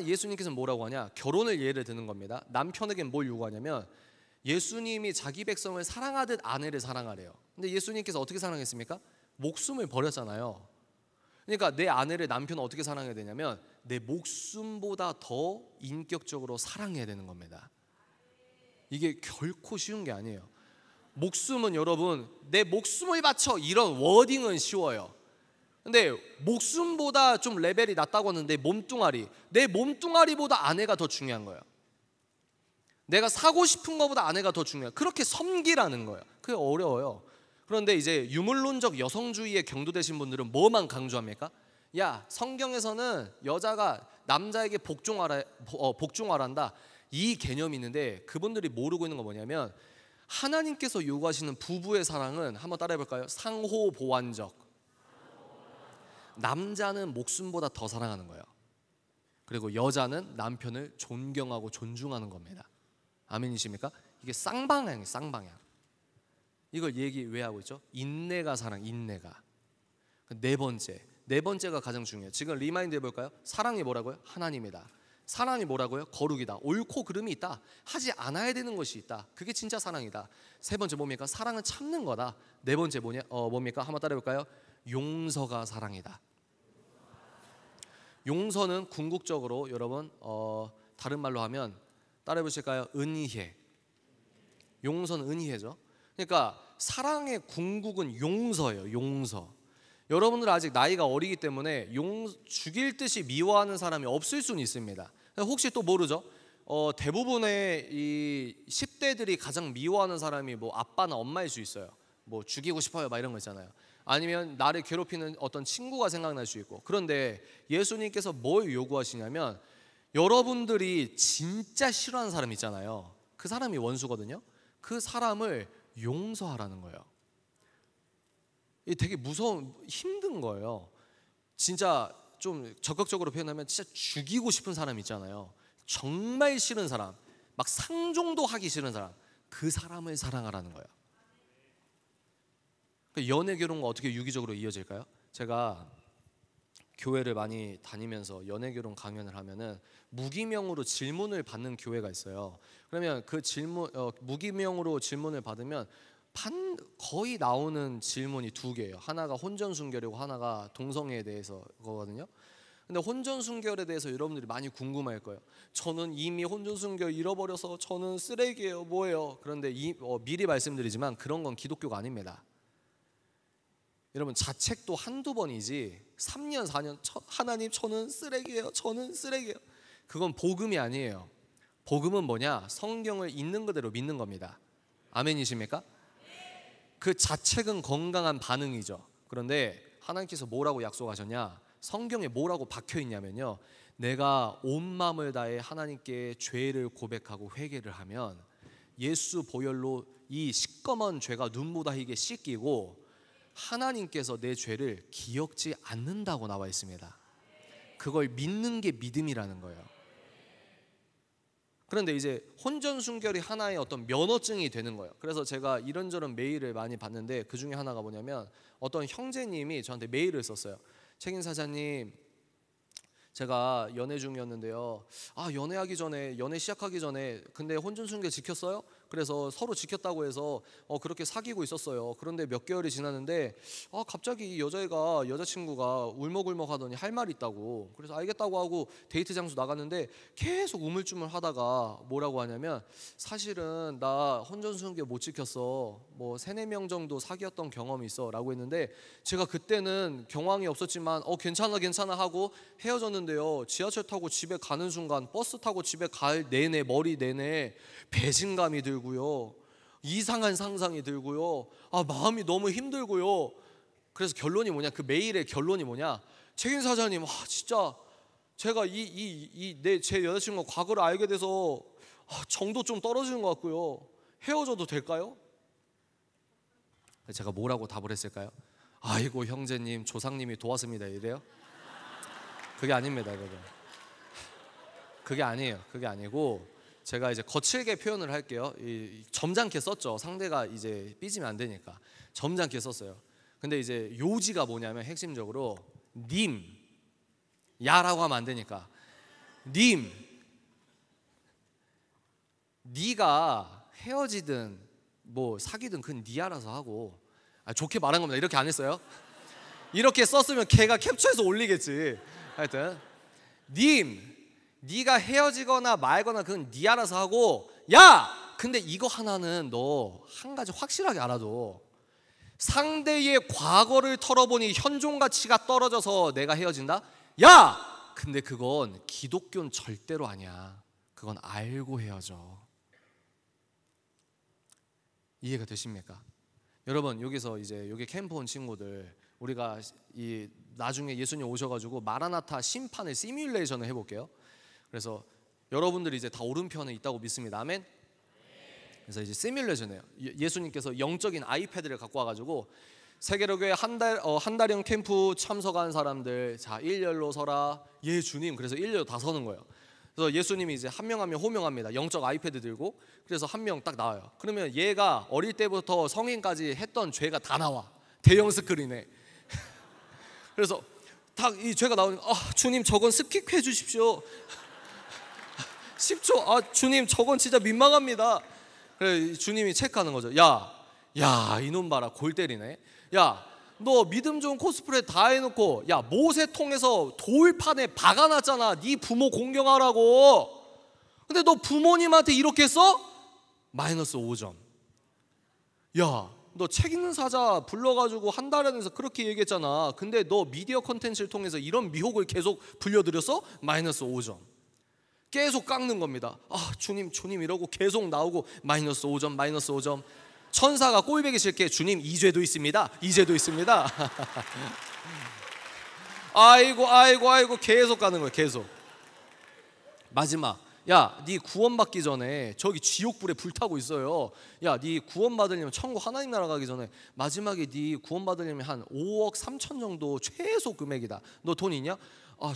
예수님께서는 뭐라고 하냐? 결혼을 예를 드는 겁니다. 남편에게 뭘 요구하냐면 예수님이 자기 백성을 사랑하듯 아내를 사랑하래요. 근데 예수님께서 어떻게 사랑했습니까? 목숨을 버렸잖아요. 그러니까 내 아내를 남편은 어떻게 사랑해야 되냐면 내 목숨보다 더 인격적으로 사랑해야 되는 겁니다. 이게 결코 쉬운 게 아니에요. 목숨은 여러분 내 목숨을 바쳐 이런 워딩은 쉬워요. 근데 목숨보다 좀 레벨이 낮다고 하는데 내 몸뚱아리보다 아내가 더 중요한 거예요. 내가 사고 싶은 것보다 아내가 더 중요해요. 그렇게 섬기라는 거예요. 그게 어려워요. 그런데 이제 유물론적 여성주의에 경도되신 분들은 뭐만 강조합니까? 야 성경에서는 여자가 남자에게 복종하란다 이 개념이 있는데 그분들이 모르고 있는 건 뭐냐면 하나님께서 요구하시는 부부의 사랑은 한번 따라해볼까요? 상호보완적. 남자는 목숨보다 더 사랑하는 거예요. 그리고 여자는 남편을 존경하고 존중하는 겁니다. 아멘이십니까? 이게 쌍방향이에요. 쌍방향. 이걸 얘기 왜 하고 있죠? 인내가 사랑, 인내가. 네 번째가 가장 중요해요. 지금 리마인드 해볼까요? 사랑이 뭐라고요? 하나님이다. 사랑이 뭐라고요? 거룩이다. 옳고 그름이 있다. 하지 않아야 되는 것이 있다. 그게 진짜 사랑이다. 세 번째 뭡니까? 사랑은 참는 거다. 네 번째 뭡니까? 한번 따라해볼까요? 용서가 사랑이다. 용서는 궁극적으로 여러분 다른 말로 하면 따라해보실까요? 은희해. 용서는 은희해죠. 그러니까 사랑의 궁극은 용서예요. 용서. 여러분들 아직 나이가 어리기 때문에 죽일 듯이 미워하는 사람이 없을 수는 있습니다. 혹시 또 모르죠? 대부분의 이 10대들이 가장 미워하는 사람이 뭐 아빠나 엄마일 수 있어요. 뭐 죽이고 싶어요 막 이런 거 있잖아요. 아니면 나를 괴롭히는 어떤 친구가 생각날 수 있고. 그런데 예수님께서 뭘 요구하시냐면 여러분들이 진짜 싫어하는 사람 있잖아요. 그 사람이 원수거든요. 그 사람을 용서하라는 거예요. 이게 되게 힘든 거예요. 진짜 좀 적극적으로 표현하면 진짜 죽이고 싶은 사람 있잖아요. 정말 싫은 사람, 막 상종도 하기 싫은 사람, 그 사람을 사랑하라는 거예요. 연애 결혼과 어떻게 유기적으로 이어질까요? 제가 교회를 많이 다니면서 연애 결혼 강연을 하면은 무기명으로 질문을 받는 교회가 있어요. 그러면 그 무기명으로 질문을 받으면 거의 나오는 질문이 두 개예요. 하나가 혼전순결이고 하나가 동성애에 대해서 거거든요. 근데 혼전순결에 대해서 여러분들이 많이 궁금할 거예요. 저는 이미 혼전순결 잃어버려서 저는 쓰레기예요. 뭐예요? 그런데 미리 말씀드리지만 그런 건 기독교가 아닙니다. 여러분 자책도 한두 번이지 3년 4년 하나님 저는 쓰레기예요. 저는 쓰레기예요. 그건 복음이 아니에요. 복음은 뭐냐? 성경을 있는 그대로 믿는 겁니다. 아멘이십니까? 그 자책은 건강한 반응이죠. 그런데 하나님께서 뭐라고 약속하셨냐? 성경에 뭐라고 박혀 있냐면요. 내가 온 마음을 다해 하나님께 죄를 고백하고 회개를 하면 예수 보혈로 이 시꺼먼 죄가 눈보다 희게 씻기고 하나님께서 내 죄를 기억지 않는다고 나와 있습니다. 그걸 믿는 게 믿음이라는 거예요. 그런데 이제 혼전순결이 하나의 어떤 면허증이 되는 거예요. 그래서 제가 이런저런 메일을 많이 받는데 그 중에 하나가 뭐냐면 어떤 형제님이 저한테 메일을 썼어요. 책임 사장님, 제가 연애 중이었는데요. 연애하기 전에, 연애 시작하기 전에 근데 혼전순결 지켰어요? 그래서 서로 지켰다고 해서 그렇게 사귀고 있었어요. 그런데 몇 개월이 지났는데 갑자기 이 여자친구가 울먹울먹 하더니 할 말이 있다고. 그래서 알겠다고 하고 데이트 장소 나갔는데 계속 우물쭈물 하다가 뭐라고 하냐면 사실은 나 혼전순결 못 지켰어. 뭐 3-4명 정도 사귀었던 경험이 있어 라고 했는데 제가 그때는 경황이 없었지만 괜찮아 하고 헤어졌는데요. 지하철 타고 집에 가는 순간 버스 타고 집에 갈 내내 머리 내내 배신감이 들고요. 이상한 상상이 들고요. 마음이 너무 힘들고요. 그래서 결론이 뭐냐? 그 메일의 결론이 뭐냐? 책임 사장님, 진짜 제가 제 여자친구 과거를 알게 돼서 정도 좀 떨어지는 것 같고요. 헤어져도 될까요? 제가 뭐라고 답을 했을까요? 아이고 형제님, 조상님이 도왔습니다 이래요? 그게 아닙니다 여러분. 그게 아니에요. 그게 아니고 제가 이제 거칠게 표현을 할게요. 점잖게 썼죠. 상대가 이제 삐지면 안 되니까 점잖게 썼어요. 근데 이제 요지가 뭐냐면 핵심적으로 님, 야라고 하면 안 되니까 님, 네가 헤어지든 뭐 사귀든 그건 네 알아서 하고. 좋게 말한 겁니다. 이렇게 안 했어요. 이렇게 썼으면 걔가 캡처해서 올리겠지. 하여튼 님, 네가 헤어지거나 말거나 그건 네 알아서 하고. 야! 근데 이거 하나는 너 한 가지 확실하게 알아둬. 상대의 과거를 털어보니 현존 가치가 떨어져서 내가 헤어진다? 야! 근데 그건 기독교는 절대로 아니야. 그건 알고 헤어져. 이해가 되십니까? 여러분 여기서 이제 여기 캠프 온 친구들, 우리가 이 나중에 예수님 오셔가지고 마라나타 심판의 시뮬레이션을 해볼게요. 그래서 여러분들이 이제 다 오른편에 있다고 믿습니다. 아멘. 그래서 이제 시뮬레이션이에요. 예수님께서 영적인 아이패드를 갖고 와가지고 세계로교회 한 달형 캠프 참석한 사람들, 자 일렬로 서라. 예 주님. 그래서 일렬로 다 서는 거예요. 그래서 예수님이 이제 한 명 한 명 호명합니다. 영적 아이패드 들고. 그래서 한 명 딱 나와요. 그러면 얘가 어릴 때부터 성인까지 했던 죄가 다 나와. 대형 스크린에. 그래서 딱 이 죄가 나오니까 주님 저건 스킵해 주십시오. 10초. 주님 저건 진짜 민망합니다. 그래 주님이 체크하는 거죠. 야 이놈 봐라, 골 때리네. 야 너 믿음 좋은 코스프레 다 해놓고 야 모세 통해서 돌판에 박아놨잖아. 네 부모 공경하라고. 근데 너 부모님한테 이렇게 했어? 마이너스 5점. 야 너 책 읽는 사자 불러가지고 한 달 안에서 그렇게 얘기했잖아. 근데 너 미디어 컨텐츠를 통해서 이런 미혹을 계속 불려드렸어? 마이너스 5점. 계속 깎는 겁니다. 주님 이러고 계속 나오고 마이너스 5점 마이너스 5점. 천사가 꼴보기 싫게 주님 이 죄도 있습니다. 이 죄도 있습니다. 아이고 계속 가는 거예요. 계속. 마지막, 야 네 구원받기 전에 저기 지옥불에 불타고 있어요. 야 네 구원받으려면 천국 하나님 나라 가기 전에 마지막에 네 구원받으려면 한 5억 3천 정도 최소 금액이다. 너 돈 있냐?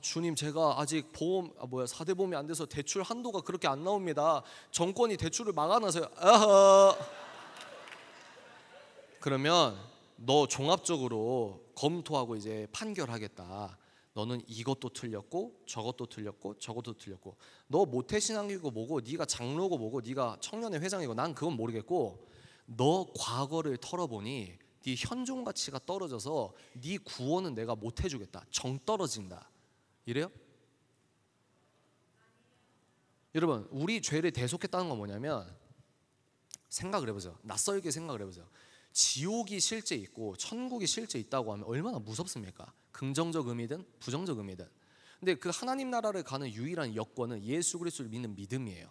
주님 제가 아직 보험 4대 보험이 안 돼서 대출 한도가 그렇게 안 나옵니다. 정권이 대출을 막아놔서요. 그러면 너 종합적으로 검토하고 이제 판결하겠다. 너는 이것도 틀렸고 저것도 틀렸고 저것도 틀렸고. 너 모태신앙이고 뭐고 네가 장로고 뭐고 네가 청년회 회장이고 난 그건 모르겠고 너 과거를 털어보니 네 현존 가치가 떨어져서 네 구원은 내가 못 해주겠다. 정 떨어진다. 이래요? 여러분 우리 죄를 대속했다는 건 뭐냐면 생각을 해보세요. 낯설게 생각을 해보세요. 지옥이 실제 있고 천국이 실제 있다고 하면 얼마나 무섭습니까? 긍정적 의미든 부정적 의미든. 근데 그 하나님 나라를 가는 유일한 여건은 예수 그리스도를 믿는 믿음이에요.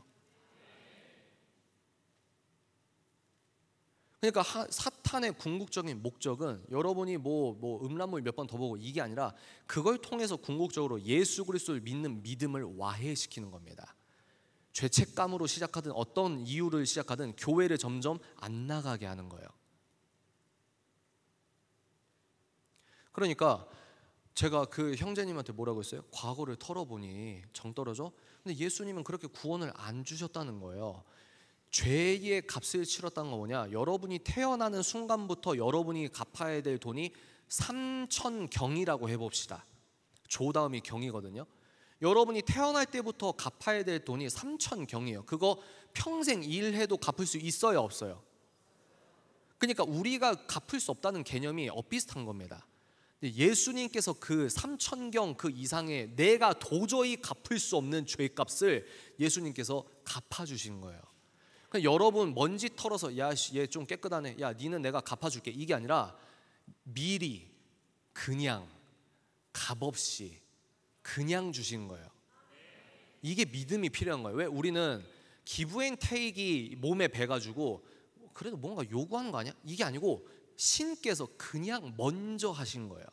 그러니까 사탄의 궁극적인 목적은 여러분이 뭐 음란물 몇 번 더 보고 이게 아니라 그걸 통해서 궁극적으로 예수 그리스도를 믿는 믿음을 와해시키는 겁니다. 죄책감으로 시작하든 어떤 이유를 시작하든 교회를 점점 안 나가게 하는 거예요. 그러니까 제가 그 형제님한테 뭐라고 했어요? 과거를 털어보니 정 떨어져? 근데 예수님은 그렇게 구원을 안 주셨다는 거예요. 죄의 값을 치렀다는 건 뭐냐? 여러분이 태어나는 순간부터 여러분이 갚아야 될 돈이 3,000경이라고 해봅시다. 조 다음이 경이거든요. 여러분이 태어날 때부터 갚아야 될 돈이 3,000경이에요. 그거 평생 일해도 갚을 수 있어요, 없어요? 그러니까 우리가 갚을 수 없다는 개념이 엇비슷한 겁니다. 예수님께서 그 3,000경 그 이상의 내가 도저히 갚을 수 없는 죄값을 예수님께서 갚아주신 거예요. 그러니까 여러분 먼지 털어서 야 얘 좀 깨끗하네, 야 니는 내가 갚아줄게, 이게 아니라 미리 그냥 값없이 그냥 주신 거예요. 이게 믿음이 필요한 거예요. 왜 우리는 기브앤테이크이 몸에 배가지고 그래도 뭔가 요구하는 거 아니야? 이게 아니고 신께서 그냥 먼저 하신 거예요.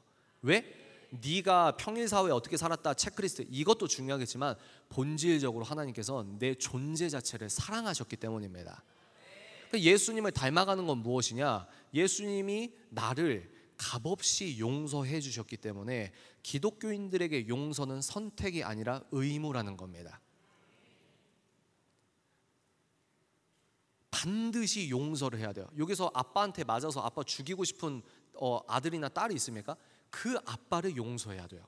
왜? 네가 평일사회에 어떻게 살았다 체크리스트 이것도 중요하겠지만 본질적으로 하나님께서 내 존재 자체를 사랑하셨기 때문입니다. 예수님을 닮아가는 건 무엇이냐? 예수님이 나를 값없이 용서해 주셨기 때문에 기독교인들에게 용서는 선택이 아니라 의무라는 겁니다. 반드시 용서를 해야 돼요. 여기서 아빠한테 맞아서 아빠 죽이고 싶은 아들이나 딸이 있습니까? 그 아빠를 용서해야 돼요.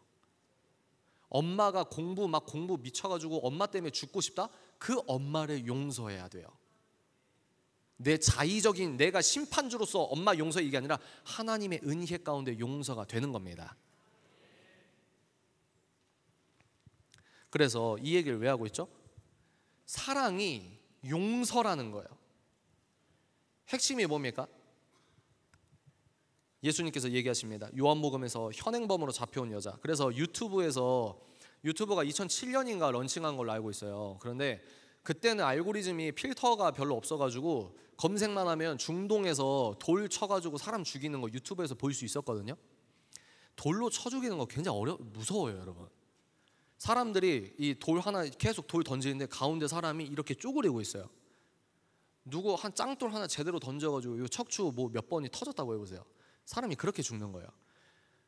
엄마가 공부 미쳐가지고 엄마 때문에 죽고 싶다? 그 엄마를 용서해야 돼요. 내 자의적인 내가 심판주로서 엄마 용서 이게 아니라 하나님의 은혜 가운데 용서가 되는 겁니다. 그래서 이 얘기를 왜 하고 있죠? 사랑이 용서라는 거예요. 핵심이 뭡니까? 예수님께서 얘기하십니다. 요한복음에서 현행범으로 잡혀온 여자. 그래서 유튜브가 2007년인가 런칭한 걸로 알고 있어요. 그런데 그때는 알고리즘이 필터가 별로 없어가지고 검색만 하면 중동에서 돌 쳐가지고 사람 죽이는 거 유튜브에서 볼 수 있었거든요. 돌로 쳐 죽이는 거 굉장히 무서워요, 여러분. 사람들이 이 돌 하나 계속 돌 던지는데 가운데 사람이 이렇게 쪼그리고 있어요. 누구 한 짱돌 하나 제대로 던져가지고 이 척추 뭐 몇 번이 터졌다고 해보세요. 사람이 그렇게 죽는 거예요.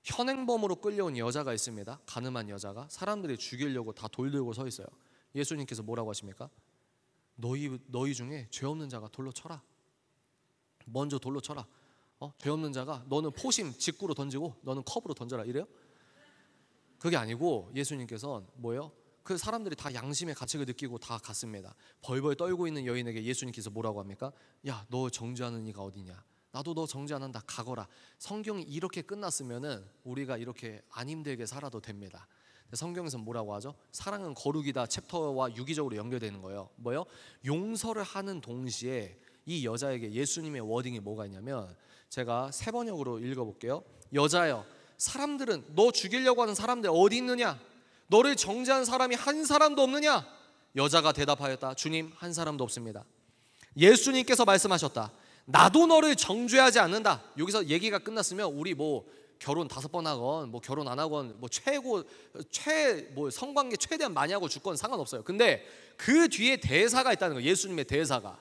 현행범으로 끌려온 여자가 있습니다. 가늠한 여자가 사람들이 죽이려고 다 돌 들고 서 있어요. 예수님께서 뭐라고 하십니까? 너희 중에 죄 없는 자가 돌로 쳐라. 먼저 돌로 쳐라. 죄 없는 자가 너는 포심 직구로 던지고 너는 컵으로 던져라 이래요? 그게 아니고 예수님께서는 뭐예요? 그 사람들이 다 양심의 가책을 느끼고 다 갔습니다. 벌벌 떨고 있는 여인에게 예수님께서 뭐라고 합니까? 야, 너 정죄하는 이가 어디냐? 나도 너 정죄 안 한다, 가거라. 성경이 이렇게 끝났으면은 우리가 이렇게 안 힘들게 살아도 됩니다. 성경에서 뭐라고 하죠? 사랑은 거룩이다 챕터와 유기적으로 연결되는 거예요. 뭐요? 용서를 하는 동시에 이 여자에게 예수님의 워딩이 뭐가 있냐면 제가 세 번역으로 읽어볼게요. 여자여, 사람들은 너 죽이려고 하는 사람들 어디 있느냐? 너를 정죄한 사람이 한 사람도 없느냐? 여자가 대답하였다. 주님, 한 사람도 없습니다. 예수님께서 말씀하셨다. 나도 너를 정죄하지 않는다. 여기서 얘기가 끝났으면 우리 뭐 결혼 5번 하건 뭐 결혼 안 하건 뭐 성관계 최대한 많이 하고 죽건 상관없어요. 근데 그 뒤에 대사가 있다는 거예요. 예수님의 대사가,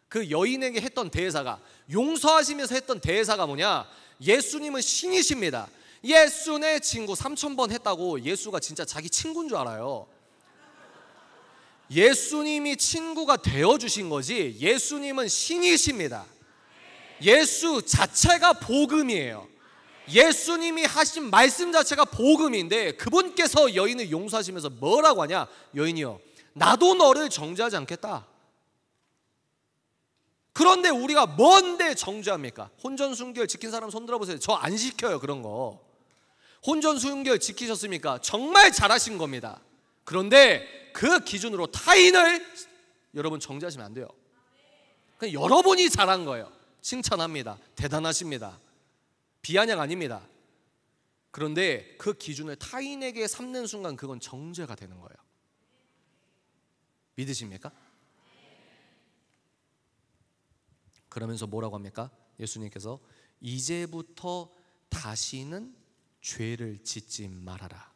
그 여인에게 했던 대사가, 용서하시면서 했던 대사가 뭐냐? 예수님은 신이십니다. 예수 내 친구 3,000번 했다고 예수가 진짜 자기 친구인 줄 알아요. 예수님이 친구가 되어주신 거지 예수님은 신이십니다. 예수 자체가 복음이에요. 예수님이 하신 말씀 자체가 복음인데 그분께서 여인을 용서하시면서 뭐라고 하냐? 여인이여, 나도 너를 정죄하지 않겠다. 그런데 우리가 뭔데 정죄합니까? 혼전순결 지킨 사람 손 들어보세요. 저 안 시켜요 그런 거. 혼전순결 지키셨습니까? 정말 잘하신 겁니다. 그런데 그 기준으로 타인을 여러분 정죄하시면 안 돼요. 그냥 여러분이 잘한 거예요. 칭찬합니다. 대단하십니다. 비아냥 아닙니다. 그런데 그 기준을 타인에게 삼는 순간 그건 정죄가 되는 거예요. 믿으십니까? 그러면서 뭐라고 합니까? 예수님께서 이제부터 다시는 죄를 짓지 말아라.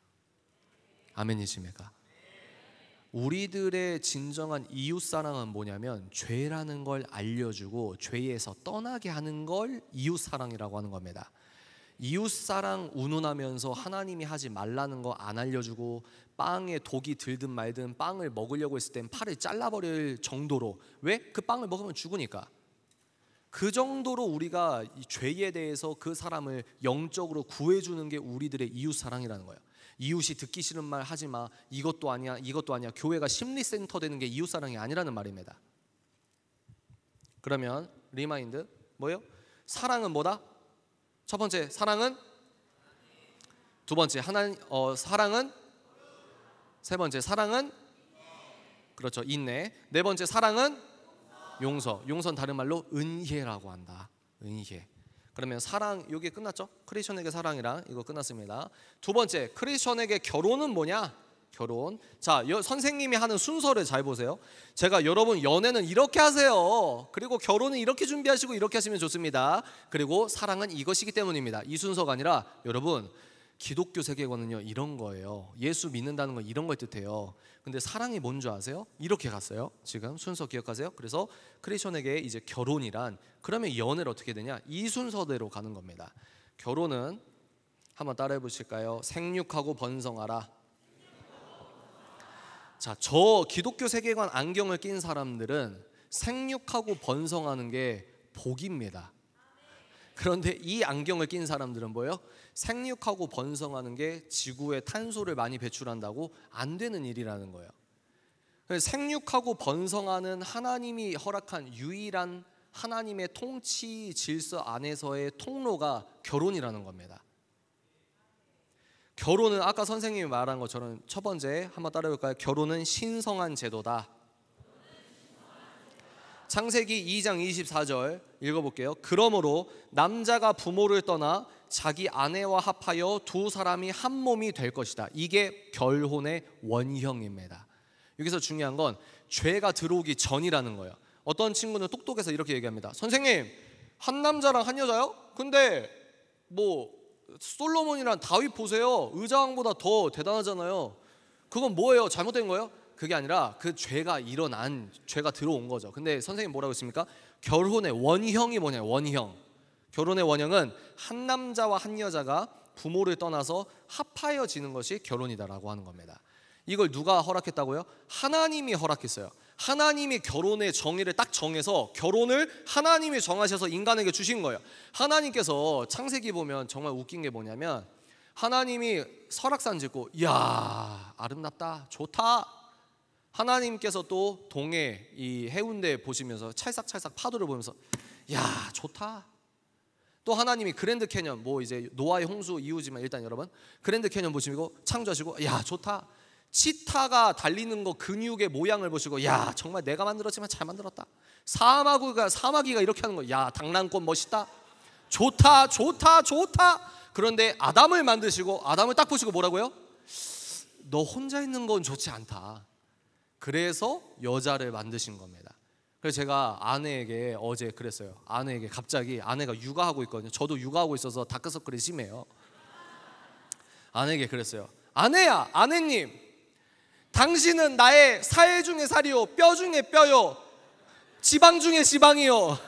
아멘이십니까? 우리들의 진정한 이웃사랑은 뭐냐면 죄라는 걸 알려주고 죄에서 떠나게 하는 걸 이웃사랑이라고 하는 겁니다. 이웃사랑 운운하면서 하나님이 하지 말라는 거 안 알려주고 빵에 독이 들든 말든 빵을 먹으려고 했을 땐 팔을 잘라버릴 정도로, 왜? 그 빵을 먹으면 죽으니까. 그 정도로 우리가 이 죄에 대해서 그 사람을 영적으로 구해주는 게 우리들의 이웃사랑이라는 거예요. 이웃이 듣기 싫은 말 하지 마, 이것도 아니야, 이것도 아니야. 교회가 심리센터 되는 게 이웃사랑이 아니라는 말입니다. 그러면 리마인드 뭐예요? 사랑은 뭐다? 첫 번째 사랑은, 두 번째 사랑은, 세 번째 사랑은, 그렇죠, 인내. 네 번째 사랑은 용서. 용서는 다른 말로 은혜라고 한다. 은혜. 그러면 사랑, 여기 끝났죠? 크리스천에게 사랑이랑 이거 끝났습니다. 두 번째, 크리스천에게 결혼은 뭐냐? 결혼. 자, 선생님이 하는 순서를 잘 보세요. 제가 여러분 연애는 이렇게 하세요. 그리고 결혼은 이렇게 준비하시고 이렇게 하시면 좋습니다. 그리고 사랑은 이것이기 때문입니다. 이 순서가 아니라 여러분 기독교 세계관은요 이런 거예요. 예수 믿는다는 건 이런 걸 뜻해요. 근데 사랑이 뭔 줄 아세요? 이렇게 갔어요. 지금 순서 기억하세요? 그래서 크리스천에게 이제 결혼이란, 그러면 연애를 어떻게 되냐? 이 순서대로 가는 겁니다. 결혼은 한번 따라해 보실까요? 생육하고 번성하라. 자, 저 기독교 세계관 안경을 낀 사람들은 생육하고 번성하는 게 복입니다. 그런데 이 안경을 낀 사람들은 뭐예요? 생육하고 번성하는 게 지구에 탄소를 많이 배출한다고 안 되는 일이라는 거예요. 생육하고 번성하는 하나님이 허락한 유일한 하나님의 통치 질서 안에서의 통로가 결혼이라는 겁니다. 결혼은 아까 선생님이 말한 것처럼 첫 번째 한번 따라해볼까요? 결혼은 신성한 제도다. 창세기 2장 24절 읽어볼게요. 그러므로 남자가 부모를 떠나 자기 아내와 합하여 두 사람이 한 몸이 될 것이다. 이게 결혼의 원형입니다. 여기서 중요한 건 죄가 들어오기 전이라는 거예요. 어떤 친구는 똑똑해서 이렇게 얘기합니다. 선생님, 한 남자랑 한 여자요? 근데 뭐 솔로몬이랑 다윗 보세요. 의자왕보다 더 대단하잖아요. 그건 뭐예요? 잘못된 거예요? 그게 아니라 그 죄가 들어온 거죠. 근데 선생님 뭐라고 했습니까? 결혼의 원형이 뭐냐? 원형. 결혼의 원형은 한 남자와 한 여자가 부모를 떠나서 합하여 지는 것이 결혼이다라고 하는 겁니다. 이걸 누가 허락했다고요? 하나님이 허락했어요. 하나님이 결혼의 정의를 딱 정해서 결혼을 하나님이 정하셔서 인간에게 주신 거예요. 하나님께서 창세기 보면 정말 웃긴 게 뭐냐면 하나님이 설악산 짓고 이야 아름답다 좋다. 하나님께서 또 동해 이 해운대 보시면서 찰싹찰싹 파도를 보면서 야 좋다. 또 하나님이 그랜드 캐년 뭐 이제 노아의 홍수 이후지만 일단 여러분 그랜드 캐년 보시고 창조하시고 야 좋다. 치타가 달리는 거 근육의 모양을 보시고 야 정말 내가 만들었지만 잘 만들었다. 사마귀가 이렇게 하는 거 야 당랑꽃 멋있다. 좋다. 그런데 아담을 만드시고 아담을 딱 보시고 뭐라고요? 너 혼자 있는 건 좋지 않다. 그래서 여자를 만드신 겁니다. 그래서 제가 아내에게 어제 그랬어요. 아내에게 갑자기 아내가 육아하고 있거든요. 저도 육아하고 있어서 다크서클이 심해요. 아내에게 그랬어요. 아내야, 아내님, 당신은 나의 살 중에 살이요, 뼈 중에 뼈요, 지방 중에 지방이요.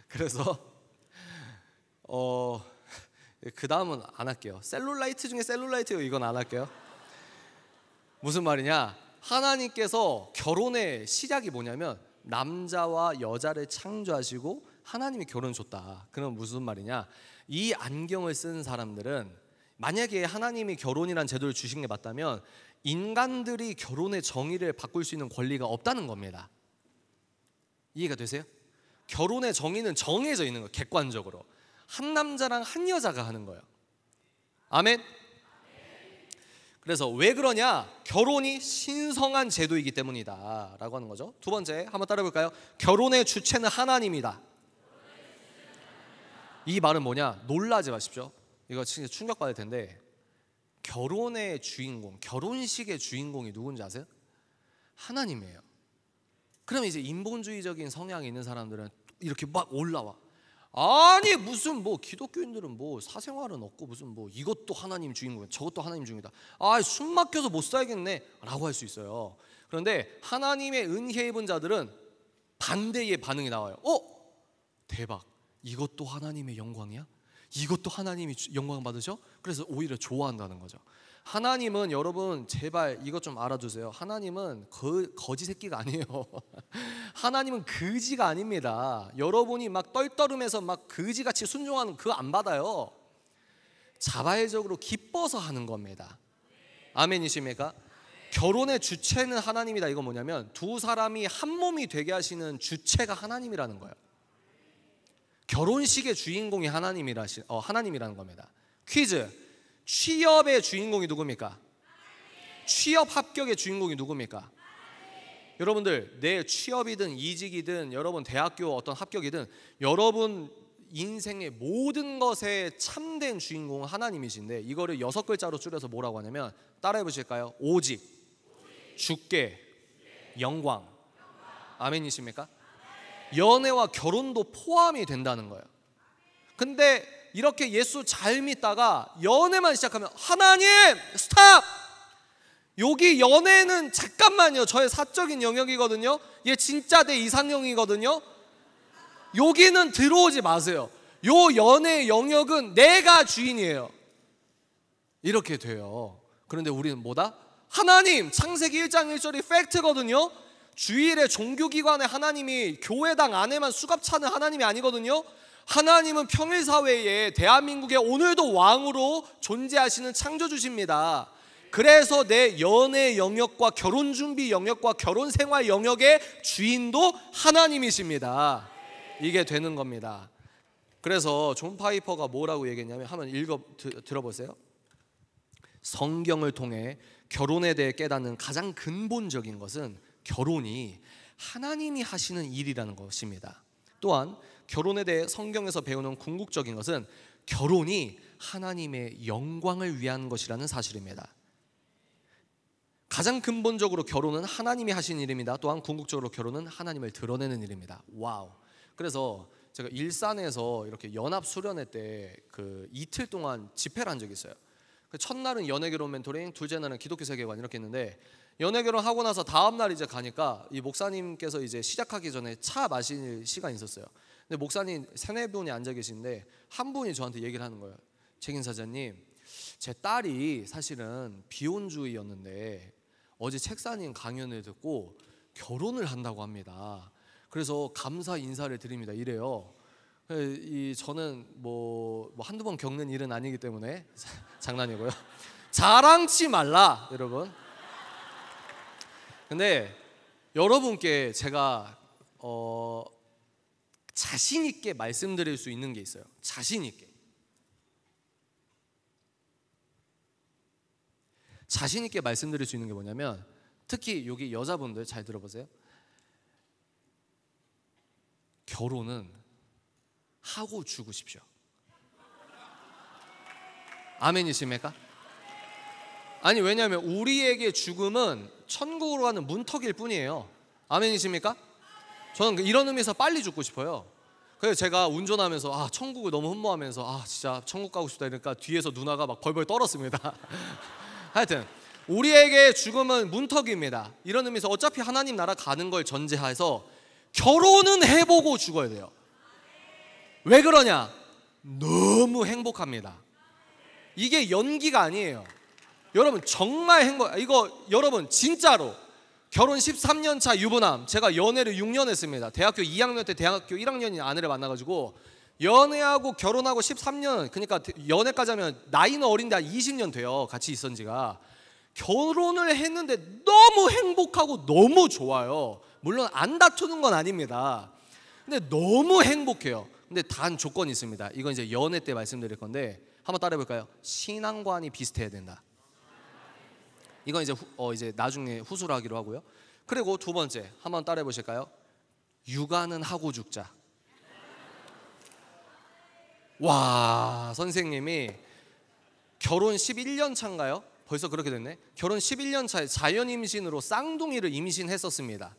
그래서 그 다음은 안 할게요. 셀룰라이트 중에 셀룰라이트요, 이건 안 할게요. 무슨 말이냐? 하나님께서 결혼의 시작이 뭐냐면 남자와 여자를 창조하시고 하나님이 결혼 줬다. 그럼 무슨 말이냐? 이 안경을 쓴 사람들은 만약에 하나님이 결혼이란 제도를 주신 게 맞다면 인간들이 결혼의 정의를 바꿀 수 있는 권리가 없다는 겁니다. 이해가 되세요? 결혼의 정의는 정해져 있는 거예요. 객관적으로 한 남자랑 한 여자가 하는 거예요. 아멘. 그래서 왜 그러냐? 결혼이 신성한 제도이기 때문이다 라고 하는 거죠. 두 번째 한번 따라 볼까요? 결혼의 주체는 하나님이다. 이 말은 뭐냐? 놀라지 마십시오. 이거 진짜 충격받을 텐데 결혼의 주인공, 결혼식의 주인공이 누군지 아세요? 하나님이에요. 그럼 이제 인본주의적인 성향이 있는 사람들은 이렇게 막 올라와. 아니 무슨 뭐 기독교인들은 뭐 사생활은 없고 무슨 뭐 이것도 하나님 주인공이야, 저것도 하나님 주인공이다. 아, 숨 막혀서 못 살겠네 라고 할 수 있어요. 그런데 하나님의 은혜 입은 자들은 반대의 반응이 나와요. 대박, 이것도 하나님의 영광이야? 이것도 하나님이 영광 받으셔? 그래서 오히려 좋아한다는 거죠. 하나님은, 여러분 제발 이것 좀 알아두세요. 하나님은 거지 새끼가 아니에요. 하나님은 그지가 아닙니다. 여러분이 막 떨떠름해서 막 그지같이 순종하는 그거 안 받아요. 자발적으로 기뻐서 하는 겁니다. 아멘이십니까? 결혼의 주체는 하나님이다. 이건 뭐냐면 두 사람이 한 몸이 되게 하시는 주체가 하나님이라는 거예요. 결혼식의 주인공이 하나님이라는 겁니다. 퀴즈, 취업의 주인공이 누굽니까? 취업 합격의 주인공이 누굽니까? 여러분들, 내 취업이든 이직이든 여러분 대학교 어떤 합격이든 여러분 인생의 모든 것에 참된 주인공은 하나님이신데, 이거를 6글자로 줄여서 뭐라고 하냐면, 따라해 보실까요? 오직, 주께, 영광. 아멘이십니까? 연애와 결혼도 포함이 된다는 거예요. 근데 이렇게 예수 잘 믿다가 연애만 시작하면 하나님 스탑! 여기 연애는 잠깐만요, 저의 사적인 영역이거든요. 얘 진짜 내 이상형이거든요. 여기는 들어오지 마세요. 요 연애의 영역은 내가 주인이에요. 이렇게 돼요. 그런데 우리는 뭐다? 하나님, 창세기 1장 1절이 팩트거든요. 주일에 종교기관에 하나님이 교회당 안에만 수갑 차는 하나님이 아니거든요. 하나님은 평일사회에 대한민국의 오늘도 왕으로 존재하시는 창조주십니다. 그래서 내 연애 영역과 결혼준비 영역과 결혼생활 영역의 주인도 하나님이십니다. 이게 되는 겁니다. 그래서 존 파이퍼가 뭐라고 얘기했냐면, 한번 들어보세요. 성경을 통해 결혼에 대해 깨닫는 가장 근본적인 것은 결혼이 하나님이 하시는 일이라는 것입니다. 또한 결혼에 대해 성경에서 배우는 궁극적인 것은 결혼이 하나님의 영광을 위한 것이라는 사실입니다. 가장 근본적으로 결혼은 하나님이 하신 일입니다. 또한 궁극적으로 결혼은 하나님을 드러내는 일입니다. 와우. 그래서 제가 일산에서 이렇게 연합 수련회 때 그 이틀 동안 집회를 한 적이 있어요. 첫날은 연애결혼 멘토링, 둘째 날은 기독교 세계관 이렇게 했는데, 연애결혼 하고 나서 다음 날 이제 가니까 이 목사님께서 이제 시작하기 전에 차 마실 시간이 있었어요. 근데 목사님 3-4분이 앉아 계신데 한 분이 저한테 얘기를 하는 거예요. 책임 사장님, 제 딸이 사실은 비혼주의였는데 어제 책사님 강연을 듣고 결혼을 한다고 합니다. 그래서 감사 인사를 드립니다. 이래요. 저는 뭐 한두 번 겪는 일은 아니기 때문에 장난이고요. 자랑치 말라, 여러분. 근데 여러분께 제가 자신 있게 말씀드릴 수 있는 게 있어요. 자신 있게 말씀드릴 수 있는 게 뭐냐면, 특히 여기 여자분들 잘 들어보세요. 결혼은 하고 죽으십시오. 아멘이십니까? 아니, 왜냐하면 우리에게 죽음은 천국으로 가는 문턱일 뿐이에요. 아멘이십니까? 저는 이런 의미에서 빨리 죽고 싶어요. 그래서 제가 운전하면서 천국을 너무 흠모하면서 진짜 천국 가고 싶다 이러니까 뒤에서 누나가 막 벌벌 떨었습니다. 하여튼 우리에게 죽음은 문턱입니다. 이런 의미에서 어차피 하나님 나라 가는 걸 전제해서 결혼은 해보고 죽어야 돼요. 왜 그러냐? 너무 행복합니다. 이게 연기가 아니에요. 여러분 정말 이거 여러분 진짜로 결혼 13년 차 유부남, 제가 연애를 6년 했습니다. 대학교 2학년 때 대학교 1학년인 아내를 만나가지고 연애하고 결혼하고 13년, 그러니까 연애까지 하면 나이는 어린데 한 20년 돼요. 같이 있은 지가. 결혼을 했는데 너무 행복하고 너무 좋아요. 물론 안 다투는 건 아닙니다. 근데 너무 행복해요. 근데 단 조건이 있습니다. 이건 이제 연애 때 말씀드릴 건데 한번 따라해 볼까요? 신앙관이 비슷해야 된다. 이건 이제 나중에 후수로 하기로 하고요. 그리고 두 번째 한번 따라해 보실까요? 육아는 하고 죽자. 와, 선생님이 결혼 11년 차인가요? 벌써 그렇게 됐네. 결혼 11년 차에 자연 임신으로 쌍둥이를 임신했었습니다.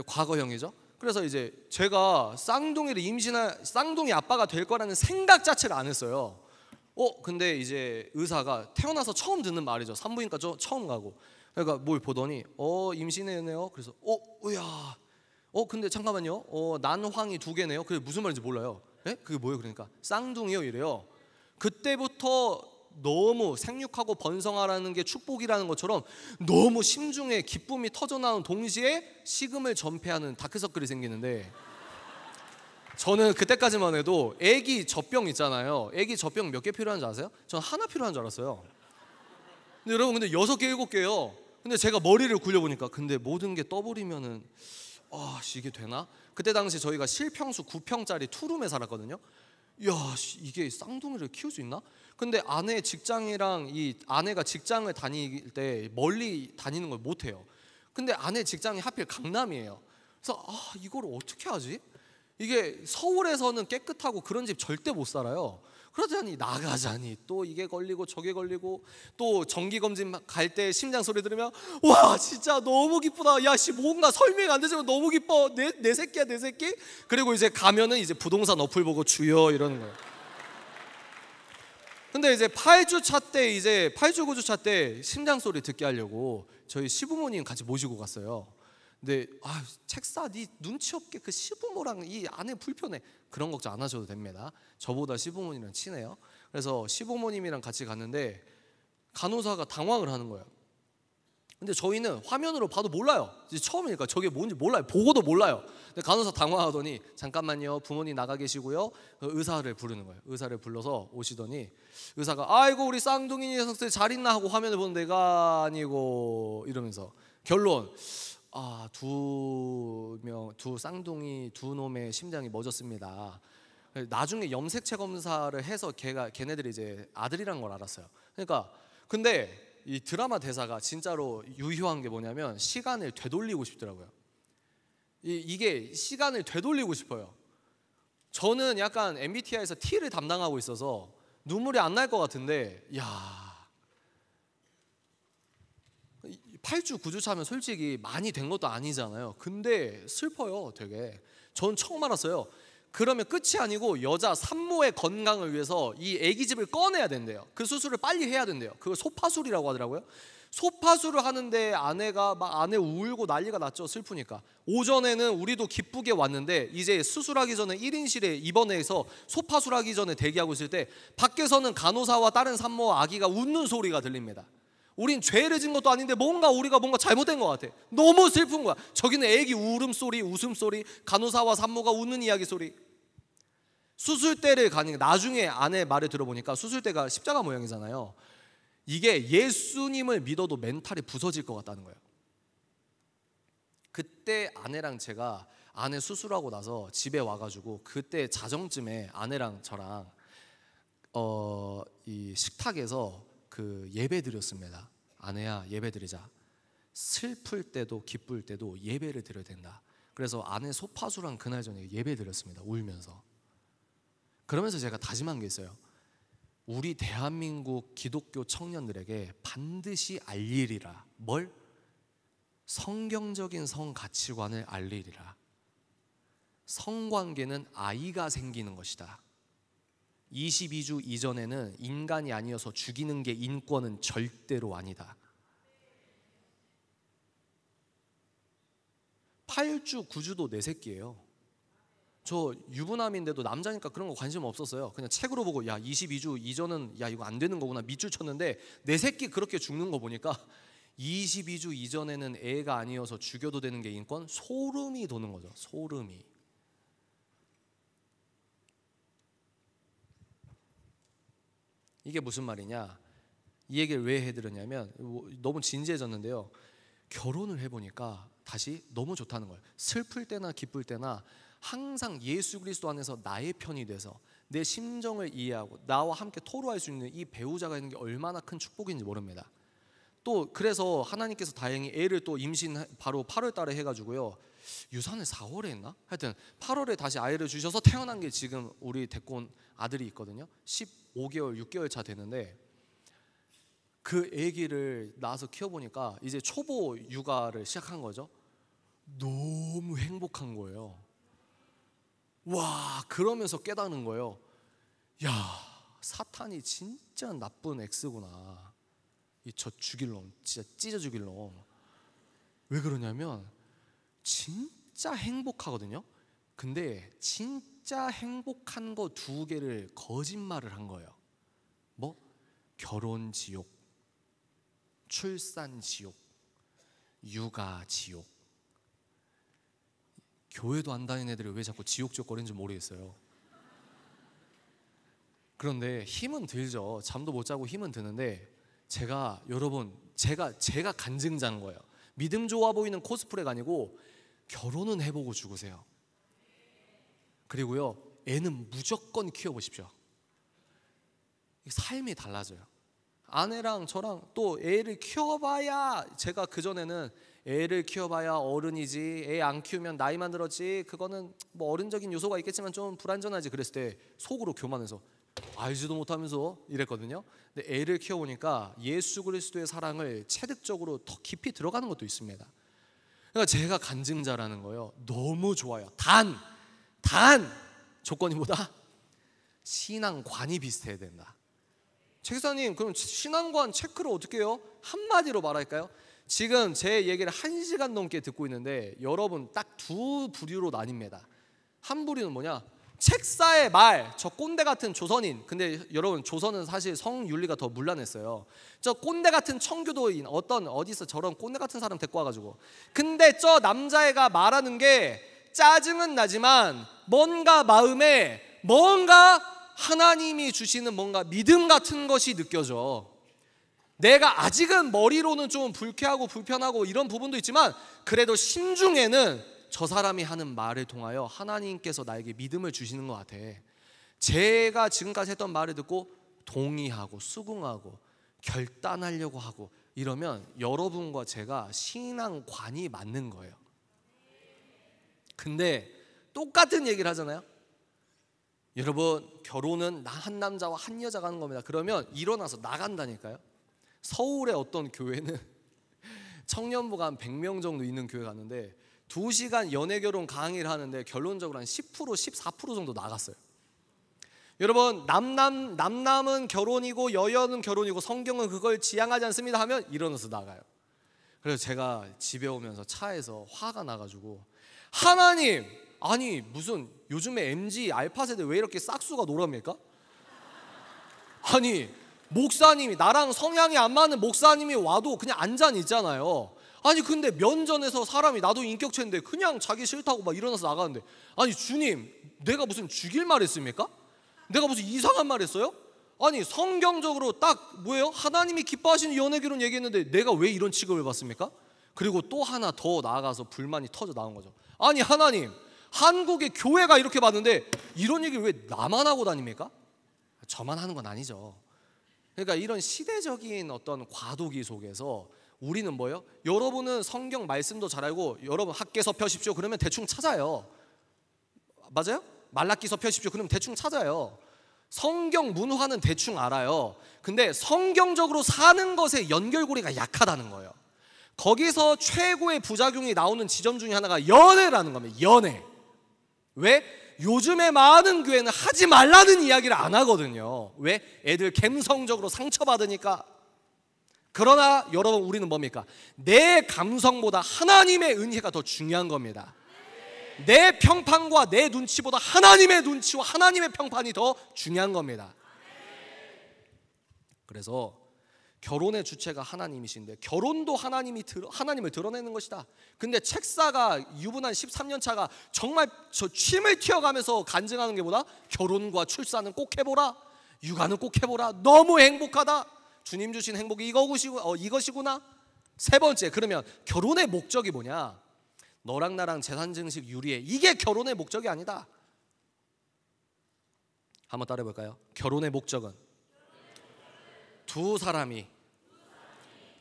과거형이죠. 그래서 이제 제가 쌍둥이 아빠가 될 거라는 생각 자체를 안 했어요. 근데 이제 의사가 태어나서 처음 듣는 말이죠. 산부인과 처음 가고. 그러니까 뭘 보더니 임신했네요. 그래서 야, 근데 잠깐만요. 난황이 2개네요. 그게 무슨 말인지 몰라요. 그게 뭐예요? 그러니까 쌍둥이요 이래요. 그때부터 너무 생육하고 번성하라는 게 축복이라는 것처럼 너무 심중에 기쁨이 터져나오는 동시에 식음을 전폐하는 다크서클이 생기는데, 저는 그때까지만 해도 애기 젖병 있잖아요. 애기 젖병 몇 개 필요한 줄 아세요? 전 하나 필요한 줄 알았어요. 근데 여러분, 근데 6개 7개요. 근데 제가 머리를 굴려보니까 근데 모든 게 떠버리면은 이게 되나? 그때 당시 저희가 실평수 9평짜리 투룸에 살았거든요. 야, 이게 쌍둥이를 키울 수 있나? 근데 아내 직장이랑 이 아내가 직장을 다닐 때 멀리 다니는 걸 못 해요. 근데 아내 직장이 하필 강남이에요. 그래서 이걸 어떻게 하지? 이게 서울에서는 깨끗하고 그런 집 절대 못 살아요. 그러자니 나가자니 또 이게 걸리고 저게 걸리고, 또 정기검진 갈 때 심장 소리 들으면 와 진짜 너무 기쁘다. 야 뭔가 설명이 안 되지만 너무 기뻐. 내 새끼야 내 새끼. 그리고 이제 가면은 이제 부동산 어플 보고 주여 이러는 거예요. 근데 이제 8주 9주 차 때 심장 소리 듣게 하려고 저희 시부모님 같이 모시고 갔어요. 근데 책사 네 눈치 없게 그 시부모랑 이 아내 불편해. 그런 걱정 안 하셔도 됩니다. 저보다 시부모님이랑 친해요. 그래서 시부모님이랑 같이 갔는데 간호사가 당황을 하는 거예요. 근데 저희는 화면으로 봐도 몰라요. 이제 처음이니까 저게 뭔지 몰라요. 보고도 몰라요. 근데 간호사 당황하더니 잠깐만요, 부모님 나가 계시고요. 의사를 부르는 거예요. 의사를 불러서 오시더니 의사가 아이고 우리 쌍둥이 녀석들 잘 있나 하고 화면을 보는 내가 아니고 이러면서 결론 두 쌍둥이 두 놈의 심장이 멎었습니다. 나중에 염색체 검사를 해서 걔네들이 이제 아들이란 걸 알았어요. 그러니까 근데 이 드라마 대사가 진짜로 유효한 게 뭐냐면 시간을 되돌리고 싶더라고요. 이게 시간을 되돌리고 싶어요. 저는 약간 MBTI에서 T를 담당하고 있어서 눈물이 안 날 것 같은데, 8주 9주 차면 솔직히 많이 된 것도 아니잖아요. 근데 슬퍼요 되게. 전 처음 알았어요. 그러면 끝이 아니고 여자 산모의 건강을 위해서 이 아기집을 꺼내야 된대요. 그 수술을 빨리 해야 된대요. 그걸 소파술이라고 하더라고요. 소파술을 하는데 아내가 막 아내 울고 난리가 났죠. 슬프니까. 오전에는 우리도 기쁘게 왔는데 이제 수술하기 전에 1인실에 입원해서 소파술하기 전에 대기하고 있을 때 밖에서는 간호사와 다른 산모와 아기가 웃는 소리가 들립니다. 우린 죄를 진 것도 아닌데 우리가 뭔가 잘못된 것 같아. 너무 슬픈 거야. 저기는 애기 울음소리, 웃음소리, 간호사와 산모가 웃는 이야기 소리. 수술대를 가니까 나중에 아내 말을 들어보니까 수술대가 십자가 모양이잖아요. 이게 예수님을 믿어도 멘탈이 부서질 것 같다는 거예요. 그때 아내랑 제가 아내 수술하고 나서 집에 와가지고 그때 자정쯤에 아내랑 저랑 이 식탁에서 그 예배 드렸습니다. 아내야 예배 드리자. 슬플 때도 기쁠 때도 예배를 드려야 된다. 그래서 아내 소파수랑 그날 저녁에 예배 드렸습니다. 울면서. 그러면서 제가 다짐한 게 있어요. 우리 대한민국 기독교 청년들에게 반드시 알리리라. 뭘? 성경적인 성 가치관을 알리리라. 성관계는 아이가 생기는 것이다. 22주 이전에는 인간이 아니어서 죽이는 게 인권은 절대로 아니다. 8주 9주도 내 새끼예요. 저 유부남인데도 남자니까 그런 거 관심 없었어요. 그냥 책으로 보고 22주 이전은 이거 안 되는 거구나 밑줄 쳤는데 내 새끼 그렇게 죽는 거 보니까 22주 이전에는 애가 아니어서 죽여도 되는 게 인권? 소름이 돋는 거죠. 소름이. 이게 무슨 말이냐? 이 얘기를 왜 해드렸냐면 너무 진지해졌는데요. 결혼을 해보니까 다시 너무 좋다는 거예요. 슬플 때나 기쁠 때나 항상 예수 그리스도 안에서 나의 편이 돼서 내 심정을 이해하고 나와 함께 토로할 수 있는 이 배우자가 있는 게 얼마나 큰 축복인지 모릅니다. 또 그래서 하나님께서 다행히 애를 또 임신 바로 8월 달에 해가지고요, 유산을 4월에 했나? 하여튼 8월에 다시 아이를 주셔서 태어난 게 지금 우리 데리고 온 아들이 있거든요. 15개월 6개월 차 되는데, 그 아기를 낳아서 키워보니까 이제 초보 육아를 시작한 거죠. 너무 행복한 거예요. 와, 그러면서 깨닫는 거예요. 야, 사탄이 진짜 나쁜 X구나. 이 저 죽일 놈, 진짜 찢어 죽일 놈. 왜 그러냐면 진짜 행복하거든요. 근데 진짜 행복한 거 2개를 거짓말을 한 거예요. 뭐? 결혼 지옥, 출산 지옥, 육아 지옥. 교회도 안 다니는 애들이 왜 자꾸 지옥지옥거리는지 모르겠어요. 그런데 힘은 들죠. 잠도 못 자고 힘은 드는데, 여러분 제가 간증자인 거예요. 믿음 좋아 보이는 코스프레가 아니고 결혼은 해보고 죽으세요. 그리고요, 애는 무조건 키워보십시오. 삶이 달라져요. 아내랑 저랑 또 애를 키워봐야, 제가 그전에는 애를 키워봐야 어른이지, 애 안 키우면 나이만 들었지, 그거는 뭐 어른적인 요소가 있겠지만 좀 불안전하지, 그랬을 때 속으로 교만해서 알지도 못하면서 이랬거든요. 근데 애를 키워보니까 예수 그리스도의 사랑을 체득적으로 더 깊이 들어가는 것도 있습니다. 그러니까 제가 간증자라는 거예요. 너무 좋아요. 단 조건이 뭐다? 신앙관이 비슷해야 된다. 책사님, 그럼 신앙관 체크를 어떻게 해요? 한마디로 말할까요? 지금 제 얘기를 1시간 넘게 듣고 있는데 여러분 딱 2부류로 나뉩니다. 한 부류는 뭐냐? 책사의 말, 저 꼰대 같은 조선인. 근데 여러분, 조선은 사실 성윤리가 더 문란했어요. 저 꼰대 같은 청교도인, 어디서 저런 꼰대 같은 사람 데리고 와가지고, 근데 저 남자애가 말하는 게 짜증은 나지만 뭔가 마음에 뭔가 하나님이 주시는 뭔가 믿음 같은 것이 느껴져. 내가 아직은 머리로는 좀 불쾌하고 불편하고 이런 부분도 있지만, 그래도 심중에는 저 사람이 하는 말을 통하여 하나님께서 나에게 믿음을 주시는 것 같아. 제가 지금까지 했던 말을 듣고 동의하고 수긍하고 결단하려고 하고 이러면 여러분과 제가 신앙관이 맞는 거예요. 근데 똑같은 얘기를 하잖아요. 여러분, 결혼은 한 남자와 한 여자가 하는 겁니다. 그러면 일어나서 나간다니까요. 서울의 어떤 교회는 청년부가 한 100명 정도 있는 교회 갔는데 2시간 연애결혼 강의를 하는데 결론적으로 한 10%, 14% 정도 나갔어요. 여러분, 남남은 결혼이고 여여는 결혼이고 성경은 그걸 지향하지 않습니다 하면 일어나서 나가요. 그래서 제가 집에 오면서 차에서 화가 나가지고, 하나님, 아니 무슨 요즘에 MZ 알파 세대 왜 이렇게 싹수가 노랍니까? 아니 목사님이, 나랑 성향이 안 맞는 목사님이 와도 그냥 앉아 있잖아요. 아니 근데 면전에서 사람이, 나도 인격체인데 그냥 자기 싫다고 막 일어나서 나가는데, 아니 주님, 내가 무슨 죽일 말 했습니까? 내가 무슨 이상한 말 했어요? 아니 성경적으로 딱 뭐예요? 하나님이 기뻐하시는 연애결혼 얘기했는데 내가 왜 이런 취급을 받습니까? 그리고 또 하나 더 나아가서 불만이 터져 나온 거죠. 아니 하나님, 한국의 교회가 이렇게 봤는데 이런 얘기를 왜 나만 하고 다닙니까? 저만 하는 건 아니죠. 그러니까 이런 시대적인 어떤 과도기 속에서 우리는 뭐예요? 여러분은 성경 말씀도 잘 알고, 여러분 학개서 펴십시오 그러면 대충 찾아요. 맞아요? 말라기서 펴십시오 그러면 대충 찾아요. 성경 문화는 대충 알아요. 근데 성경적으로 사는 것에 연결고리가 약하다는 거예요. 거기서 최고의 부작용이 나오는 지점 중에 하나가 연애라는 겁니다. 연애. 왜? 요즘에 많은 교회는 하지 말라는 이야기를 안 하거든요. 왜? 애들 감성적으로 상처받으니까. 그러나 여러분, 우리는 뭡니까? 내 감성보다 하나님의 은혜가 더 중요한 겁니다. 내 평판과 내 눈치보다 하나님의 눈치와 하나님의 평판이 더 중요한 겁니다. 그래서 결혼의 주체가 하나님이신데, 결혼도 하나님을 드러내는 것이다. 근데 책사가 유부남 13년 차가 정말 저 침을 튀어가면서 간증하는 게 뭐다? 결혼과 출산은 꼭 해보라, 육아는 꼭 해보라, 너무 행복하다, 주님 주신 행복이 이것이구나. 세 번째, 그러면 결혼의 목적이 뭐냐? 너랑 나랑 재산 증식 유리해, 이게 결혼의 목적이 아니다. 한번 따라해볼까요? 결혼의 목적은 두 사람이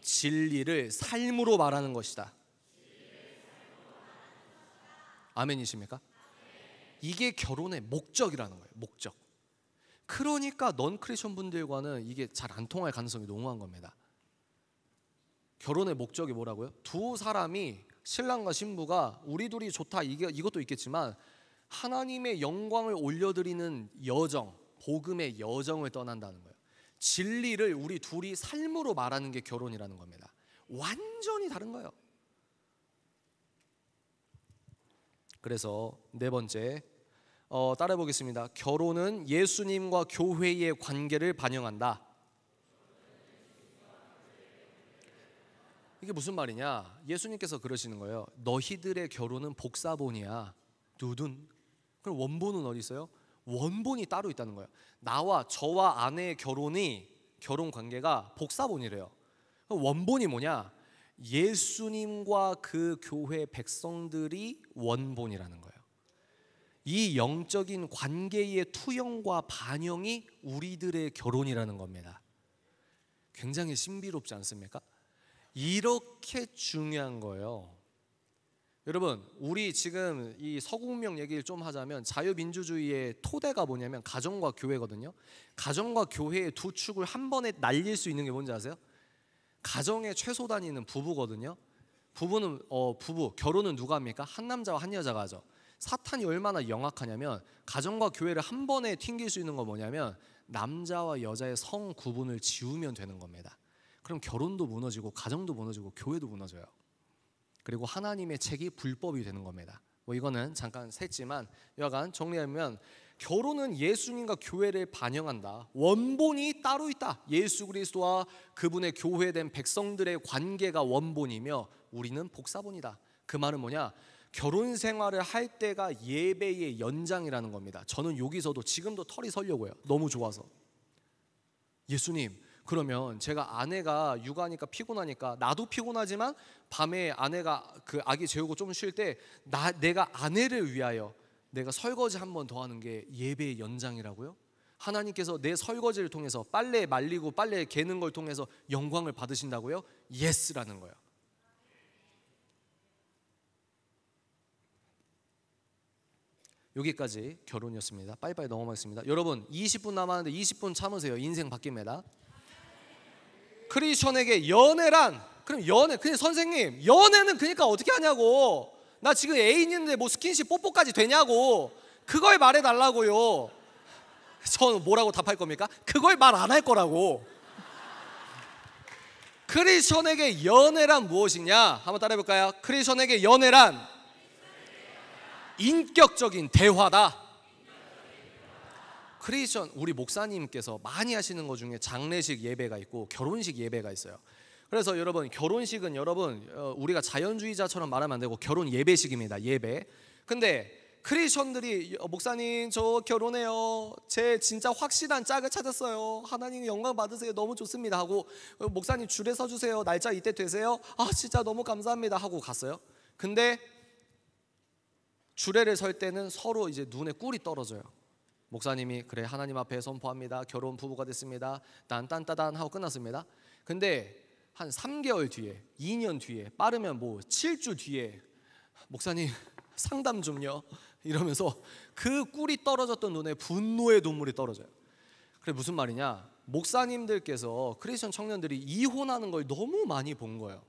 진리를 삶으로 말하는 것이다. 아멘이십니까? 이게 결혼의 목적이라는 거예요. 목적. 그러니까 넌 크리스천 분들과는 이게 잘 안 통할 가능성이 농후한 겁니다. 결혼의 목적이 뭐라고요? 두 사람이, 신랑과 신부가 우리 둘이 좋다, 이것도 있겠지만 하나님의 영광을 올려드리는 여정, 복음의 여정을 떠난다는 거예요. 진리를 우리 둘이 삶으로 말하는 게 결혼이라는 겁니다. 완전히 다른 거예요. 그래서 네 번째, 따라해 보겠습니다. 결혼은 예수님과 교회의 관계를 반영한다. 이게 무슨 말이냐? 예수님께서 그러시는 거예요. 너희들의 결혼은 복사본이야. 두둔. 그럼 원본은 어디 있어요? 원본이 따로 있다는 거예요. 저와 아내의 결혼 관계가 복사본이래요. 원본이 뭐냐? 예수님과 그 교회 백성들이 원본이라는 거예요. 이 영적인 관계의 투영과 반영이 우리들의 결혼이라는 겁니다. 굉장히 신비롭지 않습니까? 이렇게 중요한 거예요. 여러분, 우리 지금 이 서구문명 얘기를 좀 하자면 자유민주주의의 토대가 뭐냐면 가정과 교회거든요. 가정과 교회의 두 축을 한 번에 날릴 수 있는 게 뭔지 아세요? 가정의 최소 단위는 부부거든요. 결혼은 누가 합니까? 한 남자와 한 여자가 하죠. 사탄이 얼마나 영악하냐면 가정과 교회를 한 번에 튕길 수 있는 건 뭐냐면 남자와 여자의 성 구분을 지우면 되는 겁니다. 그럼 결혼도 무너지고 가정도 무너지고 교회도 무너져요. 그리고 하나님의 책이 불법이 되는 겁니다. 이거는 잠깐 샜지만 여하간 정리하면 결혼은 예수님과 교회를 반영한다. 원본이 따로 있다. 예수 그리스도와 그분의 교회된 백성들의 관계가 원본이며 우리는 복사본이다. 그 말은 뭐냐? 결혼 생활을 할 때가 예배의 연장이라는 겁니다. 저는 여기서도 지금도 털이 서려고요. 너무 좋아서. 예수님, 그러면 제가 아내가 육아하니까 피곤하니까, 나도 피곤하지만 밤에 아내가 그 아기 재우고 좀 쉴 때 내가 아내를 위하여 내가 설거지 한 번 더 하는 게 예배의 연장이라고요? 하나님께서 내 설거지를 통해서 빨래 말리고 빨래 개는 걸 통해서 영광을 받으신다고요? 예스라는 거예요. 여기까지 결혼이었습니다. 빨리빨리 넘어가겠습니다. 여러분 20분 남았는데 20분 참으세요. 인생 바뀝니다. 크리스천에게 연애란, 그럼 그냥 선생님 연애는 그러니까 어떻게 하냐고. 나 지금 애인 있는데 뭐 스킨십 뽀뽀까지 되냐고. 그걸 말해달라고요. 저는 뭐라고 답할 겁니까? 그걸 말 안 할 거라고. 크리스천에게 연애란 무엇이냐? 한번 따라해볼까요? 크리스천에게 연애란 인격적인 대화다. 크리스천, 우리 목사님께서 많이 하시는 것 중에 장례식 예배가 있고 결혼식 예배가 있어요. 그래서 여러분 결혼식은 우리가 자연주의자처럼 말하면 안 되고 결혼 예배식입니다. 예배. 근데 크리스천들이 목사님 저 결혼해요. 제 진짜 확실한 짝을 찾았어요. 하나님 영광 받으세요. 너무 좋습니다 하고 목사님 줄에 서주세요. 날짜 이때 되세요. 아 진짜 너무 감사합니다 하고 갔어요. 근데 주례를 설 때는 서로 이제 눈에 꿀이 떨어져요. 목사님이 그래 하나님 앞에 선포합니다. 결혼 부부가 됐습니다. 딴딴따단 하고 끝났습니다. 근데 한 3개월 뒤에, 2년 뒤에, 빠르면 뭐 7주 뒤에 목사님 상담 좀요 이러면서 그 꿀이 떨어졌던 눈에 분노의 눈물이 떨어져요. 그래 무슨 말이냐? 목사님들께서 크리스천 청년들이 이혼하는 걸 너무 많이 본 거예요.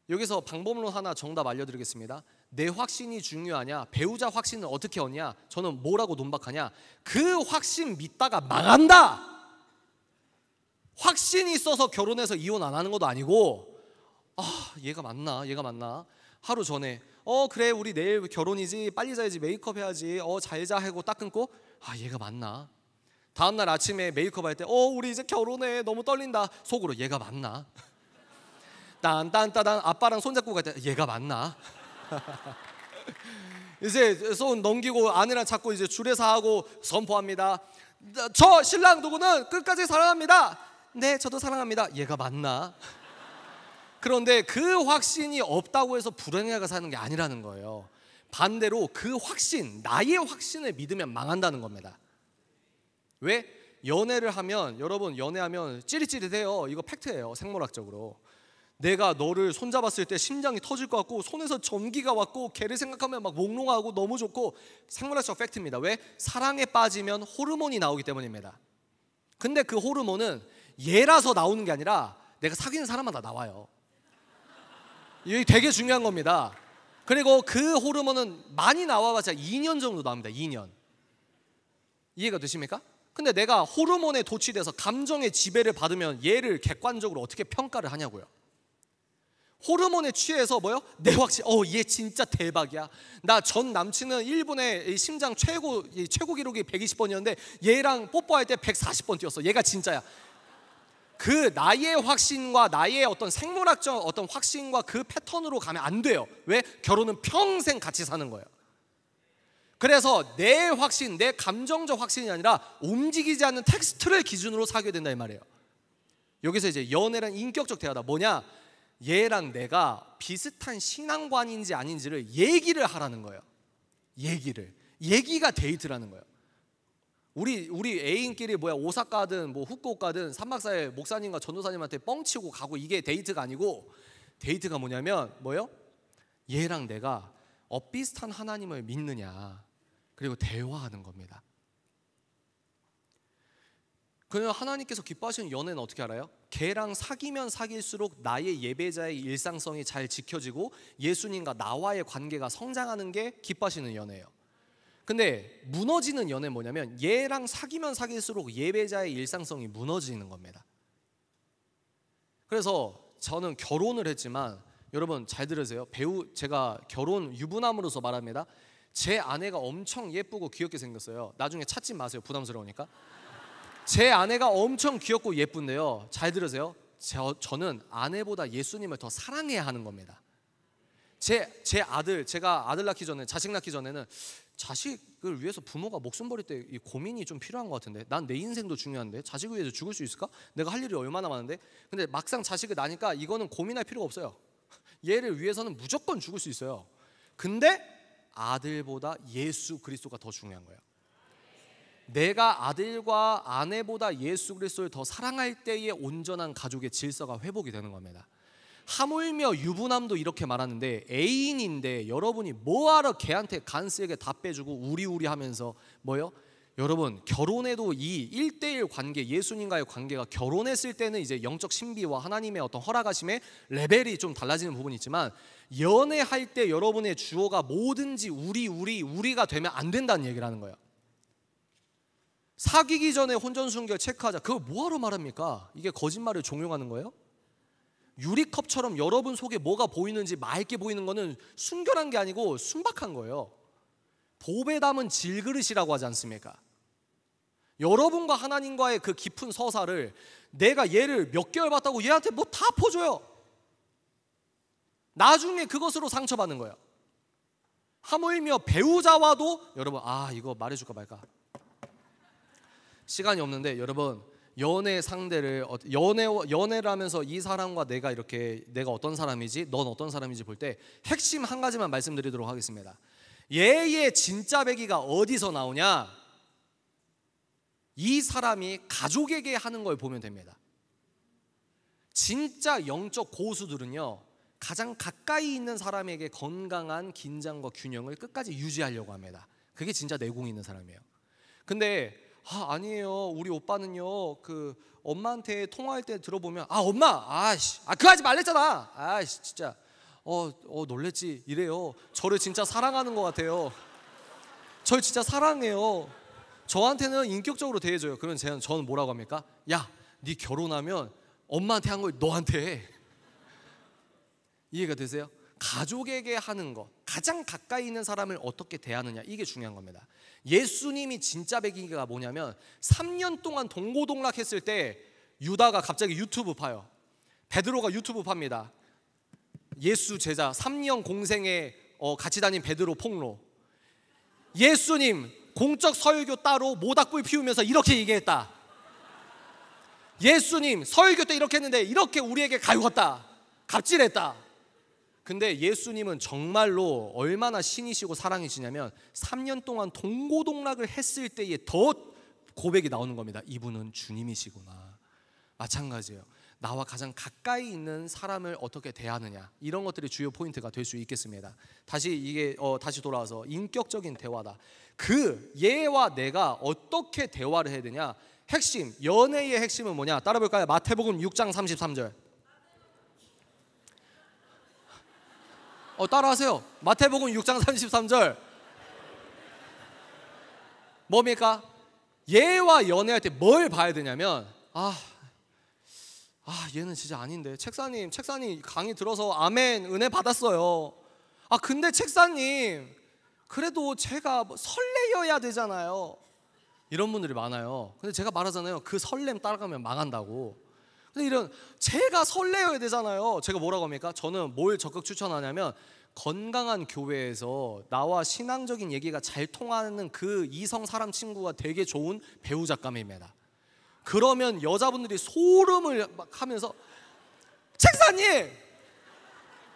여기서 방법론 하나 정답 알려드리겠습니다. 내 확신이 중요하냐? 배우자 확신은 어떻게 얻냐? 저는 뭐라고 논박하냐? 그 확신 믿다가 망한다. 확신이 있어서 결혼해서 이혼 안 하는 것도 아니고 얘가 맞나? 하루 전에 그래 우리 내일 결혼이지 빨리 자야지 메이크업 해야지 잘 자 하고 딱 끊고 얘가 맞나? 다음날 아침에 메이크업 할 때 우리 이제 결혼해 너무 떨린다. 속으로 얘가 맞나? 딴딴따단 아빠랑 손잡고 갈 때 얘가 맞나? 이제 손 넘기고 아내랑 잡고 이제 주례사하고 선포합니다. 저 신랑 누구는 끝까지 사랑합니다. 네 저도 사랑합니다. 얘가 맞나? 그런데 그 확신이 없다고 해서 불행하게 사는 게 아니라는 거예요. 반대로 그 확신, 나의 확신을 믿으면 망한다는 겁니다. 왜? 연애를 하면 여러분 연애하면 찌릿찌릿해요. 이거 팩트예요. 생물학적으로. 내가 너를 손잡았을 때 심장이 터질 것 같고 손에서 전기가 왔고 걔를 생각하면 막 몽롱하고 너무 좋고 생물학적 팩트입니다. 왜? 사랑에 빠지면 호르몬이 나오기 때문입니다. 근데 그 호르몬은 얘라서 나오는 게 아니라 내가 사귀는 사람마다 나와요. 이게 되게 중요한 겁니다. 그리고 그 호르몬은 많이 나와봤자 2년 정도 나옵니다. 2년. 이해가 되십니까? 근데 내가 호르몬에 도취돼서 감정의 지배를 받으면 얘를 객관적으로 어떻게 평가를 하냐고요. 호르몬에 취해서 뭐요? 내 확신, 얘 진짜 대박이야. 나 전 남친은 일본의 심장 최고 기록이 120번이었는데 얘랑 뽀뽀할 때 140번 뛰었어. 얘가 진짜야. 그 나의 확신과 나의 어떤 생물학적 어떤 확신과 그 패턴으로 가면 안 돼요. 왜? 결혼은 평생 같이 사는 거예요. 그래서 내 확신, 내 감정적 확신이 아니라 움직이지 않는 텍스트를 기준으로 사귀어야 된다 이 말이에요. 여기서 이제 연애란 인격적 대화다. 뭐냐? 얘랑 내가 비슷한 신앙관인지 아닌지를 얘기를 하라는 거예요. 얘기가 데이트라는 거예요. 우리 애인끼리 오사카 가든 후쿠오카 가든 3박 4일 목사님과 전도사님한테 뻥치고 가고 이게 데이트가 아니고, 데이트가 뭐냐면 뭐예요? 얘랑 내가 비슷한 하나님을 믿느냐, 그리고 대화하는 겁니다. 그러면 하나님께서 기뻐하시는 연애는 어떻게 알아요? 걔랑 사귀면 사귈수록 나의 예배자의 일상성이 잘 지켜지고 예수님과 나와의 관계가 성장하는 게 기뻐하시는 연애예요. 근데 무너지는 연애는 뭐냐면 얘랑 사귀면 사귈수록 예배자의 일상성이 무너지는 겁니다. 그래서 저는 결혼을 했지만 여러분 잘 들으세요. 제가 결혼 유부남으로서 말합니다. 제 아내가 엄청 예쁘고 귀엽게 생겼어요. 나중에 찾지 마세요. 부담스러우니까. 제 아내가 엄청 귀엽고 예쁜데요, 잘 들으세요. 저는 아내보다 예수님을 더 사랑해야 하는 겁니다. 제가 아들 낳기 전에, 자식 낳기 전에는 자식을 위해서 부모가 목숨 버릴 때 이 고민이 좀 필요한 것 같은데, 난 내 인생도 중요한데 자식을 위해서 죽을 수 있을까? 내가 할 일이 얼마나 많은데. 근데 막상 자식을 낳으니까 이거는 고민할 필요가 없어요. 얘를 위해서는 무조건 죽을 수 있어요. 근데 아들보다 예수 그리스도가 더 중요한 거예요. 내가 아들과 아내보다 예수 그리스도를 더 사랑할 때의 온전한 가족의 질서가 회복이 되는 겁니다. 하물며 유부남도 이렇게 말하는데, 애인인데 여러분이 뭐하러 걔한테 간쓰게 다 빼주고 우리 하면서 뭐요? 여러분 결혼에도 이 1대1 관계, 예수님과의 관계가 결혼했을 때는 이제 영적 신비와 하나님의 어떤 허락하심의 레벨이 좀 달라지는 부분이 있지만, 연애할 때 여러분의 주어가 뭐든지 우리가 되면 안 된다는 얘기를 하는 거예요. 사귀기 전에 혼전순결 체크하자. 그거 뭐하러 말합니까? 이게 거짓말을 종용하는 거예요? 유리컵처럼 여러분 속에 뭐가 보이는지 맑게 보이는 거는 순결한 게 아니고 순박한 거예요. 복에 담은 질그릇이라고 하지 않습니까? 여러분과 하나님과의 그 깊은 서사를 내가 얘를 몇 개월 봤다고 얘한테 뭐 다 퍼줘요. 나중에 그것으로 상처받는 거예요. 하물며 배우자와도 여러분 이거 말해줄까 말까 시간이 없는데, 여러분 연애 상대를 연애를 하면서 이 사람과 내가 어떤 사람이지, 넌 어떤 사람인지 볼 때 핵심 한 가지만 말씀드리도록 하겠습니다. 얘의 진짜 배기가 어디서 나오냐? 이 사람이 가족에게 하는 걸 보면 됩니다. 진짜 영적 고수들은요, 가장 가까이 있는 사람에게 건강한 긴장과 균형을 끝까지 유지하려고 합니다. 그게 진짜 내공이 있는 사람이에요. 근데 아니에요. 우리 오빠는요, 그 엄마한테 통화할 때 들어보면 엄마, 그거 하지 말랬잖아. 진짜 놀랬지 이래요. 저를 진짜 사랑하는 것 같아요. 저를 진짜 사랑해요. 저한테는 인격적으로 대해줘요. 그러면 저는 뭐라고 합니까? 야, 네 결혼하면 엄마한테 한 걸 너한테 해. 이해가 되세요? 가족에게 하는 것, 가장 가까이 있는 사람을 어떻게 대하느냐, 이게 중요한 겁니다. 예수님이 진짜 배기가 뭐냐면 3년 동안 동고동락했을 때 유다가 갑자기 유튜브 파요. 베드로가 유튜브 팝니다. 예수 제자 3년 공생에 같이 다닌 베드로 폭로. 예수님 공적 설교 따로 모닥불 피우면서 이렇게 얘기했다. 예수님 설교 때 이렇게 했는데 이렇게 우리에게 갈궜다, 갑질했다. 근데 예수님은 정말로 얼마나 신이시고 사랑이시냐면 3년 동안 동고동락을 했을 때에 더 고백이 나오는 겁니다. 이분은 주님이시구나. 마찬가지예요. 나와 가장 가까이 있는 사람을 어떻게 대하느냐, 이런 것들이 주요 포인트가 될 수 있겠습니다. 다시 돌아와서 인격적인 대화다. 그 얘와 내가 어떻게 대화를 해야 되냐. 핵심, 연애의 핵심은 뭐냐? 따라 볼까요? 마태복음 6장 33절. 따라하세요. 마태복음 6장 33절. 뭡니까? 얘와 연애할 때 뭘 봐야 되냐면, 얘는 진짜 아닌데. 책사님 강의 들어서 아멘 은혜 받았어요. 근데 책사님 그래도 제가 설레여야 되잖아요. 이런 분들이 많아요. 근데 제가 말하잖아요. 그 설렘 따라가면 망한다고. 근데 제가 설레어야 되잖아요. 제가 뭐라고 합니까? 저는 뭘 적극 추천하냐면, 건강한 교회에서 나와 신앙적인 얘기가 잘 통하는 그 이성 사람 친구가 되게 좋은 배우자감입니다. 그러면 여자분들이 소름을 막 하면서, 책사님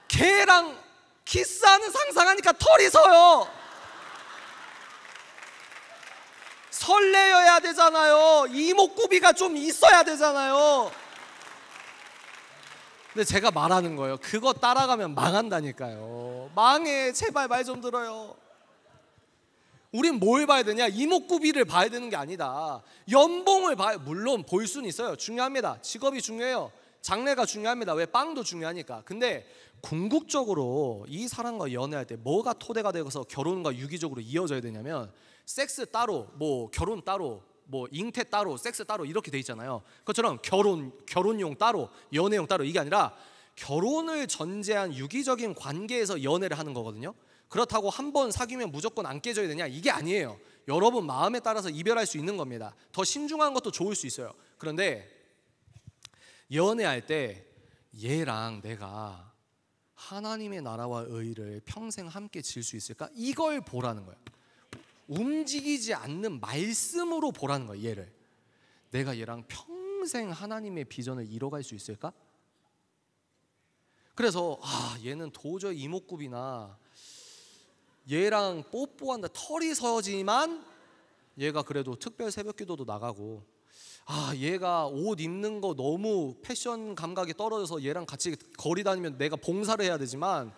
걔랑 키스하는 상상하니까 털이 서요. 설레어야 되잖아요. 이목구비가 좀 있어야 되잖아요. 근데 제가 말하는 거예요. 그거 따라가면 망한다니까요. 망해. 제발 말 좀 들어요. 우린 뭘 봐야 되냐? 이목구비를 봐야 되는 게 아니다. 연봉을 봐야, 물론 볼 수는 있어요. 중요합니다. 직업이 중요해요. 장래가 중요합니다. 왜? 빵도 중요하니까. 근데 궁극적으로 이 사람과 연애할 때 뭐가 토대가 되어서 결혼과 유기적으로 이어져야 되냐면, 섹스 따로, 뭐 결혼 따로, 뭐 잉태 따로, 섹스 따로 이렇게 돼 있잖아요. 그것처럼 결혼용 따로, 연애용 따로, 이게 아니라 결혼을 전제한 유기적인 관계에서 연애를 하는 거거든요. 그렇다고 한 번 사귀면 무조건 안 깨져야 되냐? 이게 아니에요. 여러분 마음에 따라서 이별할 수 있는 겁니다. 더 신중한 것도 좋을 수 있어요. 그런데 연애할 때 얘랑 내가 하나님의 나라와 의를 평생 함께 질 수 있을까? 이걸 보라는 거예요. 움직이지 않는 말씀으로 보라는 거예요. 얘를 내가 얘랑 평생 하나님의 비전을 이뤄갈 수 있을까? 그래서 얘는 도저히 이목구비나 얘랑 뽀뽀한다 털이 서지만 얘가 그래도 특별 새벽기도도 나가고, 얘가 옷 입는 거 너무 패션 감각이 떨어져서 얘랑 같이 거리 다니면 내가 봉사를 해야 되지만,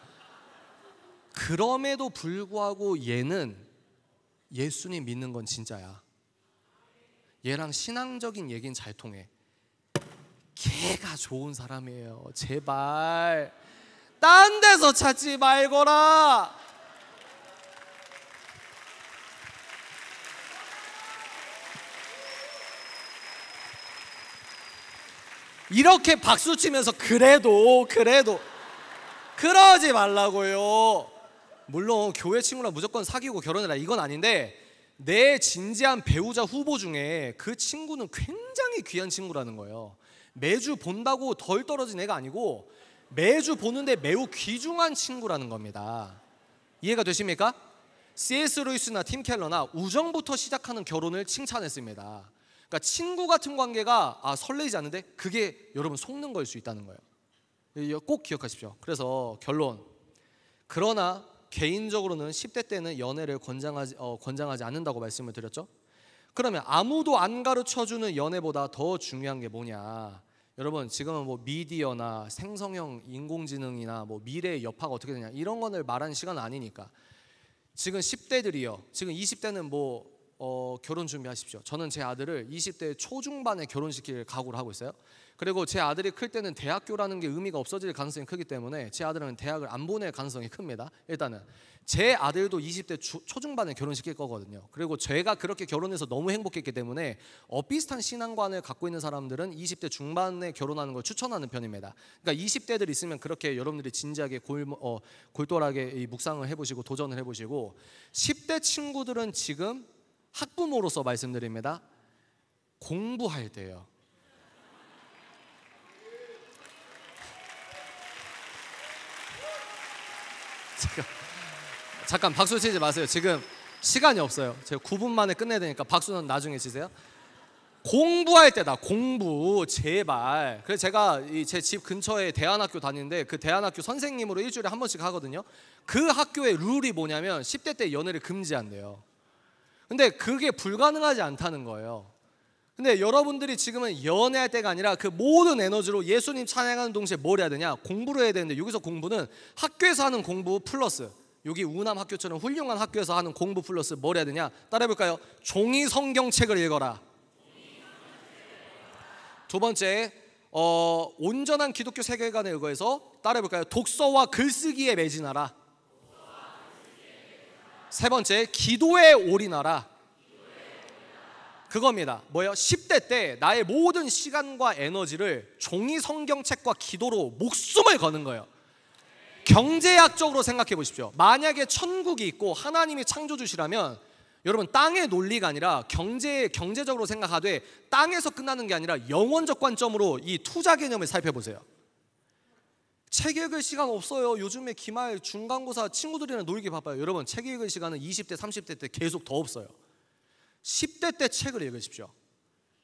그럼에도 불구하고 얘는 예수님 믿는 건 진짜야. 얘랑 신앙적인 얘기는 잘 통해. 걔가 좋은 사람이에요. 제발 딴 데서 찾지 말거라. 이렇게 박수치면서 그래도 그러지 말라고요. 물론 교회 친구랑 무조건 사귀고 결혼해라 이건 아닌데, 내 진지한 배우자 후보 중에 그 친구는 굉장히 귀한 친구라는 거예요. 매주 본다고 덜 떨어진 애가 아니고 매주 보는데 매우 귀중한 친구라는 겁니다. 이해가 되십니까? C.S. 루이스나 팀 켈러나 우정부터 시작하는 결혼을 칭찬했습니다. 그러니까 친구 같은 관계가 설레지 않는데 그게 여러분 속는 거일 수 있다는 거예요. 꼭 기억하십시오. 그래서 결론, 그러나 개인적으로는 10대 때는 연애를 권장하지 않는다고 말씀을 드렸죠. 그러면 아무도 안 가르쳐주는 연애보다 더 중요한 게 뭐냐? 여러분 지금은 뭐 미디어나 생성형 인공지능이나 뭐 미래의 여파가 어떻게 되냐 이런 거를 말하는 시간은 아니니까, 지금 10대들이요, 지금 20대는 결혼 준비하십시오. 저는 제 아들을 20대 초중반에 결혼시킬 각오를 하고 있어요. 그리고 제 아들이 클 때는 대학교라는 게 의미가 없어질 가능성이 크기 때문에 제 아들은 대학을 안 보낼 가능성이 큽니다. 일단은 제 아들도 20대 초중반에 결혼시킬 거거든요. 그리고 제가 그렇게 결혼해서 너무 행복했기 때문에 비슷한 신앙관을 갖고 있는 사람들은 20대 중반에 결혼하는 걸 추천하는 편입니다. 그러니까 20대들 있으면 그렇게 여러분들이 진지하게 골똘하게 묵상을 해보시고 도전을 해보시고, 10대 친구들은 지금 학부모로서 말씀드립니다. 공부할 때요. 잠깐 박수 치지 마세요. 지금 시간이 없어요. 제가 9분 만에 끝내야 되니까 박수는 나중에 치세요. 공부할 때다. 공부 제발. 그래서 제가 제 집 근처에 대안학교 다니는데 그 대안학교 선생님으로 일주일에 한 번씩 하거든요. 그 학교의 룰이 뭐냐면 10대 때 연애를 금지한대요. 근데 그게 불가능하지 않다는 거예요. 근데 여러분들이 지금은 연애할 때가 아니라 그 모든 에너지로 예수님 찬양하는 동시에 뭘 해야 되냐? 공부를 해야 되는데, 여기서 공부는 학교에서 하는 공부 플러스, 여기 우남 학교처럼 훌륭한 학교에서 하는 공부 플러스 뭘 해야 되냐? 따라해볼까요? 종이 성경책을 읽어라. 두 번째, 온전한 기독교 세계관에 의거해서 따라해볼까요? 독서와 글쓰기에 매진하라. 세 번째, 기도에 올인하라. 그겁니다. 뭐예요? 10대 때 나의 모든 시간과 에너지를 종이 성경책과 기도로 목숨을 거는 거예요. 경제학적으로 생각해 보십시오. 만약에 천국이 있고 하나님이 창조주시라면, 여러분, 땅의 논리가 아니라 경제적으로 생각하되 땅에서 끝나는 게 아니라 영원적 관점으로 이 투자 개념을 살펴보세요. 책 읽을 시간 없어요. 요즘에 기말 중간고사 친구들이랑 놀기 바빠요. 여러분, 책 읽을 시간은 20대 30대 때 계속 더 없어요. 10대 때 책을 읽으십시오.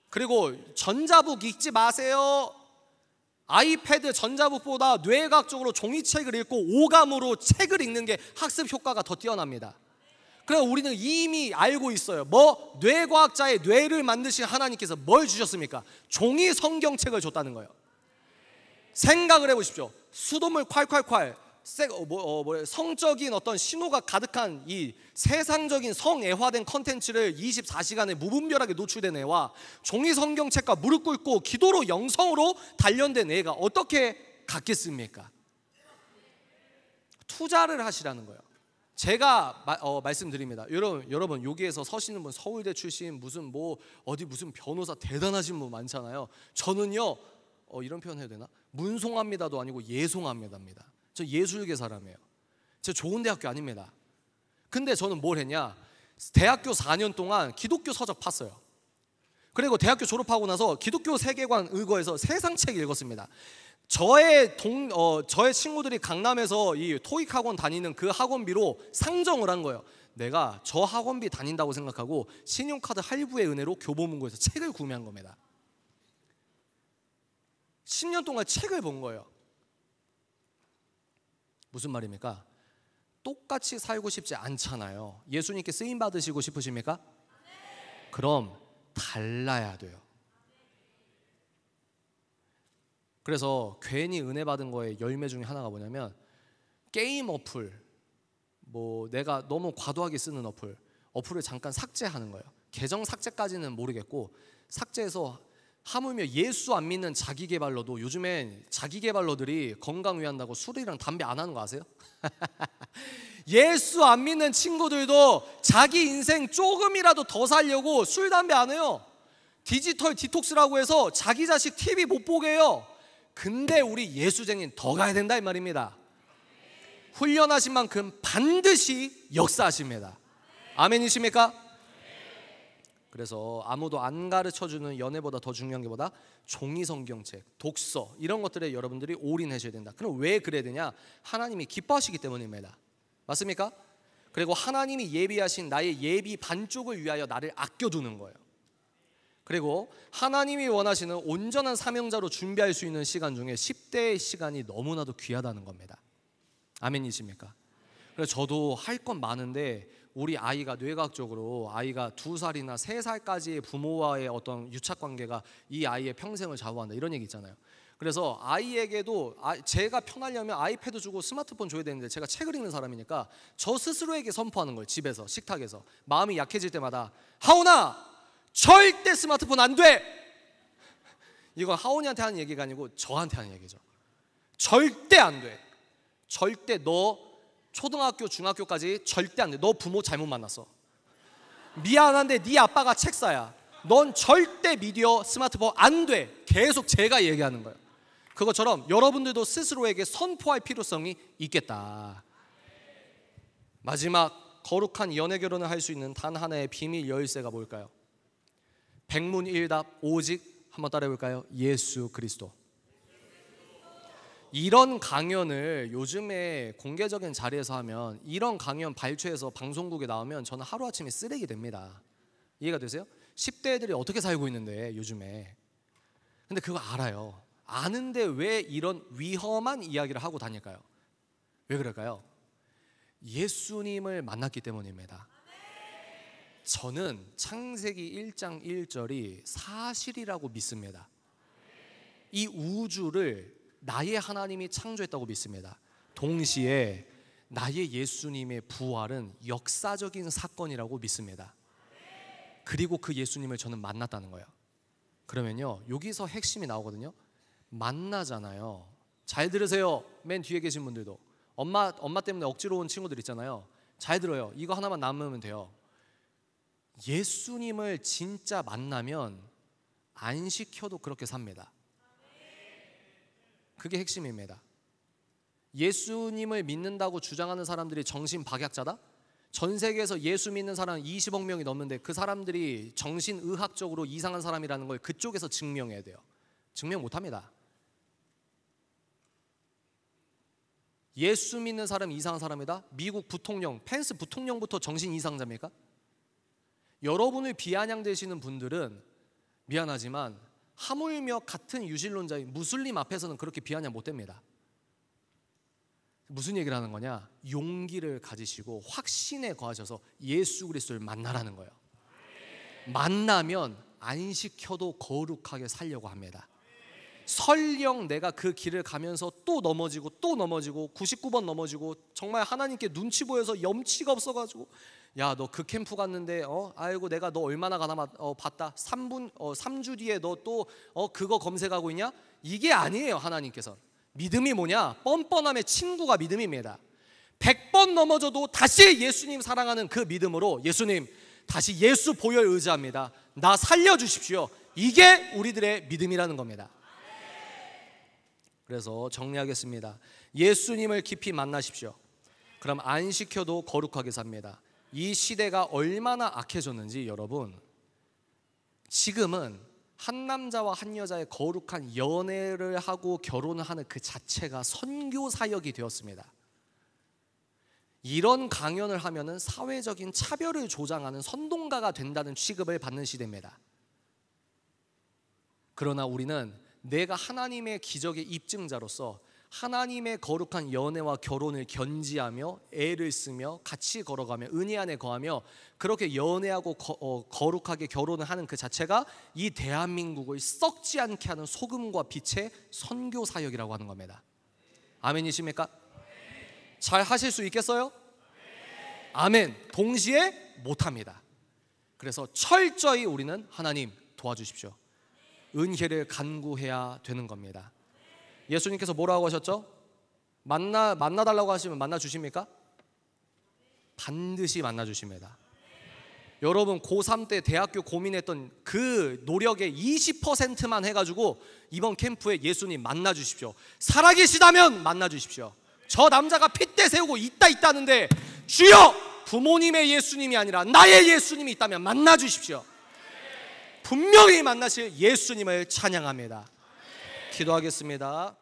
그리고 전자북 읽지 마세요. 아이패드 전자북보다 뇌과학적으로 종이책을 읽고 오감으로 책을 읽는 게 학습 효과가 더 뛰어납니다. 그래서 우리는 이미 알고 있어요. 뇌과학자의 뇌를 만드신 하나님께서 뭘 주셨습니까? 종이 성경책을 줬다는 거예요. 생각을 해보십시오. 수돗물 콸콸콸, 성적인 어떤 신호가 가득한 이 세상적인 성애화된 컨텐츠를 24시간에 무분별하게 노출된 애와 종이 성경책과 무릎 꿇고 기도로 영성으로 단련된 애가 어떻게 같겠습니까? 투자를 하시라는 거예요. 제가 말씀드립니다. 여러분 여기에서 서시는 분 서울대 출신 무슨 변호사 대단하신 분 많잖아요. 저는요, 이런 표현 해도 되나? 문송합니다도 아니고 예송합니다입니다. 저 예술계 사람이에요. 저 좋은 대학교 아닙니다. 근데 저는 뭘 했냐? 대학교 4년 동안 기독교 서적 팠어요. 그리고 대학교 졸업하고 나서 기독교 세계관 의거해서 세상 책 읽었습니다. 저의 친구들이 강남에서 이 토익 학원 다니는 그 학원비로 상정을 한 거예요. 내가 저 학원비 다닌다고 생각하고 신용카드 할부의 은혜로 교보문고에서 책을 구매한 겁니다. 10년 동안 책을 본 거예요. 무슨 말입니까? 똑같이 살고 싶지 않잖아요. 예수님께 쓰임 받으시고 싶으십니까? 그럼 달라야 돼요. 그래서 괜히 은혜 받은 거에 열매 중에 하나가 뭐냐면, 게임 어플, 내가 너무 과도하게 쓰는 어플을 잠깐 삭제하는 거예요. 계정 삭제까지는 모르겠고, 삭제해서 하물며 예수 안 믿는 자기개발러도, 요즘엔 자기개발러들이 건강 위한다고 술이랑 담배 안 하는 거 아세요? 예수 안 믿는 친구들도 자기 인생 조금이라도 더 살려고 술 담배 안 해요. 디지털 디톡스라고 해서 자기 자식 TV 못 보게 해요. 근데 우리 예수쟁이는 더 가야 된다 이 말입니다. 훈련하신 만큼 반드시 역사하십니다. 아멘이십니까? 그래서 아무도 안 가르쳐주는 연애보다 더 중요한 게 뭐다? 종이 성경책, 독서, 이런 것들에 여러분들이 올인하셔야 된다. 그럼 왜 그래야 되냐? 하나님이 기뻐하시기 때문입니다. 맞습니까? 그리고 하나님이 예비하신 나의 예비 반쪽을 위하여 나를 아껴두는 거예요. 그리고 하나님이 원하시는 온전한 사명자로 준비할 수 있는 시간 중에 10대의 시간이 너무나도 귀하다는 겁니다. 아멘이십니까? 그래서 저도 할 건 많은데, 우리 아이가 뇌과학적으로 아이가 2살이나 3살까지의 부모와의 어떤 유착관계가 이 아이의 평생을 좌우한다, 이런 얘기 있잖아요. 그래서 아이에게도 제가 편하려면 아이패드 주고 스마트폰 줘야 되는데, 제가 책을 읽는 사람이니까 저 스스로에게 선포하는 거예요. 집에서, 식탁에서 마음이 약해질 때마다, 하온아 절대 스마트폰 안 돼. 이건 하온이한테 하는 얘기가 아니고 저한테 하는 얘기죠. 절대 안 돼. 절대 너 초등학교 중학교까지 절대 안 돼. 너 부모 잘못 만났어. 미안한데 네 아빠가 책사야. 넌 절대 미디어 스마트폰 안 돼. 계속 제가 얘기하는 거예요. 그것처럼 여러분들도 스스로에게 선포할 필요성이 있겠다. 마지막 거룩한 연애 결혼을 할 수 있는 단 하나의 비밀 열쇠가 뭘까요? 백문일답 오직, 한번 따라해 볼까요? 예수 그리스도. 이런 강연을 요즘에 공개적인 자리에서 하면, 이런 강연 발췌해서 방송국에 나오면 저는 하루아침에 쓰레기 됩니다. 이해가 되세요? 10대 애들이 어떻게 살고 있는데 요즘에. 근데 그거 알아요. 아는데 왜 이런 위험한 이야기를 하고 다닐까요? 왜 그럴까요? 예수님을 만났기 때문입니다. 저는 창세기 1장 1절이 사실이라고 믿습니다. 이 우주를 나의 하나님이 창조했다고 믿습니다. 동시에 나의 예수님의 부활은 역사적인 사건이라고 믿습니다. 그리고 그 예수님을 저는 만났다는 거예요. 그러면요, 여기서 핵심이 나오거든요. 만나잖아요. 잘 들으세요. 맨 뒤에 계신 분들도. 엄마 때문에 억지로 온 친구들 있잖아요. 잘 들어요. 이거 하나만 남으면 돼요. 예수님을 진짜 만나면 안 시켜도 그렇게 삽니다. 그게 핵심입니다. 예수님을 믿는다고 주장하는 사람들이 정신박약자다? 전 세계에서 예수 믿는 사람 20억 명이 넘는데 그 사람들이 정신의학적으로 이상한 사람이라는 걸 그쪽에서 증명해야 돼요. 증명 못합니다. 예수 믿는 사람이 이상한 사람이다? 미국 부통령, 펜스 부통령부터 정신 이상자입니까? 여러분을 비아냥대시는 분들은 미안하지만 하물며 같은 유신론자인 무슬림 앞에서는 그렇게 비아냥 못 됩니다. 무슨 얘기를 하는 거냐? 용기를 가지시고 확신에 거하셔서 예수 그리스도를 만나라는 거예요. 만나면 안 시켜도 거룩하게 살려고 합니다. 설령 내가 그 길을 가면서 또 넘어지고 99번 넘어지고 정말 하나님께 눈치 보여서 염치가 없어가지고 야, 너 그 캠프 갔는데 아이고 내가 너 얼마나 가나 봤다. 3주 뒤에 너 또 그거 검색하고 있냐? 이게 아니에요. 하나님께서 믿음이 뭐냐? 뻔뻔함의 친구가 믿음입니다. 100번 넘어져도 다시 예수님 사랑하는 그 믿음으로 예수님 다시 예수 보혈 의지합니다. 나 살려주십시오. 이게 우리들의 믿음이라는 겁니다. 그래서 정리하겠습니다. 예수님을 깊이 만나십시오. 그럼 안 시켜도 거룩하게 삽니다. 이 시대가 얼마나 악해졌는지 여러분, 지금은 한 남자와 한 여자의 거룩한 연애를 하고 결혼을 하는 그 자체가 선교 사역이 되었습니다. 이런 강연을 하면은 사회적인 차별을 조장하는 선동가가 된다는 취급을 받는 시대입니다. 그러나 우리는 내가 하나님의 기적의 입증자로서 하나님의 거룩한 연애와 결혼을 견지하며 애를 쓰며 같이 걸어가며 은혜 안에 거하며 그렇게 연애하고 거룩하게 결혼을 하는 그 자체가 이 대한민국을 썩지 않게 하는 소금과 빛의 선교 사역이라고 하는 겁니다. 아멘이십니까? 잘 하실 수 있겠어요? 아멘. 동시에 못합니다. 그래서 철저히 우리는 하나님 도와주십시오. 은혜를 간구해야 되는 겁니다. 예수님께서 뭐라고 하셨죠? 만나달라고 하시면 만나주십니까? 반드시 만나주십니다. 여러분 고3 때 대학교 고민했던 그 노력의 20%만 해가지고 이번 캠프에 예수님 만나주십시오. 살아계시다면 만나주십시오. 저 남자가 핏대 세우고 있다는데 주여 부모님의 예수님이 아니라 나의 예수님이 있다면 만나주십시오. 분명히 만나실 예수님을 찬양합니다. 기도하겠습니다.